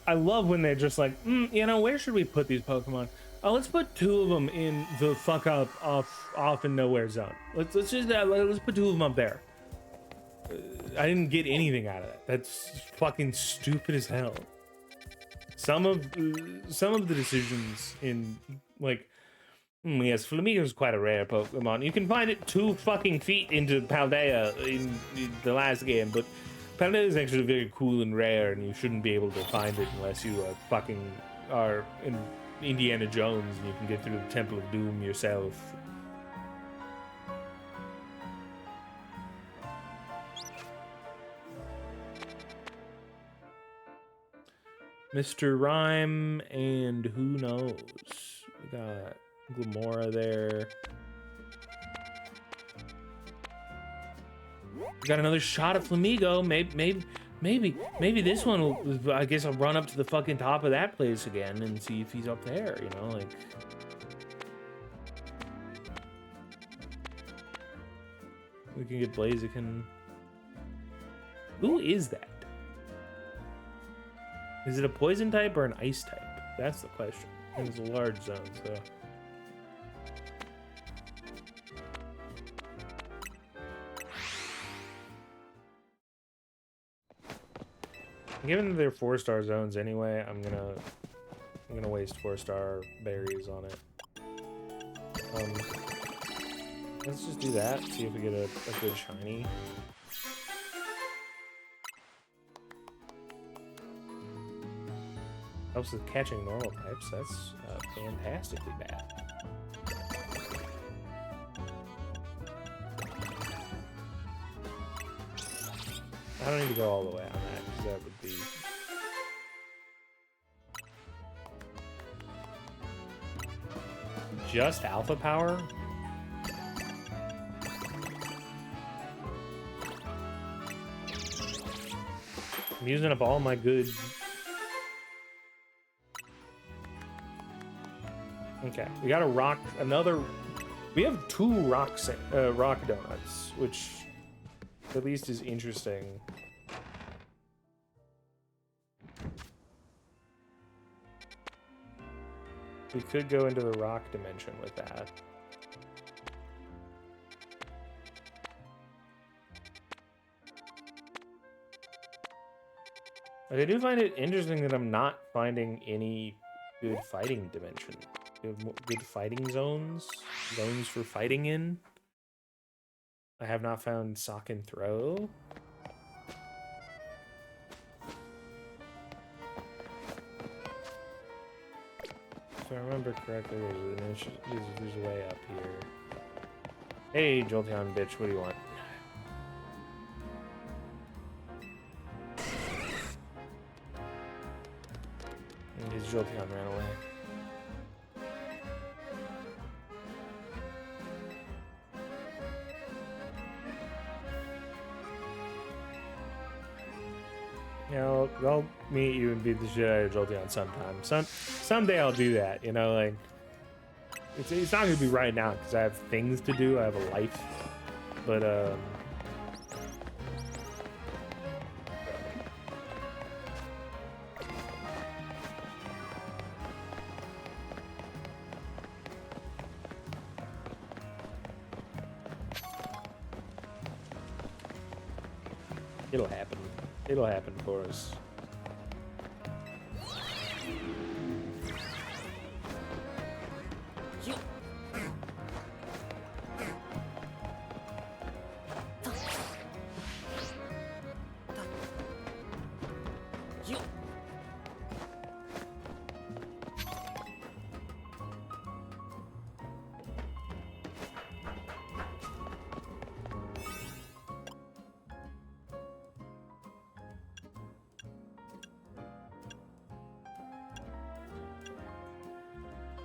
I love when they're just like, you know, where should we put these Pokemon? Oh, let's put 2 of them in the fuck up off in nowhere zone. Let's just let's put 2 of them up there. I didn't get anything out of that. That's fucking stupid as hell. Some of the decisions in like, yes, Flamigo is quite a rare Pokemon. You can find it 2 fucking feet into Paldea in the last game, but Paldea is actually very cool and rare, and you shouldn't be able to find it unless you are in Indiana Jones and you can get through the Temple of Doom yourself. Mr. Rhyme and who knows? We got Glamora there. We got another shot at Flamigo. Maybe this one will, I guess I'll run up to the fucking top of that place again and see if he's up there, you know, like. We can get Blaziken. Who is that? Is it a poison type or an ice type? That's the question. And it's a large zone, so. Given that they're 4-star zones anyway, I'm gonna waste 4-star berries on it. Let's just do that. See if we get a good shiny. Helps with catching normal types. That's fantastically bad. I don't need to go all the way on that, because that would be... Just alpha power? I'm using up all my good... Okay, we got a rock... Another... We have 2 rock donuts, which at least is interesting. We could go into the rock dimension with that. But I do find it interesting that I'm not finding any good fighting dimension. Good fighting zones? Zones for fighting in? I have not found Sock and Throw. If I remember correctly, there's a way up here. Hey, Jolteon bitch, what do you want? And his Jolteon ran away. You know, I'll meet you and beat the shit out of Jolteon sometime. Someday I'll do that, you know, like... It's not gonna be right now, because I have things to do, I have a life. But, it'll happen. It'll happen for us.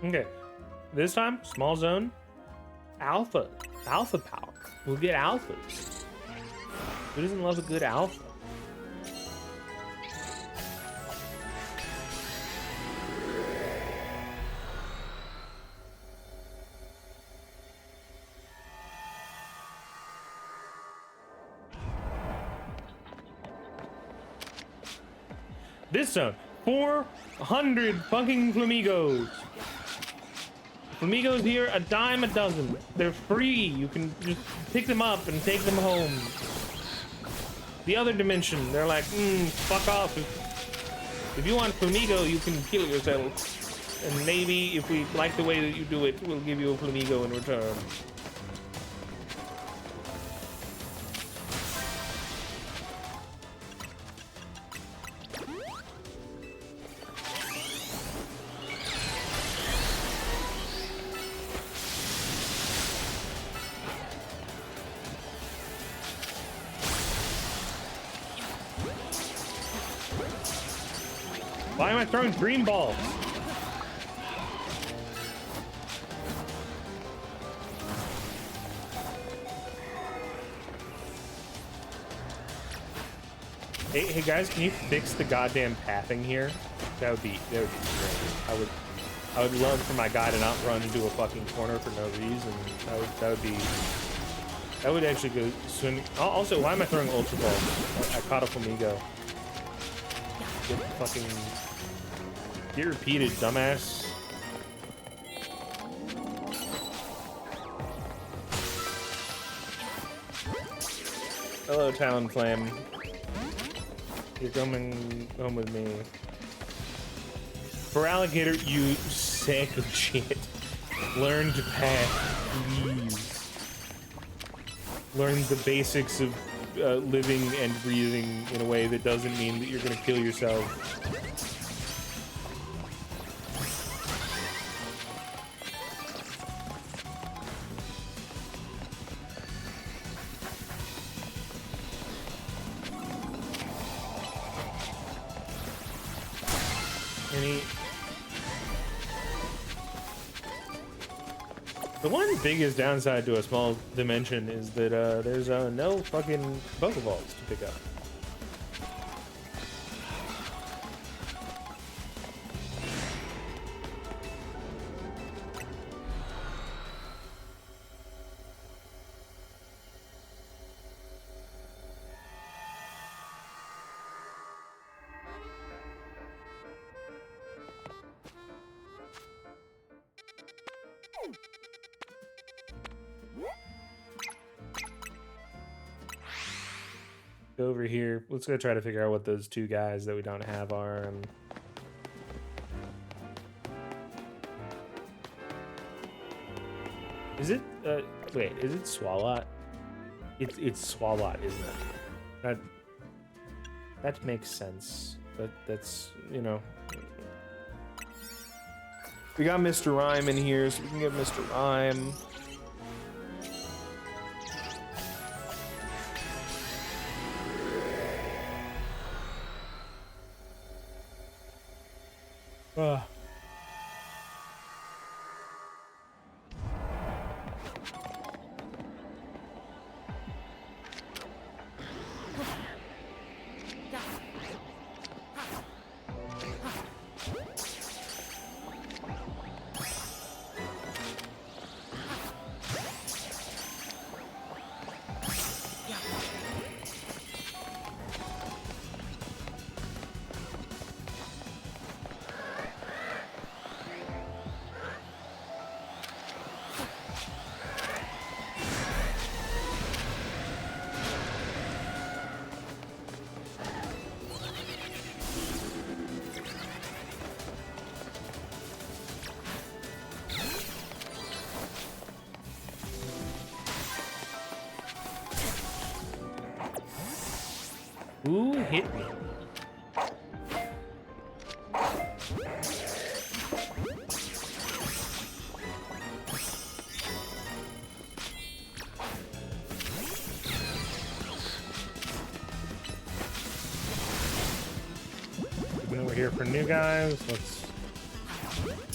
Okay, this time, small zone, alpha power. We'll get alphas. Who doesn't love a good alpha? This zone, 400 fucking flamingos. Flamingos here, a dime a dozen. They're free. You can just pick them up and take them home. The other dimension, they're like, fuck off. If you want flamingo, you can kill yourself. And maybe if we like the way that you do it, we'll give you a flamingo in return. Why am I throwing green balls? Hey guys, can you fix the goddamn pathing here? That would be great. I would love for my guy to not run into a fucking corner for no reason. That would actually go swimming. Also, why am I throwing ultra balls? I caught a flamingo. Get fucking get repeated, dumbass. Hello, Talonflame. You're coming home with me. For alligator, you sack of shit. Learn to path, please. Learn the basics of living and breathing in a way that doesn't mean that you're gonna kill yourself. The one biggest downside to a small dimension is that there's no fucking Pokeballs to pick up. Go over here. Let's go try to figure out what those two guys that we don't have are. Is it? Wait, is it Swalot? It's Swalot, isn't it? That makes sense. That's, you know. We got Mr. Rhyme in here, so we can get Mr. Rhyme. Who hit me? Over here for new guys. Let's.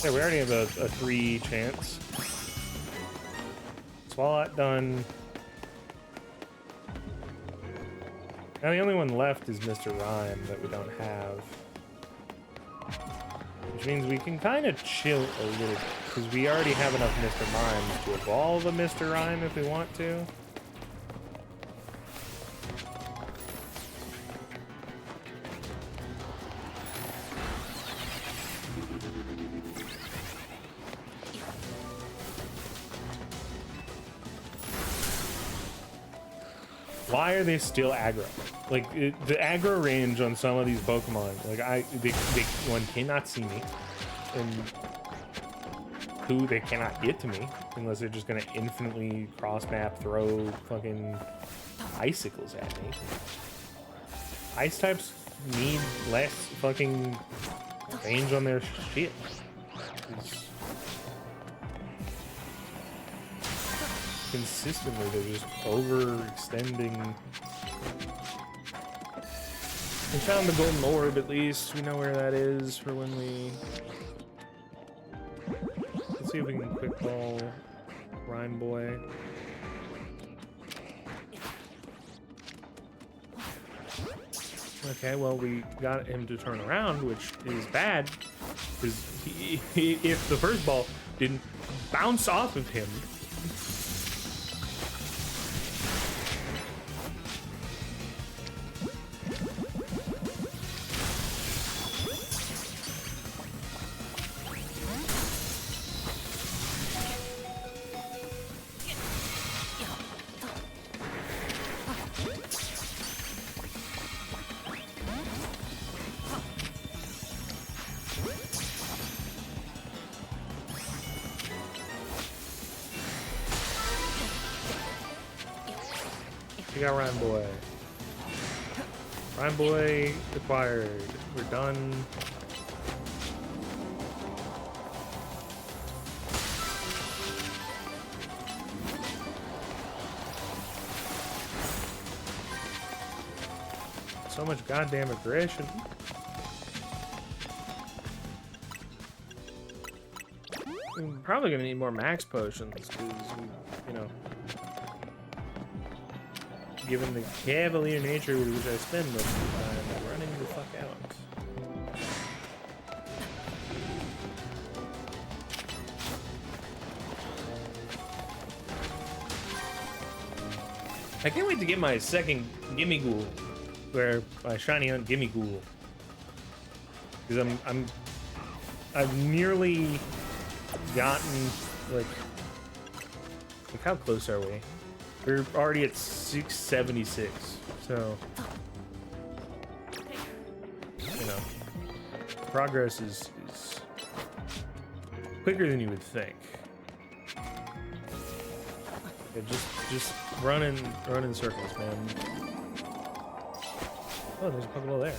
Yeah, we already have a 3 chance. Swalot done. Now the only one left is Mr. Rhyme that we don't have. Which means we can kind of chill a little bit, because we already have enough Mr. Mimes to evolve a Mr. Rhyme if we want to. Why are they still aggro? Like, the aggro range on some of these Pokemon, like one cannot see me, and two, they cannot get to me unless they're just gonna infinitely cross map throw fucking icicles at me. Ice types need less fucking range on their shit. Consistently, they're just overextending. We found the golden orb, at least. We know where that is for when we... Let's see if we can quick ball Rhyme Boy. Okay, well, we got him to turn around, which is bad, because if the first ball didn't bounce off of him, we got Rhyme Boy. Rhyme Boy acquired. We're done. So much goddamn aggression. We're probably gonna need more max potions because, you know, given the cavalier nature with which I spend most of the time, I'm running the fuck out. I can't wait to get my second Gimme Ghoul, where my shiny hunt Gimme Ghoul, because I've nearly gotten like how close are we? We're already at 676, so you know, progress is quicker than you would think. Yeah, just run in circles, man. Oh, there's a Pokeball there.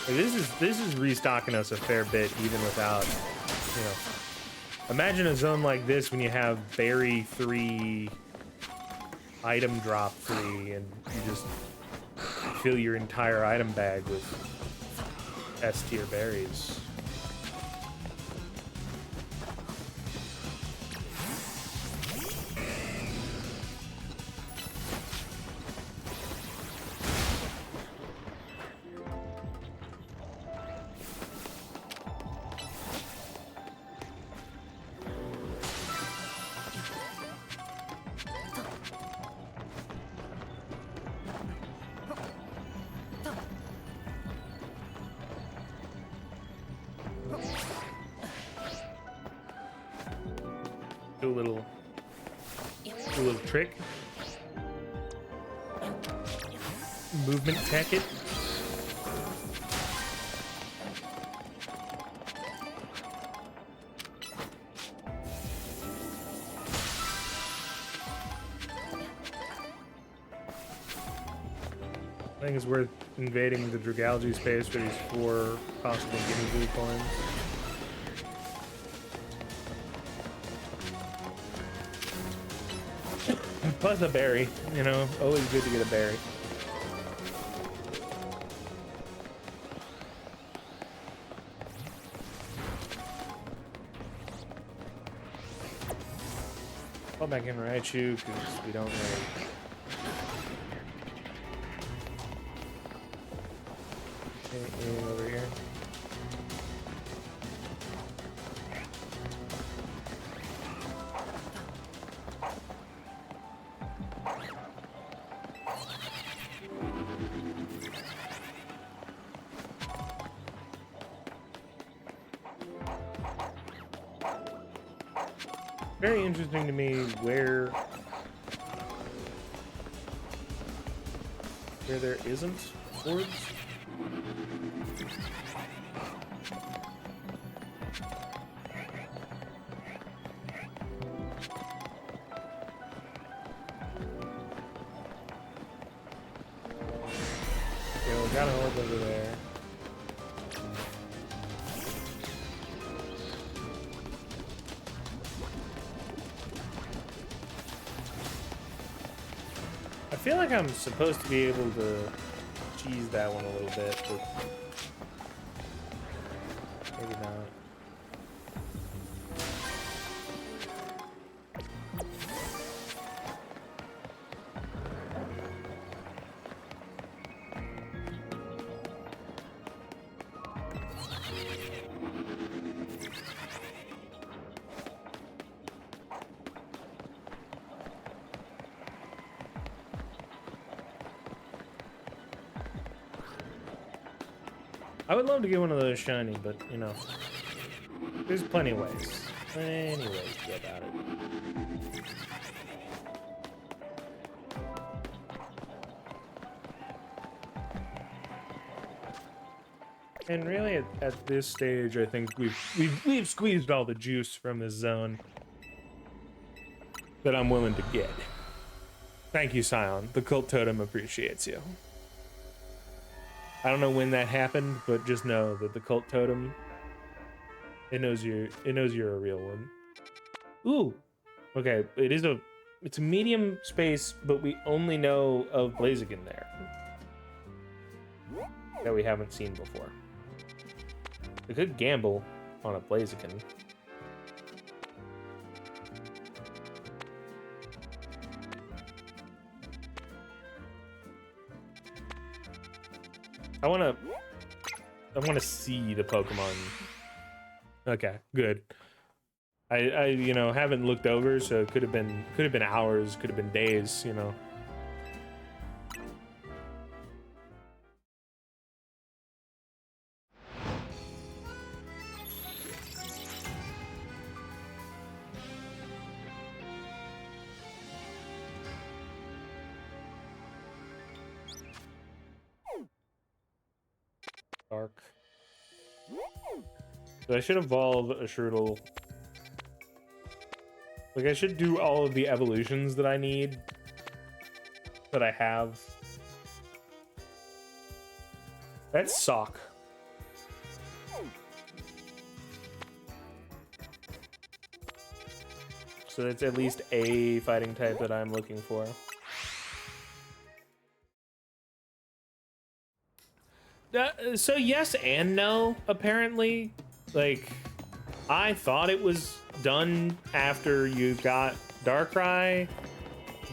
Like, this is restocking us a fair bit, even without, you know. Imagine a zone like this when you have berry 3, item drop 3, and you just fill your entire item bag with S tier berries. Do a little trick. Movement tech it. I think it's worth invading the Dragalge space for these 4 possible Gimme Ghoul coins. Plus a berry, you know, always good to get a berry. Fall back in Raichu because we don't really Anything over here? Very interesting to me where there isn't swords. Okay, we got a horde over there. I feel like I'm supposed to be able to cheese that one a little bit, but maybe not. I would love to get one of those shiny, but you know, there's plenty of ways. Plenty of ways to go about it. And really, at this stage, I think we've squeezed all the juice from this zone that I'm willing to get. Thank you, Scion. The cult totem appreciates you. I don't know when that happened, but just know that the cult totem, it knows you're a real one. Ooh, okay, it's a medium space, but we only know of Blaziken there that we haven't seen before. We could gamble on a Blaziken. I wanna see the Pokemon. Okay, good. I you know, haven't looked over, so it could have been hours, could have been days, you know. Dark. So I should evolve a Shroodle. Like, I should do all of the evolutions that I need, that I have. That's Sock. So that's at least a fighting type that I'm looking for. So yes and no, apparently. Like, I thought it was done after you got Darkrai,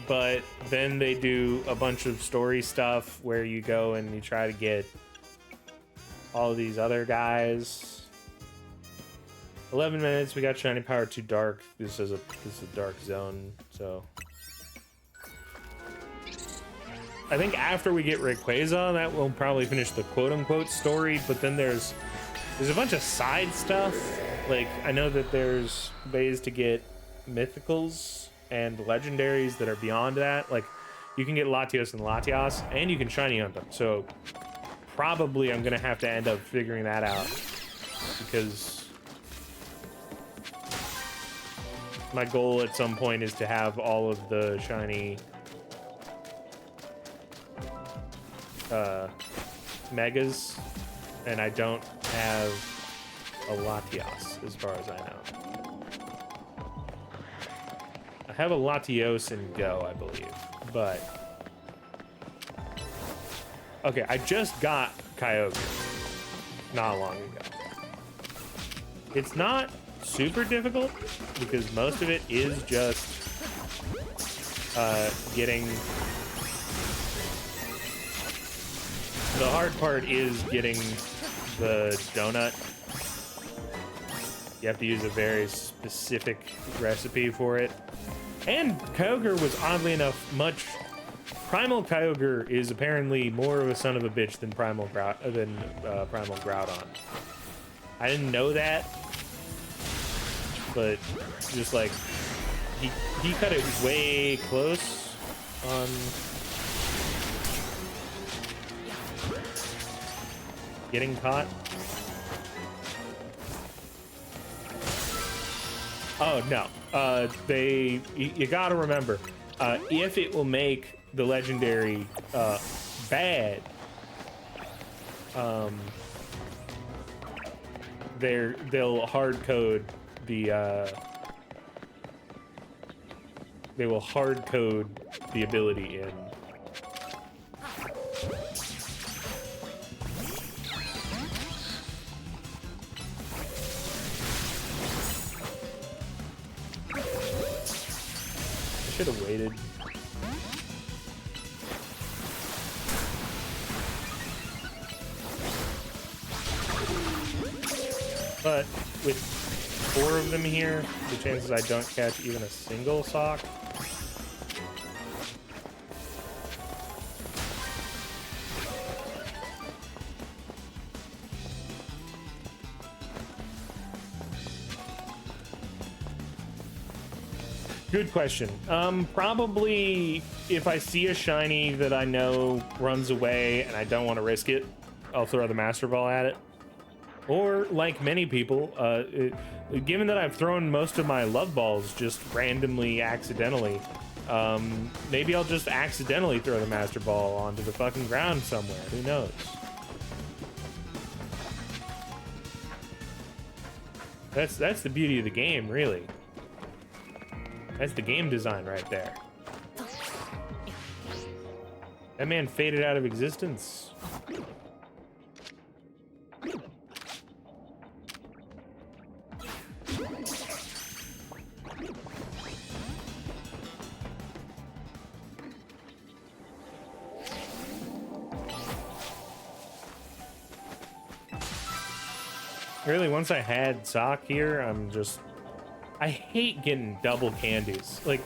but then they do a bunch of story stuff where you go and you try to get all of these other guys. 11 minutes, we got Shiny Power 2 Dark. This is a dark zone, so I think after we get Rayquaza, that will probably finish the quote-unquote story, but then there's a bunch of side stuff. Like, I know that there's ways to get mythicals and legendaries that are beyond that. Like, you can get Latios and Latias, and you can shiny hunt them. So probably I'm gonna have to end up figuring that out, because my goal at some point is to have all of the shiny megas, and I don't have a Latios as far as I know. I have a Latios in Go, I believe, but okay, I just got Kyogre not long ago. It's not super difficult because most of it is just The hard part is getting the donut. You have to use a very specific recipe for it. And Kyogre was oddly enough much. Primal Kyogre is apparently more of a son of a bitch than Primal Groudon. I didn't know that, but just like he cut it way close on getting caught. Oh no, you gotta remember, if it will make the legendary bad, they'll hard code the they will hard code the ability in. I should have waited. But with 4 of them here, the chances I don't catch even a single sock. Good question. Probably if I see a shiny that I know runs away and I don't want to risk it, I'll throw the Master Ball at it. Or, like many people, given that I've thrown most of my Love Balls just randomly, accidentally, maybe I'll just accidentally throw the Master Ball onto the fucking ground somewhere. Who knows? That's the beauty of the game, really. That's the game design right there. That man faded out of existence. Really, once I had Sock here, I hate getting double candies. Like,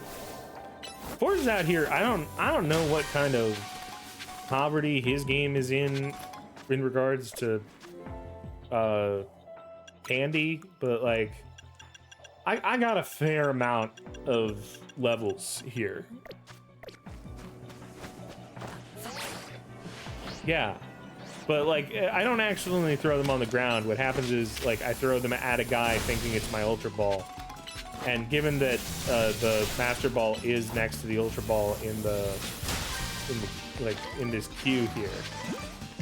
Forge's out here, I don't know what kind of poverty his game is in regards to candy, but like I got a fair amount of levels here. Yeah. But, like, I don't actually throw them on the ground. What happens is, like, I throw them at a guy thinking it's my Ultra Ball. And given that the Master Ball is next to the Ultra Ball in this queue here,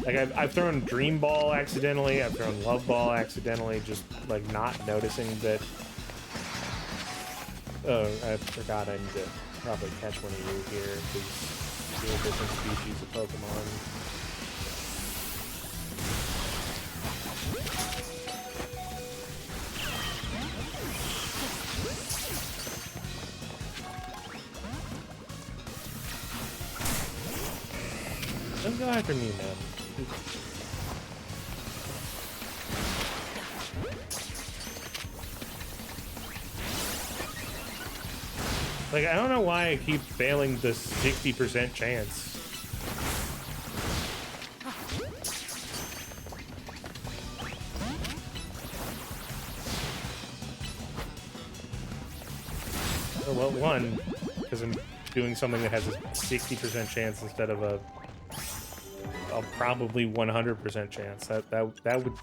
like, I've thrown Dream Ball accidentally, I've thrown Love Ball accidentally, just, like, not noticing that. Oh, I forgot I need to probably catch one of you here, because you're a different species of Pokemon. Don't go after me, man. Like, I don't know why I keep failing the 60% chance. Oh, well, one, because I'm doing something that has a 60% chance instead of a probably 100% chance. That would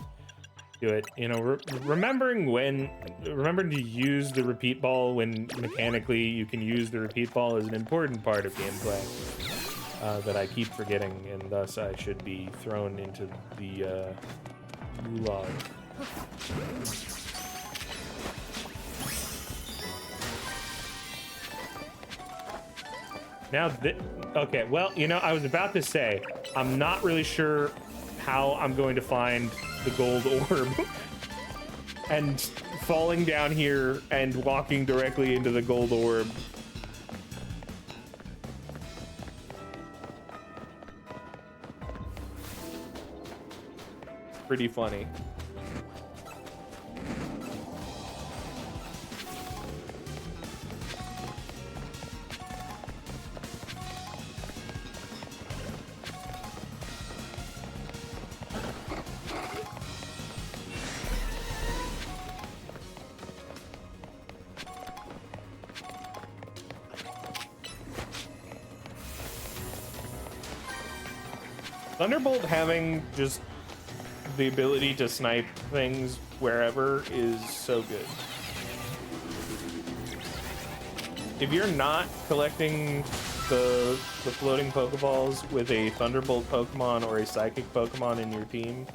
do it. You know, remembering to use the repeat ball when mechanically you can use the repeat ball is an important part of gameplay that I keep forgetting, and thus I should be thrown into the gulag. Now, okay, well, you know, I was about to say, I'm not really sure how I'm going to find the gold orb. And falling down here and walking directly into the gold orb. pretty funny. Thunderbolt having just the ability to snipe things wherever is so good. If you're not collecting the floating Pokeballs with a Thunderbolt Pokemon or a Psychic Pokemon in your team,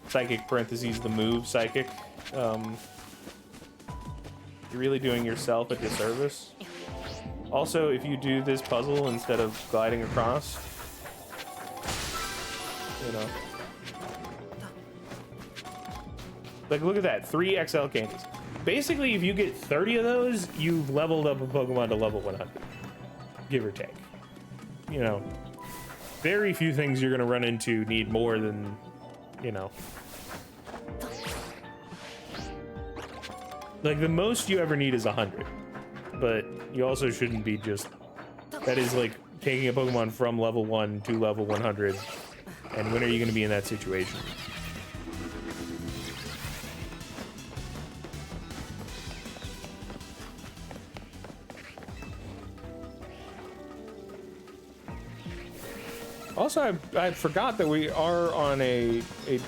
Psychic parentheses the move Psychic, you're really doing yourself a disservice. Also, if you do this puzzle instead of gliding across, you know. Like, look at that, 3 XL candies. Basically, if you get 30 of those, you've leveled up a Pokemon to level 100. Give or take. You know, very few things you're gonna run into need more than, you know. Like, the most you ever need is 100. But you also shouldn't be just... That is like taking a Pokemon from level 1 to level 100. And when are you going to be in that situation? Also, I forgot that we are on a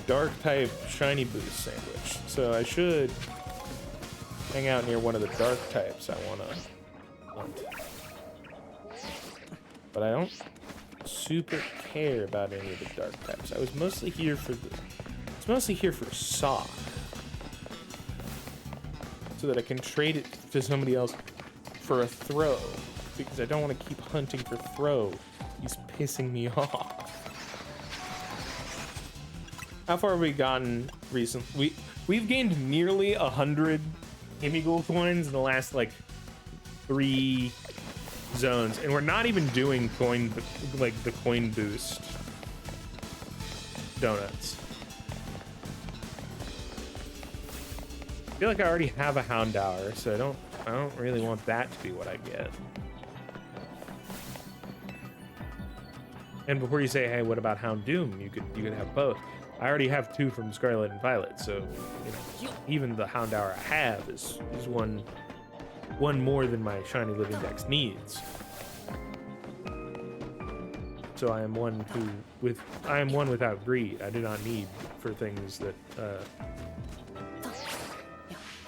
dark type shiny boost sandwich. So I should hang out near one of the dark types I want to hunt. But I don't super care about any of the dark types. I was mostly here for Sock, so that I can trade it to somebody else for a throw, because I don't want to keep hunting for throw. He's pissing me off. How far have we gotten recently? We've gained nearly 100 Himigul coins in the last like 3 zones, and we're not even doing coin, like the coin boost donuts. I feel like I already have a Houndour, so I don't really want that to be what I get. And before you say, hey, what about Houndoom? You could have both. I already have 2 from Scarlet and Violet, so you know, even the Houndour I have is one more than my shiny living dex needs. So I am one without greed. I do not need for things that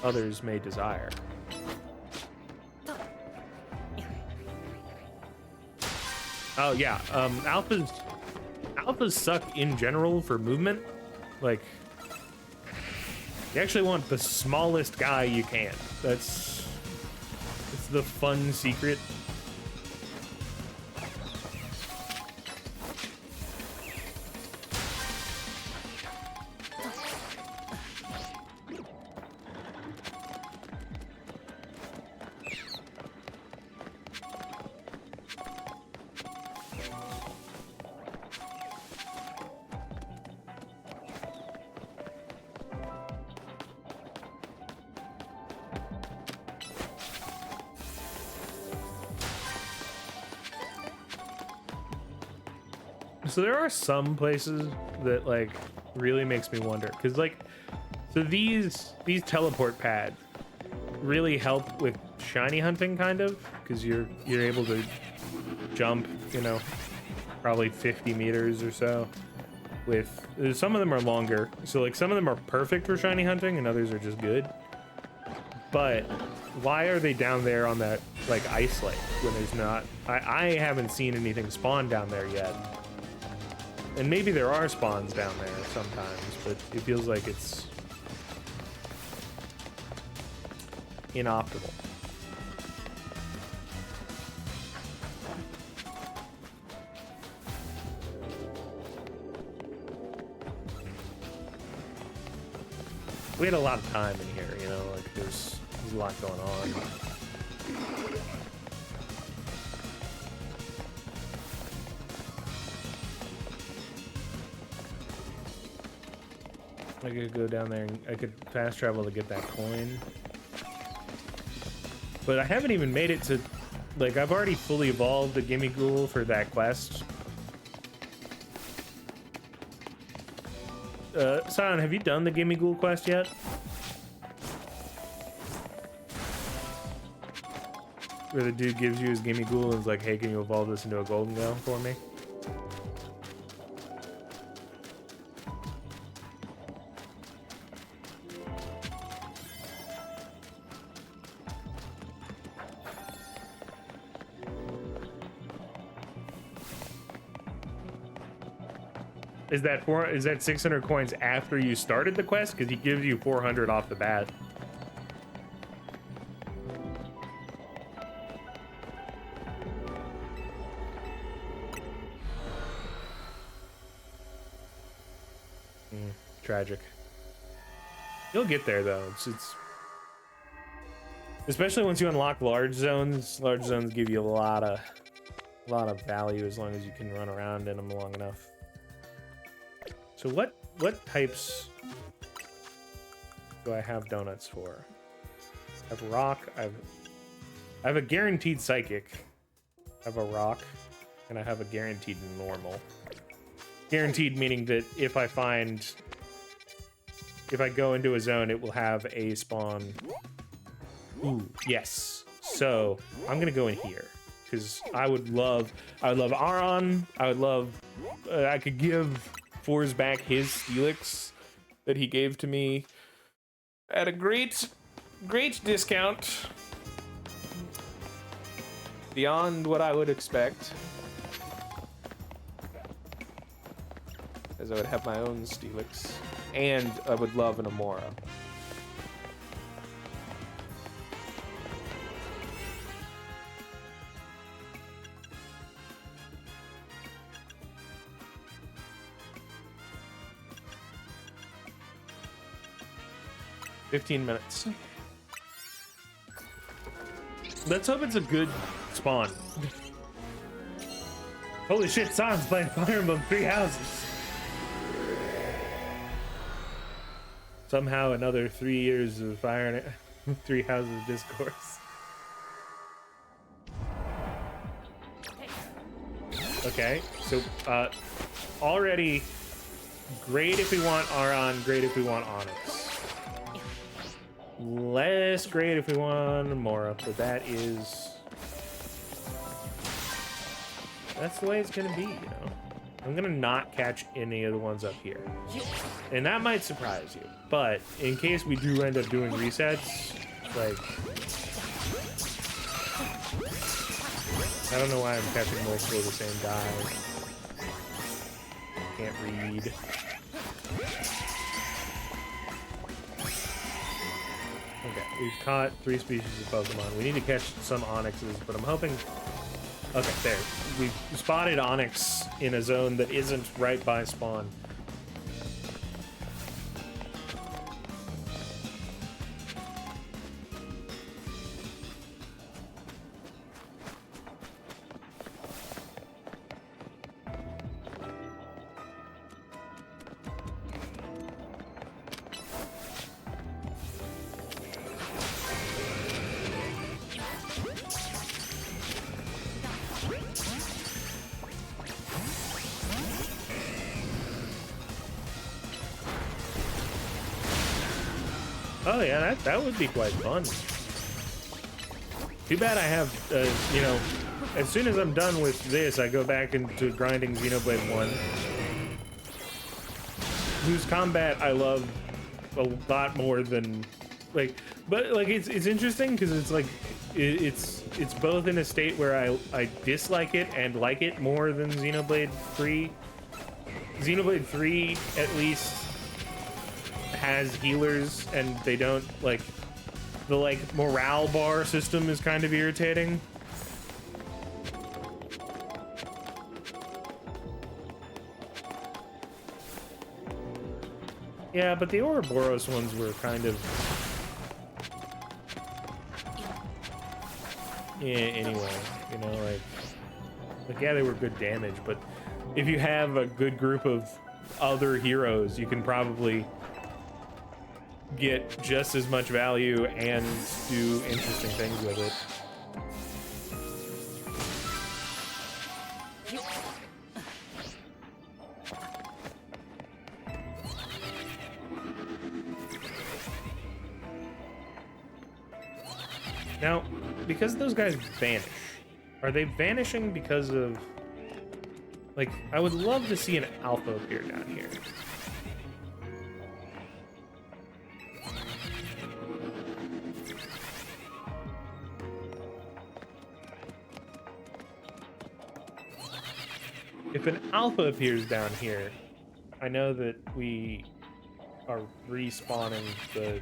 others may desire. Oh yeah, alphas suck in general for movement. Like, you actually want the smallest guy you can. It's the fun secret. So there are some places that like really makes me wonder, because like, so these teleport pads really help with shiny hunting, kind of, because you're able to jump, you know, probably 50 meters or so. With some of them are longer, so like some of them are perfect for shiny hunting and others are just good. But why are they down there on that like ice lake when there's not? I haven't seen anything spawn down there yet. And maybe there are spawns down there sometimes, but it feels like it's inoptimal. We had a lot of time in here, you know, like there's a lot going on. I could go down there and I could fast travel to get that coin. But I haven't even made it to, like, I've already fully evolved the Gimme Ghoul for that quest. Sion, have you done the Gimme Ghoul quest yet? Where the dude gives you his Gimme Ghoul and is like, hey, can you evolve this into a golden go for me? Is that 600 coins after you started the quest? Because he gives you 400 off the bat. Tragic. You'll get there though. It's especially once you unlock large zones. Large zones give you a lot of value as long as you can run around in them long enough. So what types do I have donuts for? I have rock. I have a guaranteed psychic. I have a rock, and I have a guaranteed normal. Guaranteed meaning that if I go into a zone, it will have a spawn. Ooh, yes. So I'm gonna go in here because I would love Aron. I could give Forz back his Steelix that he gave to me at a great discount beyond what I would expect, as I would have my own Steelix, and I would love an Amora. $15 minutes. Let's hope it's a good spawn. Holy shit, Sion's playing Fire Emblem 3 Houses. Somehow another 3 years of Fire 3 Houses discourse. Okay, so already great if we want Aron, great if we want Onyx. Less great if we want Mora, but that's the way it's gonna be, you know. I'm gonna not catch any of the ones up here, and that might surprise you. But in case we do end up doing resets, like, I don't know why I'm catching multiple of the same guy. Can't read. Okay, we've caught 3 species of Pokemon. We need to catch some Onyxes, but I'm hoping... Okay, there. We've spotted Onyx in a zone that isn't right by spawn. Oh yeah, that would be quite fun. Too bad I have, you know, as soon as I'm done with this, I go back into grinding Xenoblade 1. Whose combat I love a lot more than, like, but like it's interesting because it's like, it's both in a state where I dislike it and like it more than Xenoblade 3. Xenoblade 3 at least has healers, and they don't, like, the like morale bar system is kind of irritating. Yeah, but the Ouroboros ones were kind of, yeah, anyway, you know, like yeah, they were good damage, but if you have a good group of other heroes, you can probably get just as much value and do interesting things with it. Now, because those guys vanish, are they vanishing because of... Like, I would love to see an alpha appear down here. If an alpha appears down here, I know that we are respawning the...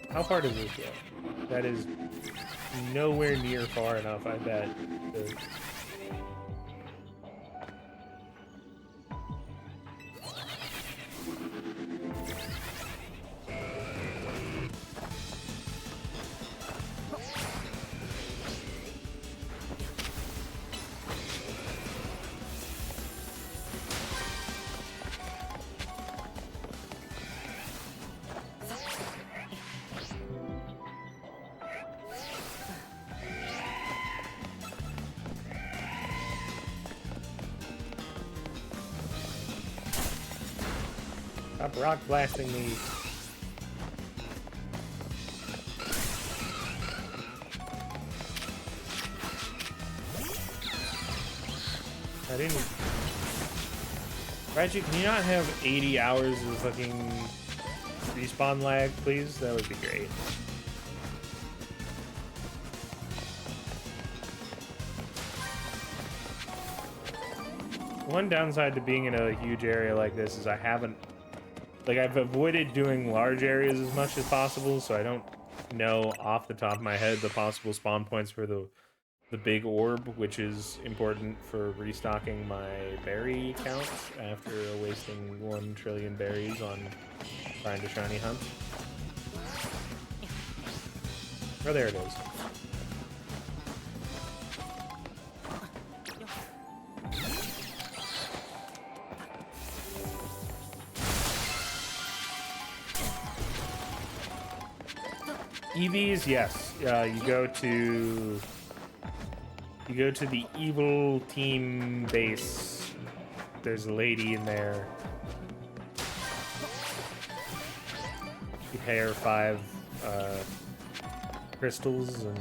How far does this go? That is nowhere near far enough, I bet. Stop rock blasting me. I didn't... Reggie, can you not have 80 hours of fucking respawn lag, please? That would be great. One downside to being in a huge area like this is I haven't... Like, I've avoided doing large areas as much as possible, so I don't know off the top of my head the possible spawn points for the big orb, which is important for restocking my berry count after wasting 1 trillion berries on trying to shiny hunt. Oh, there it is. EVs, yes. You go to the evil team base. There's a lady in there. You pay her 5 crystals and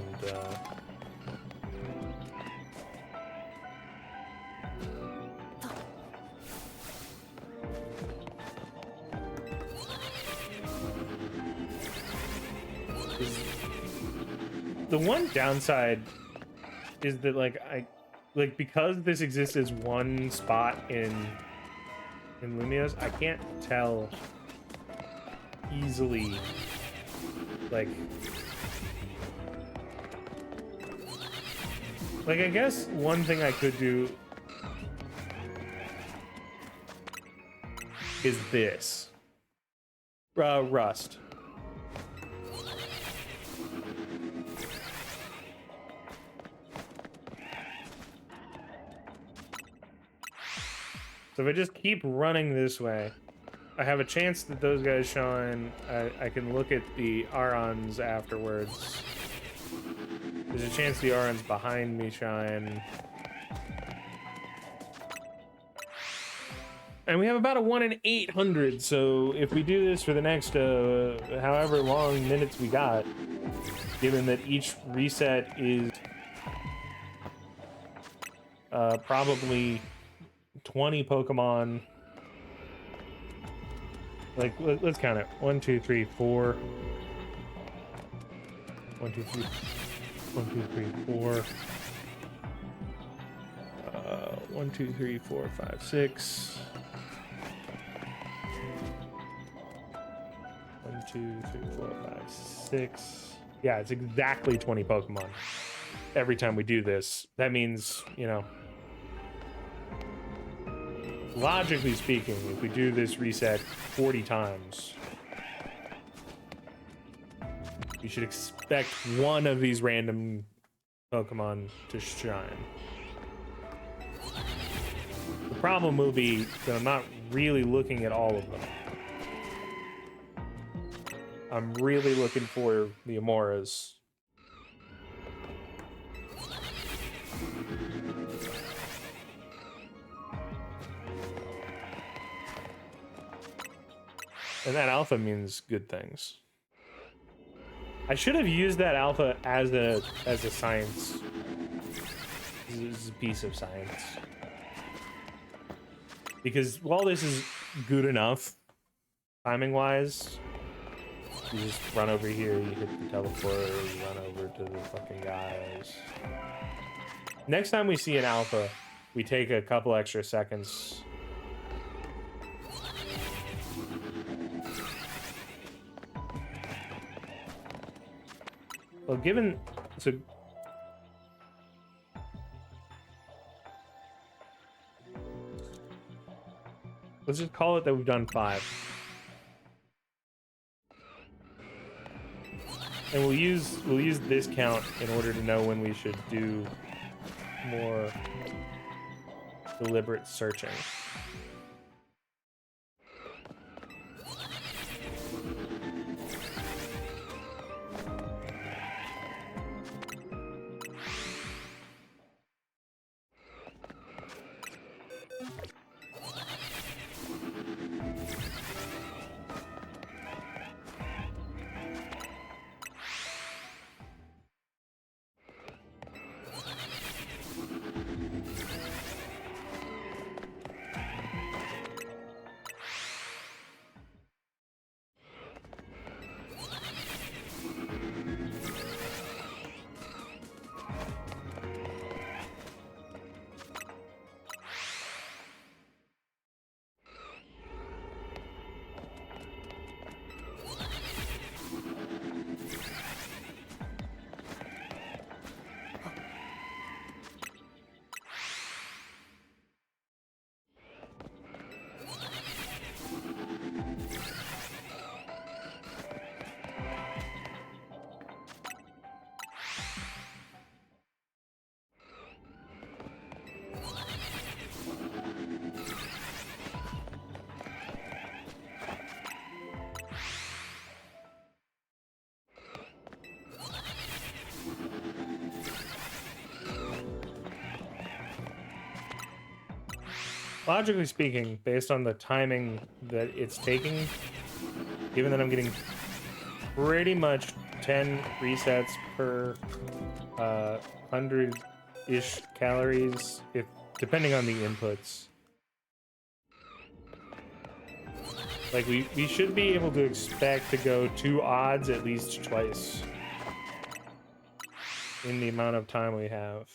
the one downside is that because this exists as one spot in Lumios, I can't tell easily like I guess one thing I could do is this rust. So if I just keep running this way, I have a chance that those guys shine. I can look at the Arons afterwards. There's a chance the Arons behind me shine. And we have about a 1 in 800, so if we do this for the next however long minutes we got, given that each reset is probably 20 Pokemon. Like, let's count it. 1, 2, 3, 4. 1, 2, 3. 1, 2, 3, 4. 1, 2, 3, 4, 5, 6. 1, 2, 3, 4, 5, 6. Yeah, it's exactly 20 Pokemon every time we do this. That means, you know, logically speaking, if we do this reset 40 times, you should expect one of these random Pokemon to shine. The problem will be that I'm not really looking at all of them. I'm really looking for the Amoras. And that alpha means good things. I should have used that alpha as a science. This is a piece of science. Because while this is good enough, timing-wise, you just run over here, you hit the teleporter, you run over to the fucking guys. Next time we see an alpha, we take a couple extra seconds. Well, given so let's just call it that we've done 5. And we'll use this count in order to know when we should do more deliberate searching. Logically speaking, based on the timing that it's taking, given that I'm getting pretty much 10 resets per 100-ish calories, if depending on the inputs. Like we should be able to expect to go 2 odds at least twice in the amount of time we have.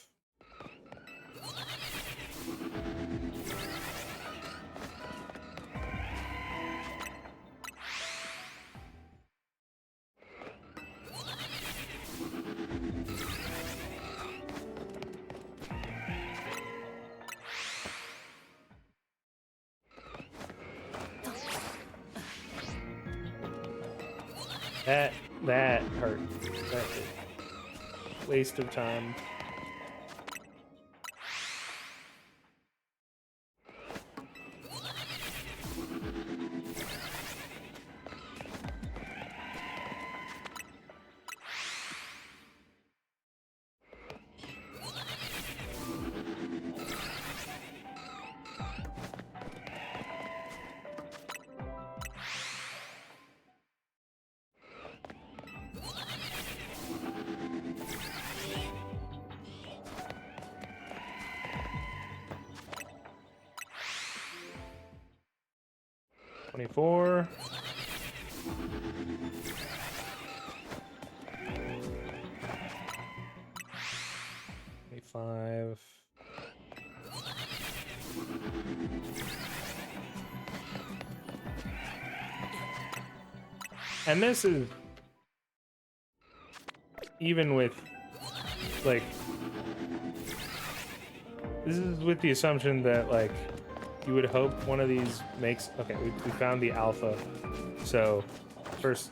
That hurt. That waste of time. $24. $25. And this is even with, like, this is with the assumption that, like, you would hope one of these makes... Okay, we found the alpha. So, first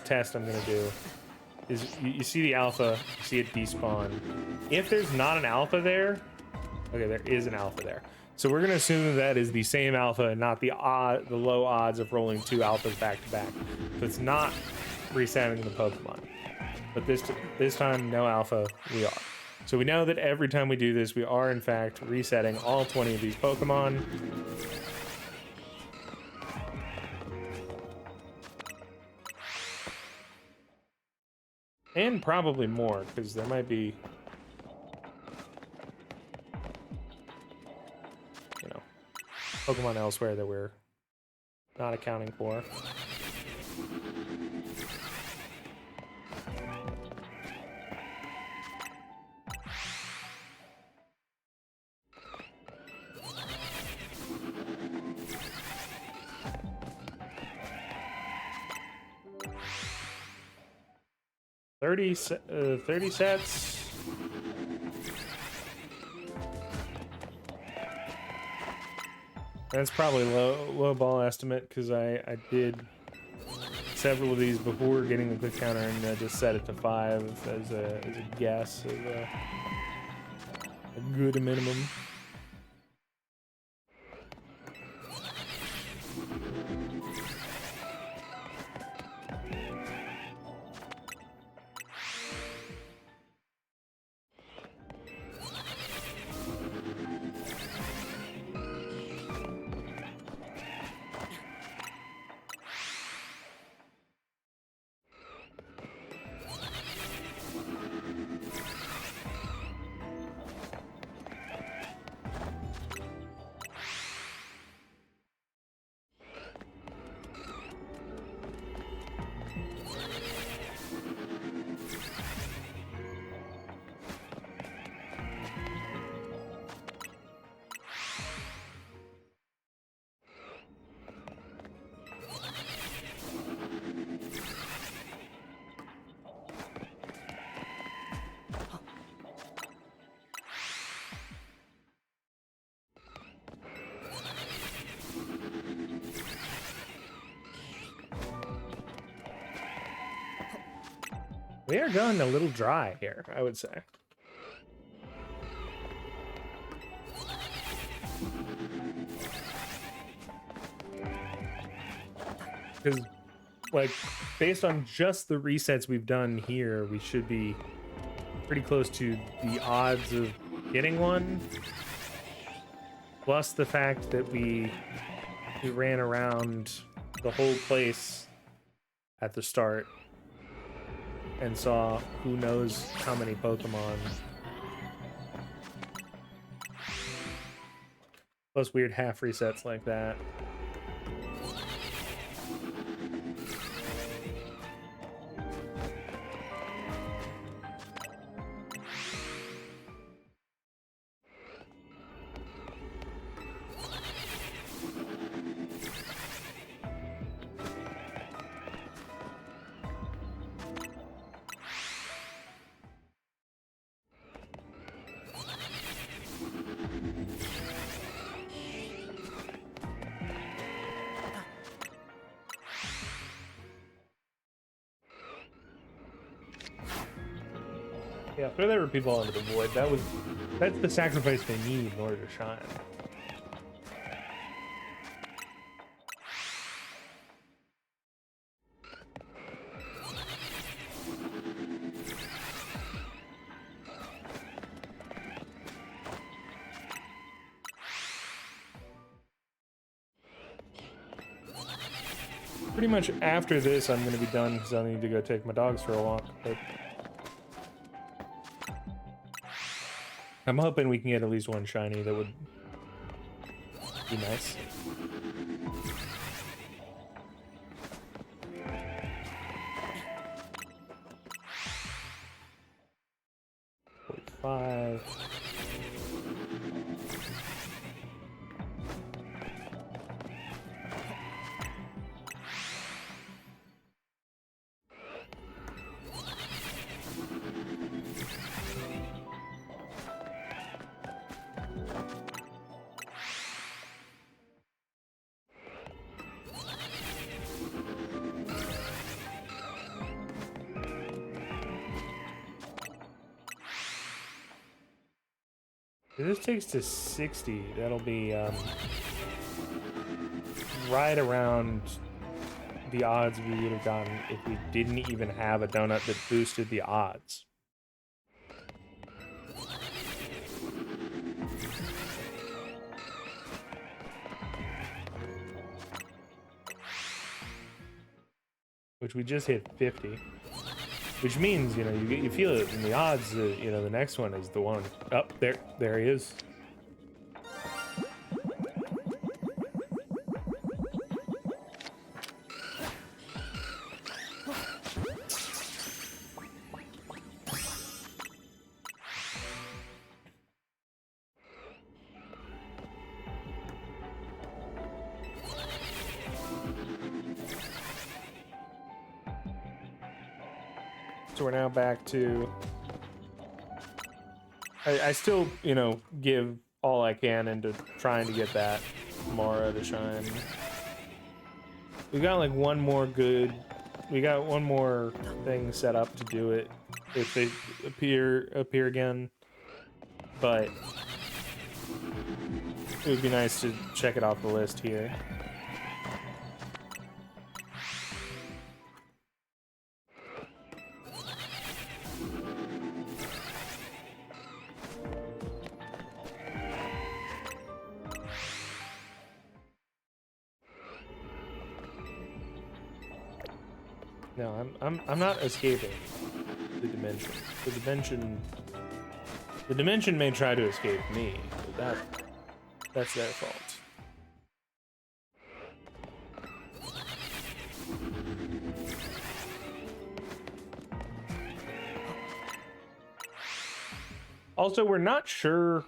test I'm gonna do is you see the alpha, you see it despawn. If there's not an alpha there, okay, there is an alpha there. So we're gonna assume that is the same alpha and not the low odds of rolling 2 alphas back to back. So it's not resetting the Pokemon. But this time, no alpha, we are. So we know that every time we do this, we are in fact resetting all 20 of these Pokemon. And probably more, because there might be, you know, Pokemon elsewhere that we're not accounting for. Thirty sets. That's probably low ball estimate because I did several of these before getting the click counter and I just set it to 5 as a guess of a good minimum. We are going a little dry here, I would say. Because, like, based on just the resets we've done here, we should be pretty close to the odds of getting one. Plus the fact that we ran around the whole place at the start and saw who knows how many Pokemon. Plus weird half resets like that. Yeah, throw that repeat ball into the void. That's the sacrifice they need in order to shine. Pretty much after this, I'm going to be done because I need to go take my dogs for a walk. But I'm hoping we can get at least one shiny. That would be nice. $45. If this takes to 60, that'll be right around the odds we would have gotten if we didn't even have a donut that boosted the odds. Which we just hit 50. Which means, you know, you feel it in the odds that, you know, the next one is the one. Oh, there he is. So we're now back to... I still, you know, give all I can into trying to get that Mara to shine. We got like one more good... We got one more thing set up to do it if they appear again. But it would be nice to check it off the list here. No, I'm not escaping the dimension. The dimension may try to escape me, but that's their fault. Also, we're not sure,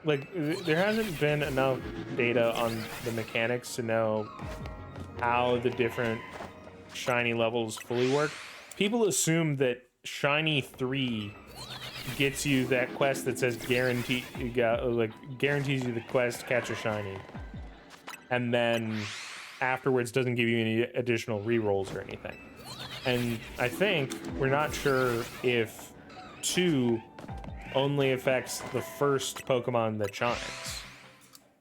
like, there hasn't been enough data on the mechanics to know how the different shiny levels fully work. People assume that shiny 3 gets you that quest that says guarantees you the quest catch a shiny, and then afterwards doesn't give you any additional rerolls or anything. And I think we're not sure if 2 only affects the first Pokemon that shines,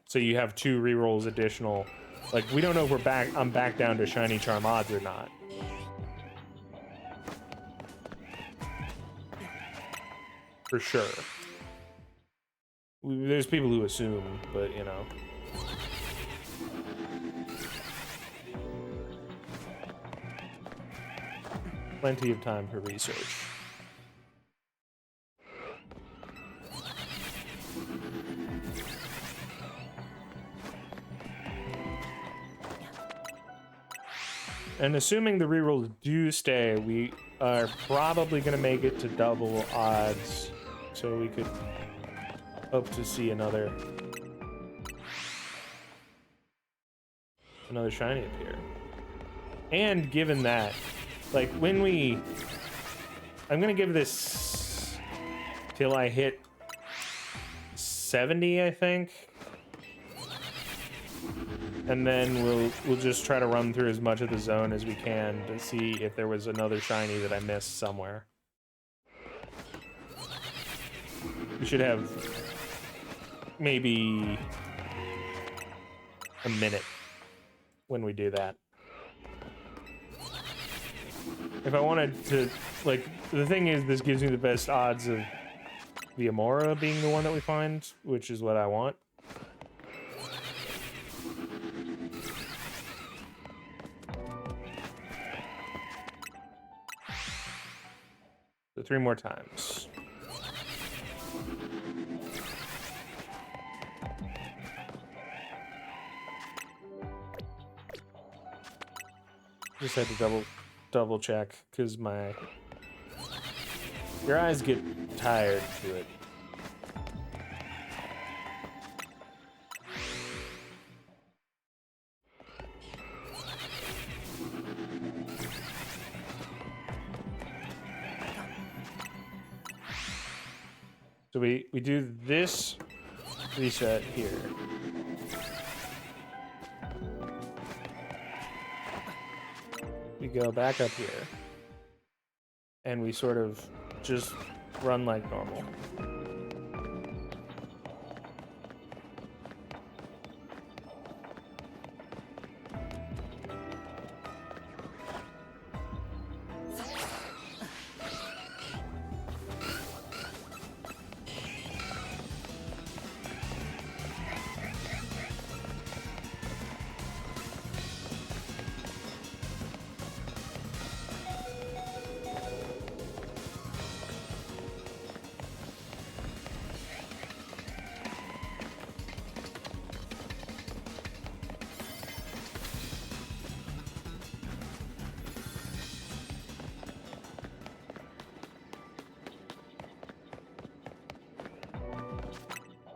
so you have 2 rerolls additional. Like, we don't know if I'm back down to shiny charm odds or not. For sure. There's people who assume, but, you know. Plenty of time for research. And assuming the rerolls do stay, we are probably going to make it to double odds, so we could hope to see another shiny appear. And given that, like, when I'm going to give this till I hit 70, I think. And then we'll just try to run through as much of the zone as we can to see if there was another shiny that I missed somewhere. We should have maybe a minute when we do that. If I wanted to, like, the thing is, this gives me the best odds of the Amora being the one that we find, which is what I want. So 3 more times. Just had to double check because your eyes get tired to it. So we do this reset here. We go back up here. And we sort of just run like normal.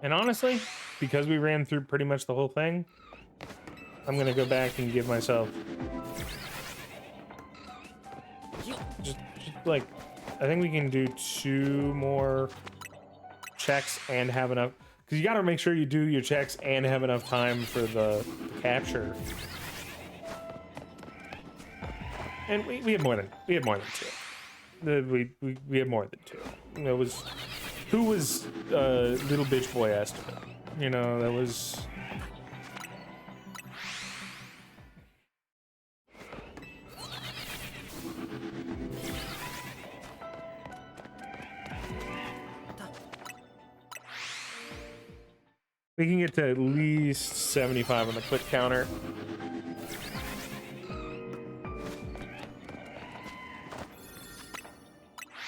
And honestly, because we ran through pretty much the whole thing, I'm gonna go back and give myself just like, I think we can do 2 more checks and have enough, because you got to make sure you do your checks and have enough time for the capture. And we had more than 2. We had more than 2. It was, who was little bitch boy estimate? You know, that was. We can get to at least 75 on the click counter.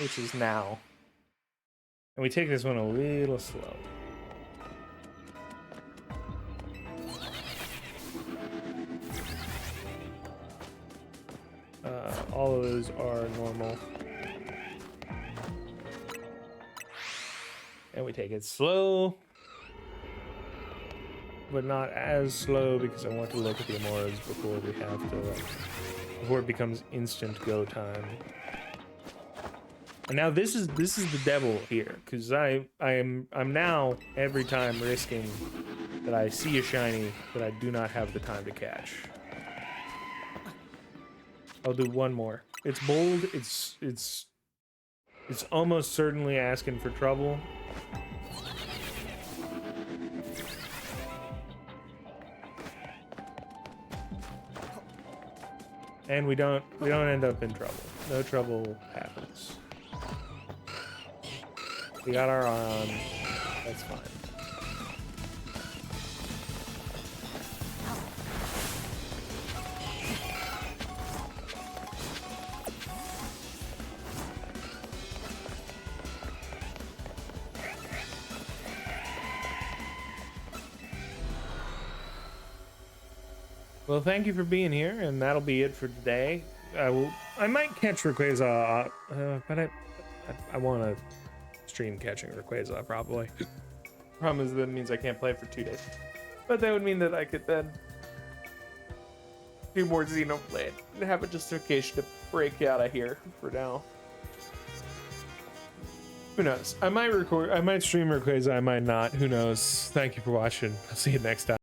Which is now. And we take this one a little slow. All of those are normal. And we take it slow. But not as slow, because I want to look at the Amoras before we have to, before it becomes instant go time. And now this is the devil here, because I'm now every time risking that I see a shiny that I do not have the time to catch. I'll do one more. It's bold. It's almost certainly asking for trouble. And we don't end up in trouble. No trouble happens. We got our eye on. That's fine. Well, thank you for being here, and that'll be it for today. I might catch Rayquaza, but I want to stream catching Rayquaza probably. Problem is that means I can't play for 2 days, but that would mean that I could then do more Xenoblade and have a justification to break out of here for now. Who knows? I might stream Rayquaza, I might not. Who knows? Thank you for watching. I'll see you next time.